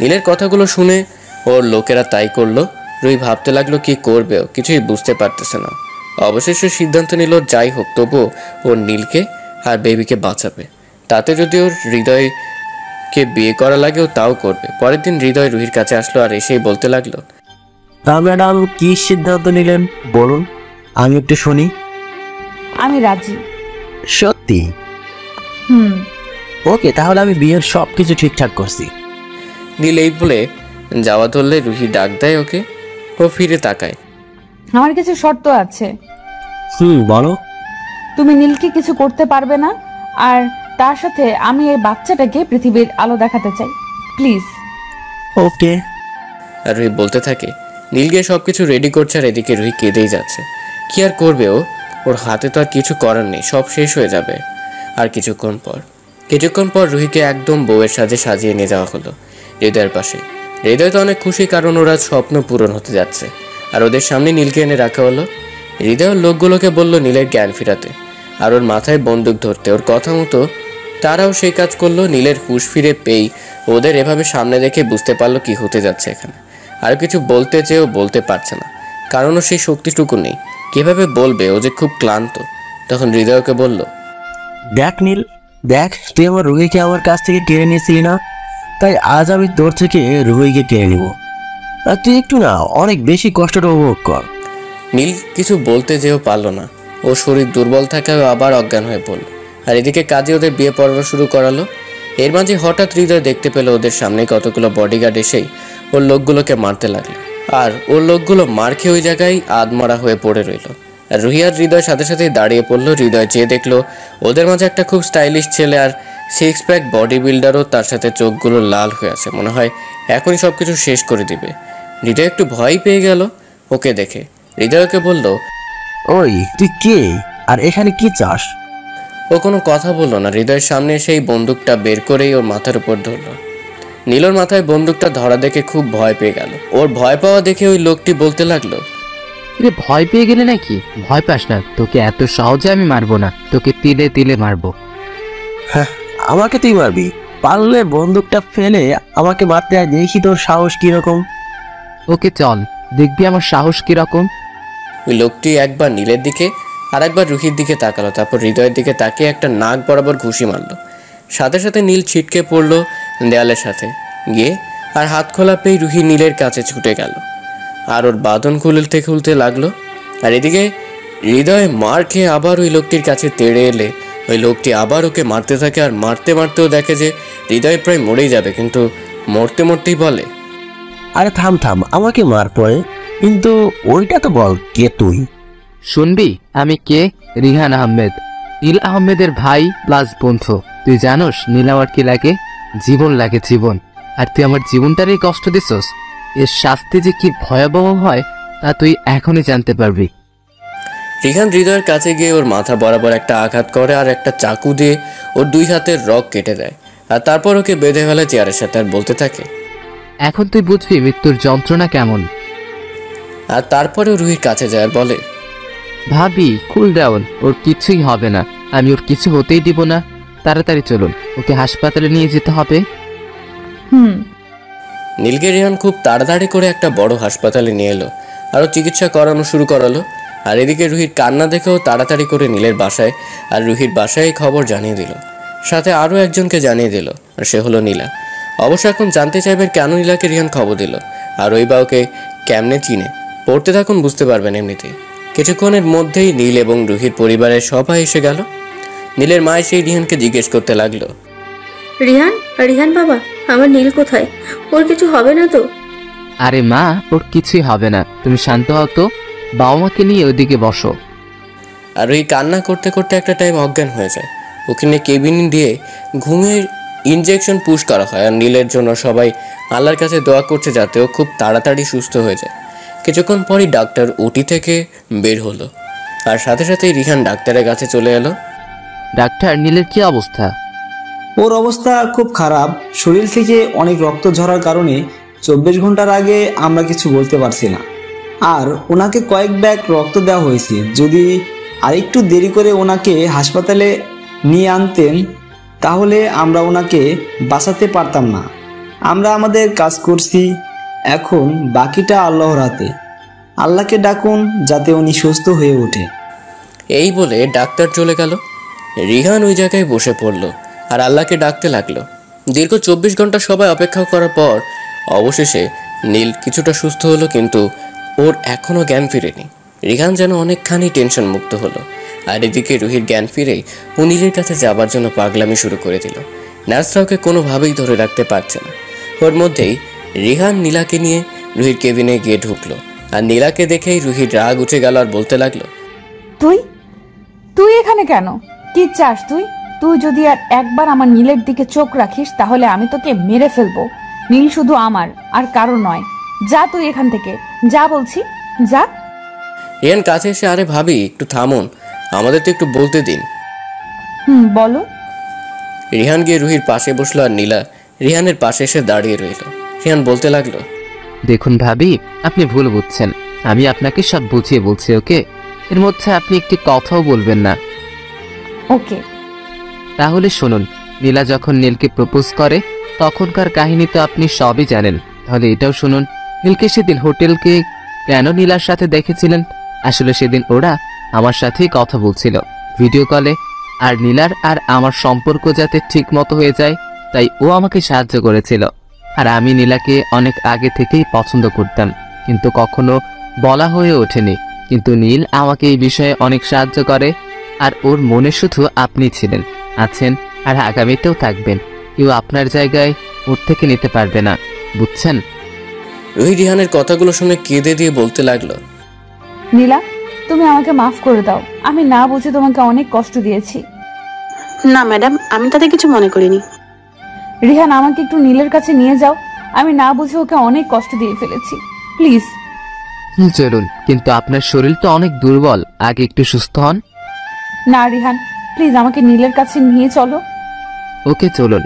নীলের কথাগুলো শুনে ওর লোকেরা তাই করলো। রুহি ভাবতে লাগলো কি করবে, ও কিছুই বুঝতে পারতেছে না। অবশেষে সিদ্ধান্ত নিল যাই হোক তবুও ওর নীলকে আর বেবিকে বাঁচাবে। তাতে যদি ওর হৃদয়কে বিয়ে করা লাগে ও তাও করবে। পরের দিন হৃদয় রুহির কাছে আসলো আর এসেই বলতে লাগলো, তা ম্যাডাম কি সিদ্ধান্ত নিলেন বলুন, আমি একটু শুনি। আমি রাজি। সত্যি? ওকে, তাহলে আমি বিয়ের সব কিছু ঠিকঠাক করছি। নীল এই বলে যাওয়া ধরলে রুহি ডাক দেয় ওকে। ও ফিরে তাকায়। আমার কিছু শর্ত আছে। বলো। তুমি নীলকে কিছু করতে পারবে না, আর তার সাথে আমি এই বাচ্চাটাকে পৃথিবীর আলো দেখাতে চাই, প্লিজ। ওকে। আর রুহি বলতে থাকে। নীল গিয়ে সবকিছু রেডি করছে, আর এদিকে রুহি কেঁদেই যাচ্ছে। কি আর করবে ও? ওর হাতে তো আর কিছু করার নেই, সব শেষ হয়ে যাবে। আর কিছুক্ষণ পর রুহিকে একদম বউয়ের সাজে সাজিয়ে নিয়ে যাওয়া হলো হৃদয়ের পাশে। হৃদয় তো অনেক খুশি, কারণ ওরা স্বপ্ন পূরণ হতে যাচ্ছে। আর ওদের সামনে নীলকে এনে রাখা হলো। হৃদয়ের লোকগুলোকে বলল নীলের জ্ঞান ফিরাতে, আর ওর মাথায় বন্দুক ধরতে। ওর কথা মতো তারাও সেই কাজ করলো। নীলের হুঁশ ফিরে পেয়েই ওদের এভাবে সামনে দেখে বুঝতে পারলো কি হতে যাচ্ছে এখানে। আর কিছু বলতে চেয়েও বলতে পারছে না, কারণ ও সেই শক্তিটুকু নেই। কিভাবে বলবে? ও যে খুব ক্লান্ত। তখন হৃদয়কে বলল, দেখ নীল, দেখ, তুই আমার রুহিকে আমার কাছ থেকে কেড়ে নিয়েছিলি না, তাই আজ আমি তোর থেকে রুহিকে কেড়ে নিব। আর তুই একটু না অনেক বেশি কষ্টটা উপভোগ কর। নীল কিছু বলতে যেও পারল না। ও শরীর দুর্বল থাকায় আবার অজ্ঞান হয়ে পড়ল। আর এদিকে কাজে ওদের বিয়ে পর্ব শুরু করালো। এর মাঝে হঠাৎ হৃদয় দেখতে পেল ওদের সামনে কতগুলো বডিগার্ড এসেই ওর লোকগুলোকে মারতে লাগলো। আর ওর লোকগুলো মার খেয়ে ওই জায়গায় আধমরা হয়ে পড়ে রইল। আর রুহি আর হৃদয় সাথে সাথেই দাঁড়িয়ে পড়লো। হৃদয় চেয়ে দেখলো ওদের মাঝে একটা খুব স্টাইলিশ ছেলে, আর 6 প্যাক বডি বিল্ডারও তার সাথে। চোখগুলো লাল হয়ে আছে, মনে হয় এখনই সব কিছু শেষ করে দিবে। হৃদয় একটু ভয় পেয়ে গেল ওকে দেখে। হৃদয়কে বলল, ওই তুই কে, আর এখানে কি চাস? ও কোনো কথা বললো না। হৃদয়ের সামনে সেই বন্দুকটা বের করেই ওর মাথার উপর ধরলো। নীলর মাথায় বন্দুকটা ধরা দেখে খুব ভয় পেয়ে গেল। ওর ভয় পাওয়া দেখে ওই লোকটি বলতে লাগলো, ভয় পেয়ে গেলে নাকি? ভয় পাস না, তোকে এত সহজে আমি মারবো না, তোকে তিলে তিলে মারবো। হ্যাঁ, আমাকে তুই মারবি? পারলে বন্দুকটা ফেলে আমাকে মারতে আয়, দেখি তোর সাহস কিরকম। ওকে চল, দেখবি আমার সাহস কিরকম। ওই লোকটি একবার নীলের দিকে আর একবার রুহির দিকে তাকালো, তারপর হৃদয়ের দিকে তাকিয়ে একটা নাক বরাবর ঘুষি মারলো। সাথে সাথে নীল ছিটকে পড়লো দেয়ালের সাথে গিয়ে, আর হাত খোলা পেয়ে রুহি নীলের কাছে ছুটে গেল, আর ওর বাঁধন খুলতে লাগলো। আর এদিকে হৃদয় মার খেয়ে আবার ওই লোকটির কাছে তেড়ে এলে ওই লোকটি আবার ওকে মারতে থাকে। আর মারতে মারতেও দেখে যে হৃদয় প্রায় মরেই যাবে, কিন্তু মরতেই বলে, আরে থাম থাম, আমাকে মার পড়ে, কিন্তু ওইটা তো বল কে তুই? শুনবি আমি কে? রিহান আহমেদ, নীল আহমেদের ভাই প্লাস বন্ধু। তুই জানোস নীল আমার কি লাগে? জীবন লাগে, জীবন। আর তুই আমার জীবনটারই কষ্ট দিছস। এর শাস্তি যে কি ভয়াবহ হয় তা তুই এখনই জানতে পারবি। রিহান হৃদয়ের কাছে গিয়ে ওর মাথা বরাবর একটা আঘাত করে, আর একটা চাকু দিয়ে ওর 2 হাতের রগ কেটে দেয়। আর তারপর ওকে বেঁধে ফেলে চেয়ারের সাথে, আর বলতে থাকে, এখন তুই বুঝবি মৃত্যুর যন্ত্রণা কেমন। আর তারপরে রুহির কাছে যায় আর বলে, ভাবি কুল ডাউন, ওর কিছুই হবে না, আমি ওর কিছু হতেই দিব না। তাড়াতাড়ি চলুন, ওকে হাসপাতালে নিয়ে যেতে হবে। নীলকে রিহান খুব তাড়াতাড়ি করে একটা বড় হাসপাতালে নিয়ে এলো, আরও চিকিৎসা করানো শুরু করালো। আর এদিকে রুহির কান্না দেখেও তাড়াতাড়ি করে নীলের বাসায় আর রুহির বাসায় খবর জানিয়ে দিল, সাথে আরও একজনকে জানিয়ে দিল, আর সে হলো নীলা। অবশ্য এখন জানতে চাইবেন কেন নীলাকে রিহান খবর দিল, আর ওই বা ওকে কেমনে চিনে। পড়তে থাকুন, বুঝতে পারবেন এমনিতেই। কিছুক্ষণের মধ্যেই নীল এবং রুহির পরিবারের সবাই এসে গেল। নীলের মায়ের সেই রিহানকে জিজ্ঞেস করতে লাগলো, রিহান বাবা, আমার নীল কোথায়? ওর কিছু হবে না তো? আরে মা, ওর কিছুই হবে না, তুমি শান্ত হও তো। বাবা মাকে নিয়ে ওইদিকে বসো। আর ওই কান্না করতে করতে একটা টাইম অজ্ঞান হয়ে যায়। ওখানে কেবিন দিয়ে ঘুমের ইনজেকশন পুশ করা হয়, আর নীলের জন্য সবাই আল্লাহর কাছে দোয়া করছে যাতে ও খুব তাড়াতাড়ি সুস্থ হয়ে যায়। কিছুক্ষণ পরই ডাক্তার ওটি থেকে বের হলো, আর সাথে সাথেই রিহান ডাক্তারের কাছে চলে এলো। ডাক্তার, নীলের কি অবস্থা? ওর অবস্থা খুব খারাপ। শরীর থেকে অনেক রক্ত ঝরার কারণে 24 ঘন্টার আগে আমরা কিছু বলতে পারছি না। আর ওনাকে কয়েক ব্যাগ রক্ত দেওয়া হয়েছে। যদি আরেকটু দেরি করে ওনাকে হাসপাতালে নিয়ে আনতেন তাহলে আমরা ওনাকে বাঁচাতে পারতাম না। আমরা আমাদের কাজ করছি, এখন বাকিটা আল্লাহর হাতে। আল্লাহকে ডাকুন যাতে উনি সুস্থ হয়ে ওঠে। এই বলে ডাক্তার চলে গেল। রিহান ওই জায়গায় বসে পড়লো আর আল্লাহকে ডাকতে লাগলো। দীর্ঘ 24 ঘন্টা সবাই অপেক্ষা করার পর অবশেষে নীল কিছুটা সুস্থ হলো, কিন্তু ওর এখনও জ্ঞান ফিরেনি। রিহান যেন অনেকখানি টেনশন মুক্ত হলো, আর এদিকে রুহির জ্ঞান ফিরেই ও নীলের কাছে যাবার জন্য পাগলামি শুরু করে দিল। নার্সরা ওকে কোনোভাবেই ধরে রাখতে পারছে না। ওর মধ্যেই রিহান নীলাকে নিয়ে রুহির কেবিনে গিয়ে ঢুকলো। আর নীলাকে দেখেই রুহির রাগ উঠে গেল আর বলতে লাগলো, তুই তুই এখানে কেন? কি চাস তুই? তুই যদি আর একবার আমার নীলের দিকে চোখ রাখিস তাহলে আমি তোকে মেরে ফেলবো। নীল শুধু আমার আর কারো নয়। যা তুই এখান থেকে, যা বলছি, যা। রিহান কাছে এসে, আরে ভাবি একটু থামুন, আমাদের তো একটু বলতে দিন। বলো। রিহান গিয়ে রুহির পাশে বসলো আর নীলা রিহানের পাশে এসে দাঁড়িয়ে রইল। রিহান বলতে লাগলো, দেখুন ভাবি, আপনি ভুল বুঝছেন। আমি আপনাকে সব বুঝিয়ে বলছি, ওকে? এর মধ্যে আপনি একটি কথাও বলবেন না। ওকে। তাহলে শুনুন, নীলা যখন নীলকে প্রপোজ করে তখনকার কাহিনী তো আপনি সবই জানেন। তাহলে এটাও শুনুন, নীলকে সেদিন হোটেলকে কেন নীলার সাথে দেখেছিলেন? আসলে সেদিন ওরা আমার সাথেই কথা বলছিল ভিডিও কলে। আর নীলার আর আমার সম্পর্ক যাতে ঠিক মতো হয়ে যায় তাই ও আমাকে সাহায্য করেছিল। আর আমি নীলাকে অনেক আগে থেকেই পছন্দ করতাম, কিন্তু কখনো বলা হয়ে ওঠেনি। কিন্তু নীল আমাকে এই বিষয়ে অনেক সাহায্য করে। আর ওর মনে শুধু আপনি ছিলেন, আছেন, আর আগামীতেও থাকবেন। কেউ আপনার জায়গায় ওর থেকে নিতে পারবে না, বুঝছেন? রুহি রিহানের কথাগুলো শুনে কেঁদে দিয়ে বলতে লাগলো, নীলা, তুমি আমাকে মাফ করে দাও। আমি না বুঝে তোমাকে অনেক কষ্ট দিয়েছি। না ম্যাডাম, আমি তাতে কিছু মনে করিনি। রিহান, আমাকে একটু নীলের কাছে নিয়ে যাও। আমি না বুঝে ওকে অনেক কষ্ট দিয়ে ফেলেছি, প্লিজ। চলুন, কিন্তু আপনার শরীর তো অনেক দুর্বল, আগে একটু সুস্থ হন। না রিহান, প্লিজ আমাকে নীলের কাছে নিয়ে চলো। ওকে, চলুন।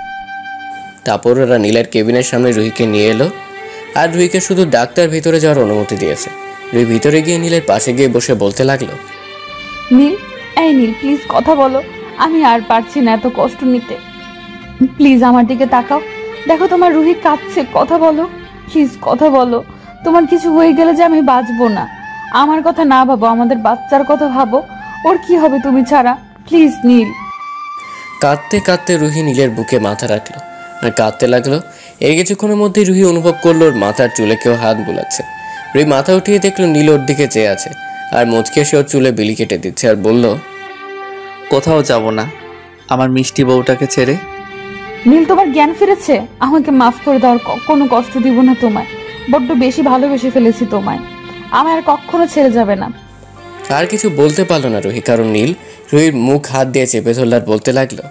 তারপর ওরা নীলের কেবিনের সামনে রুহিকে নিয়ে এলো আর রুহিকে শুধু ডাক্তার ভিতরে যাওয়ার অনুমতি দিয়েছে। রুহি ভিতরে গিয়ে নীলের পাশে গিয়ে বসে বলতে লাগলো, নীল, এই নীল, প্লিজ কথা বলো। আমি আর পারছি না এত কষ্ট নিতে। প্লিজ আমার দিকে তাকাও, দেখো তোমার রুহি কাঁদছে। কথা বলো, প্লিজ কথা বলো। তোমার কিছু হয়ে গেলে যে আমি বাঁচবো না। আমার কথা না ভাবো, আমাদের বাচ্চার কথা ভাবো। ওর কি হবে তুমি ছাড়া? প্লিজ নীল। কাঁদতে কাঁদতে রুহি নীলের বুকে মাথা রাখলো আর কাঁদতে লাগলো। এর কিছুক্ষণের মধ্যেই রুহি অনুভব করলো ওর মাথার চুলে কেউ হাত বুলাচ্ছে। রুহি মাথা উঠিয়ে দেখলো নীল ওর দিকে চেয়ে আছে আর মুচকে এসে ওর চুলে বিলি কেটে দিচ্ছে আর বলল, কোথাও যাব না আমার মিষ্টি বউটাকে ছেড়ে। নীল, তোমার জ্ঞান ফিরেছে? আমাকে মাফ করে দাও, কোনো কষ্ট দিব না তোমায়। বড্ড বেশি ভালোবেসে ফেলেছি তোমায়। আমার আর কখনো ছেড়ে যাবে না। আর কিছু বলতে পারলো না রুহি, কারণ নীল রুহির মুখ হাত দিয়ে চেপে ধরল আর বলতে লাগলো,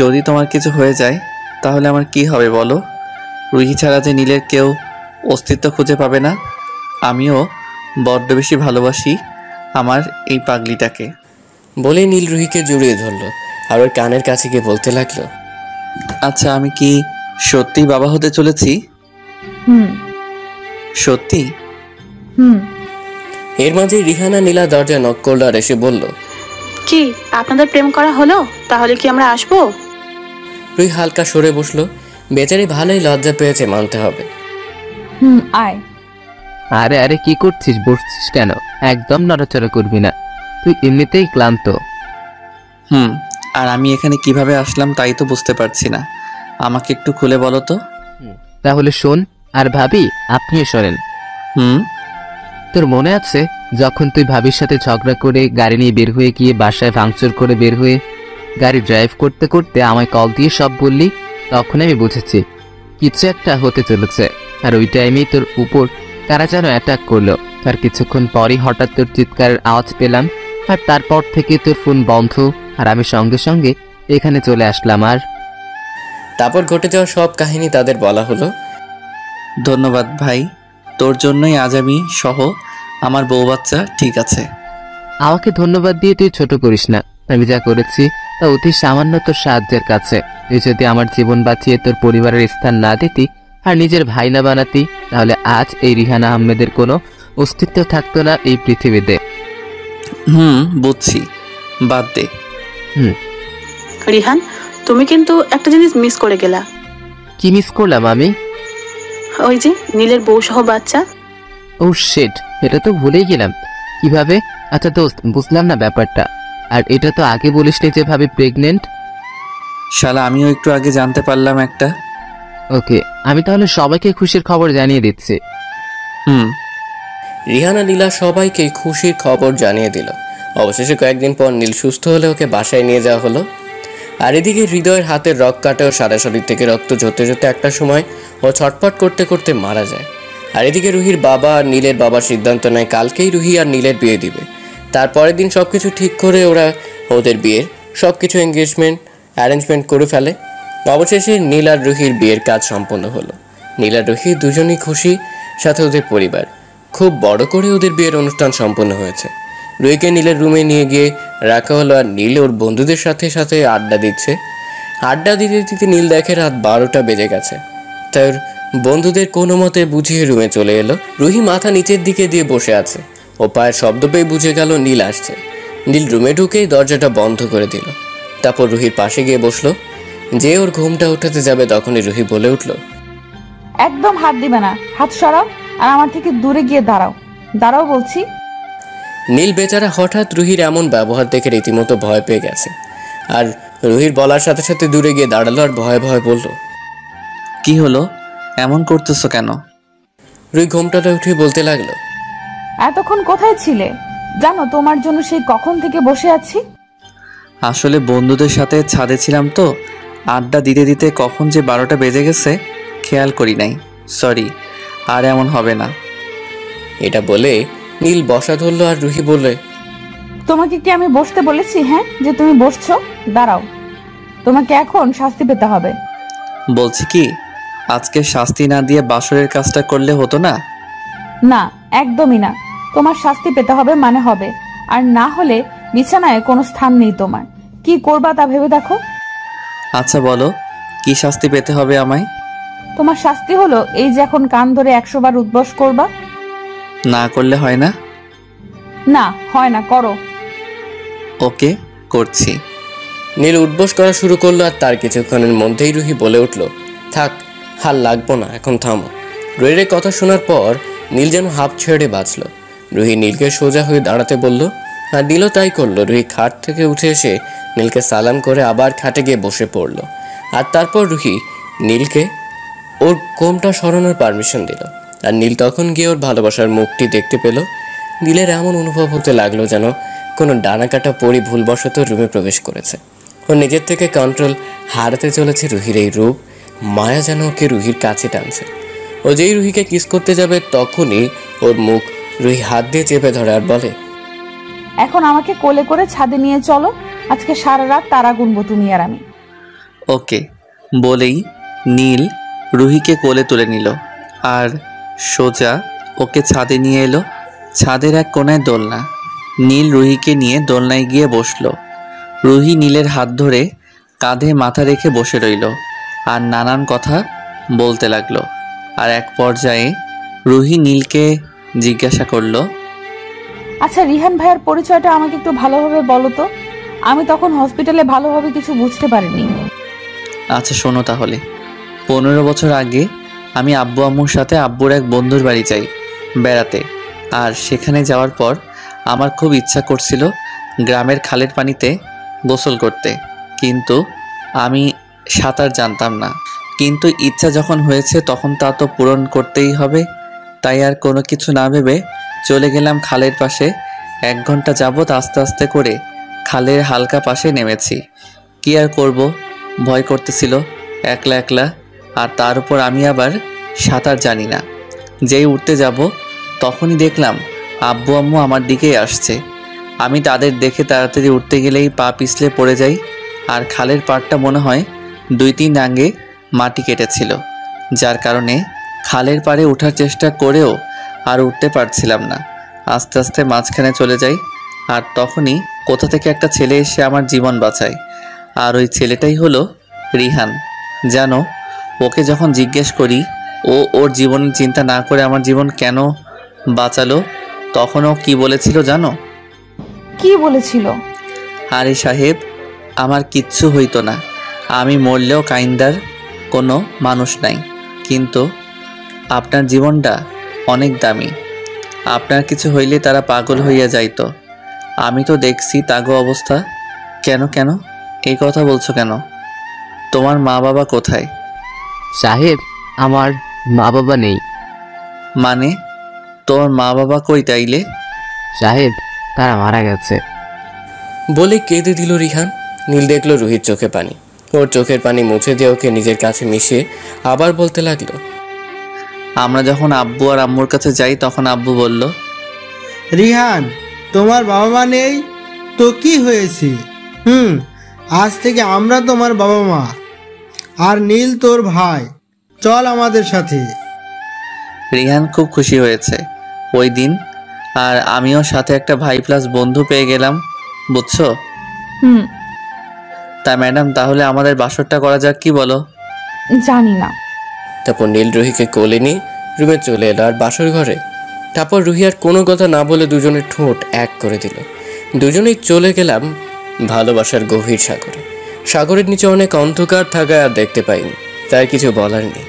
যদি তোমার কিছু হয়ে যায় তাহলে আমার কি হবে বলো? রুহি ছাড়া যে নীলের কেউ অস্তিত্ব খুঁজে পাবে না। আমিও বড্ড বেশি ভালোবাসি আমার এই পাগলিটাকে। বলে নীল রুহিকে জড়িয়ে ধরলো আর ওর কানের কাছে গিয়ে বলতে লাগলো, আচ্ছা, আমি কি সত্যি বাবা হতে চলেছি? সত্যি? এর মাঝে রিহানা নীলা দরজায় নক করলো আর এসে বলল, কি আপনাদের প্রেম করা হলো? তাহলে কি আমরা আসবো? রুহি হালকা সরে বসলো। বেচারি ভালোই লজ্জা পেয়েছে, মানতে হবে। আয়। আরে আরে, কি করছিস? বসছিস কেন? একদম নড়াচড়া করবি না, তুই এমনিতেই ক্লান্ত। আর আমি এখানে কিভাবে আসলাম তাই তো বুঝতে পারছি না। আমাকে একটু খুলে বলো তো। তাহলে শোন। আর ভাবি, আপনিও শোনেন। তোর মনে আছে যখন তুই ভাবির সাথে ঝগড়া করে গাড়ি নিয়ে বের হয়ে গিয়ে বাসায় ভাঙচুর করে বের হয়ে গাড়ি ড্রাইভ করতে করতে আমায় কল দিয়ে সব বললি? তখন আমি বুঝেছি কিছু একটা হতে চলেছে। আর ওই টাইমেই তোর উপর কারা যেন অ্যাটাক করলো। তার কিছুক্ষণ পরই হঠাৎ তোর চিৎকারের আওয়াজ পেলাম আর তারপর থেকে তোর ফোন বন্ধ আর আমি সঙ্গে সঙ্গে এখানে চলে আসলাম। আর তারপর ঘটে যাওয়া সব কাহিনী তাদের বলা হলো। ধন্যবাদ ভাই, তোর জন্যই আজ আমি সহ আমার বউ বাচ্চা ঠিক আছে। আমাকে ধন্যবাদ দিয়ে তুই ছোট করিস না। আমি যা করেছি তা অতি সামান্য তোর সাহায্যের কাছে। তুই যদি আমার জীবন বাঁচিয়ে তোর পরিবারের স্থান না দিতি আর নিজের ভাই না বানাতি তাহলে আজ এই রিহান আহমেদের কোনো অস্তিত্ব থাকতো না এই পৃথিবীতে। বুঝছি, বাদ দে। রিহান, তুমি কিন্তু একটা জিনিস মিস করে গেলা। কি মিস করলাম আমি? ওই যে নীলের বউ সহ বাচ্চা। ও শিট, এটা তো ভুলেই গেলাম। কিভাবে? আচ্ছা দোস্ত, বুঝলাম না ব্যাপারটা। আর এটা তো আগে বলিসনি যে ভাবি প্রেগনেন্ট। শালা, আমিও একটু আগে জানতে পারলাম একটা। ওকে, আমি তাহলে সবাইকে খুশির খবর জানিয়ে দিচ্ছি। রিহানা নীলা সবাইকে খুশির খবর জানিয়ে দিল। অবশেষে কয়েকদিন পর নীল সুস্থ হলে ওকে বাসায় নিয়ে যাওয়া হলো। আর এদিকে হৃদয়ের হাতের রক কাটে ও সারা শরীর থেকে রক্ত ঝরতে ঝরতে একটা সময় ও ছটফট করতে করতে মারা যায়। আর এদিকে রুহির বাবা আর নীলের বাবার সিদ্ধান্ত নেয় কালকেই রুহি আর নীলের বিয়ে দিবে। তারপরের দিন সব কিছু ঠিক করে ওরা ওদের বিয়ের সব কিছু এঙ্গেজমেন্ট অ্যারেঞ্জমেন্ট করে ফেলে। অবশেষে নীল আর রুহির বিয়ের কাজ সম্পন্ন হলো। নীল আর রুহি দুজনেই খুশি, সাথে ওদের পরিবার। খুব বড় করে ওদের বিয়ের অনুষ্ঠান সম্পন্ন হয়েছে। রুহিকে নীলের রুমে নিয়ে গিয়ে রাখা হলো আর নীল ওর বন্ধুদের সাথে সাথে আড্ডা দিচ্ছে। আড্ডা দিতে দিতে নীল দেখে রাত 12টা বেজে গেছে। তার বন্ধুদের কোনো মতে বুঝিয়ে রুমে চলে এলো। রুহি মাথা নিচের দিকে দিয়ে বসে আছে। ও পায়ের শব্দ পেয়ে বুঝে গেল নীল আসছে। নীল রুমে ঢুকেই দরজাটা বন্ধ করে দিল। তারপর রুহির পাশে গিয়ে বসলো। যে ওর ঘুমটা উঠাতে যাবে তখনই রুহি বলে উঠল, একদম হাত দিবে না, হাত সরাও আর আমার থেকে দূরে গিয়ে দাঁড়াও, দাঁড়াও বলছি। নীল বেচারা হঠাৎ রুহির এমন ব্যবহার দেখে রীতিমতো ভয় পেয়ে গেছে। আর রুহির বলার সাথে সাথে দূরে গিয়ে দাঁড়ালো আর ভয়ে ভয়ে বলল, কি হলো, এমন করতেছো কেন? রুহি ঘুমটাটা উঠে বলতে লাগলো, এতক্ষণ কোথায় ছিলে? জানো তোমার জন্য সেই কখন থেকে বসে আছি। আসলে বন্ধুদের সাথে ছাদে ছিলাম তো, আড্ডা দিতে দিতে কখন যে 12টা বেজে গেছে খেয়াল করি নাই, সরি, আর এমন হবে না। এটা বলে নীল বসা ধরলো আর রুহি বলে, তোমাকে কি আমি বসতে বলেছি? হ্যাঁ, যে তুমি বসছো, দাঁড়াও, তোমাকে এখন শাস্তি পেতে হবে। বলছি কি, আজকে শাস্তি না দিয়ে বাসরের কাজটা করলে হতো না? না, একদমই না, তোমার শাস্তি পেতে হবে মানে হবে, আর না হলে বিছানায় কোনো স্থান নেই তোমার। কি করবা তা ভেবে দেখো। আচ্ছা বলো, কি শাস্তি পেতে হবে আমায়? তোমার শাস্তি হলো এই যে এখন কান ধরে 100 বার উদ্বাস করবা। না করলে হয় না? না হয় না, করো। ওকে, করছি। নীল উঠবোস করা শুরু করলো আর তার কিছুক্ষণের মধ্যেই রুহি বলে উঠল, থাক, হাল লাগবো না, এখন থামো। রুহির কথা শোনার পর নীল যেন হাঁপ ছেড়ে বাঁচল। রুহি নীলকে সোজা হয়ে দাঁড়াতে বলল আর নীলও তাই করলো। রুহি খাট থেকে উঠে এসে নীলকে সালাম করে আবার খাটে গিয়ে বসে পড়ল। আর তারপর রুহি নীলকে ওর কোমটা সরানোর পারমিশন দিল। আর নীল তখন গিয়ে ওর ভালোবাসার মুখটি দেখতে পেল। নীলের এমন অনুভব হতে লাগলো যেন কোনো ডানাকাটা পরি ভুলবশত রুমে প্রবেশ করেছে। ও নিজের থেকে কন্ট্রোল হারাতে চলেছে। রুহির এই রূপ, মায়া যেন ওকে রুহির কাছে টানছে। ও যেই রুহিকে কিস করতে যাবে তখনই ওর মুখ রুহি হাত দিয়ে চেপে ধরে আর বলে, এখন আমাকে কোলে করে ছাদে নিয়ে চলো, আজকে সারা রাত তারা গুনবো তুমি আর আমি। ওকে বলেই নীল রুহিকে কোলে তুলে নিল আর সোজা ওকে ছাদে নিয়ে এলো। ছাদের এক কোনায় দোলনা। নীল রুহিকে নিয়ে দোলনায় গিয়ে বসলো। রুহি নীলের হাত ধরে কাঁধে মাথা রেখে বসে রইল আর নানান কথা বলতে লাগলো। আর এক পর্যায়ে রুহি নীলকে জিজ্ঞাসা করলো, আচ্ছা রিহান ভাইয়ের পরিচয়টা আমাকে একটু ভালোভাবে বলো তো, আমি তখন হসপিটালে ভালোভাবে কিছু বুঝতে পারিনি। আচ্ছা শোনো তাহলে। 15 বছর আগে আমি আব্বু আম্মুর সাথে আব্বুর এক বন্ধুর বাড়ি যাই বেড়াতে। আর সেখানে যাওয়ার পর আমার খুব ইচ্ছা করছিল গ্রামের খালের পানিতে গোসল করতে, কিন্তু আমি সাঁতার জানতাম না। কিন্তু ইচ্ছা যখন হয়েছে তখন তা তো পূরণ করতেই হবে। তাই আর কোনো কিছু না ভেবে চলে গেলাম খালের পাশে। 1 ঘন্টা যাবৎ আস্তে আস্তে করে খালের হালকা পাশে নেমেছি। কি আর করব, ভয় করতেছিল একলা একলা। আর তার উপর আমি আবার সাঁতার জানি না। যেই উঠতে যাব তখনই দেখলাম আব্বু আম্মু আমার দিকেই আসছে। আমি তাদের দেখে তাড়াতাড়ি উঠতে গেলেই পা পিছলে পড়ে যাই। আর খালের পাড়টা মনে হয় 2-3 আঙ্গে মাটি কেটেছিল, যার কারণে খালের পাড়ে ওঠার চেষ্টা করেও আর উঠতে পারছিলাম না। আস্তে আস্তে মাঝখানে চলে যাই। আর তখনই কোথা থেকে একটা ছেলে এসে আমার জীবন বাঁচায়। আর ওই ছেলেটাই হলো রিহান। জানো, ওকে যখন জিজ্ঞেস করি ও ওর জীবনের চিন্তা না করে আমার জীবন কেন বাঁচালো, তখন ও কি বলেছিল জানো? কি বলেছিল? আরে সাহেব, আমার কিচ্ছু হইতো না, আমি মরলেও কাইন্দার কোনো মানুষ নাই, কিন্তু আপনার জীবনটা অনেক দামি। আপনার কিছু হইলে তারা পাগল হইয়া যাইতো। আমি তো দেখছি তাগো অবস্থা। কেন কেন এই কথা বলছো কেন? তোমার মা বাবা কোথায়? সাহেব, আমার মা বাবা নেই। মানে তোমার মা বাবা কই তাইলে? সাহেব, তারা মারা গেছে। বলে কেঁদে দিল রিহান। নীল দেখলো রুহির চোখে পানি। ওর চোখের পানি মুছে দিয়ে ওকে নিজের কাছে মিশিয়ে আবার বলতে লাগলো, আমরা যখন আব্বু আর আম্মুর কাছে যাই তখন আব্বু বলল, রিহান, তোমার বাবা মা নেই তো কি হয়েছে? আজ থেকে আমরা তোমার বাবা মা, আর নীল তোর ভাই। চল আমাদের সাথে। রিহান খুব খুশি হয়েছে ওই দিন, আর আমিও সাথে একটা ভাই প্লাস বন্ধু পেয়ে গেলাম, বুঝছো? তা ম্যাডাম, তাহলে আমাদের বাসরটা করা যাক, কি বলো? জানি না। তারপর নীল রুহিকে কোলে নিয়ে রুমে চলে এলো আর বাসর ঘরে। তারপর রুহি আর কোনো কথা না বলে দুজনের ঠোঁট এক করে দিল। দুজনেই চলে গেলাম ভালোবাসার গভীর সাগরে। সাগরের নিচে অনেক অন্ধকার থাকায় আর দেখতে পাইনি, তার কিছু বলার নেই।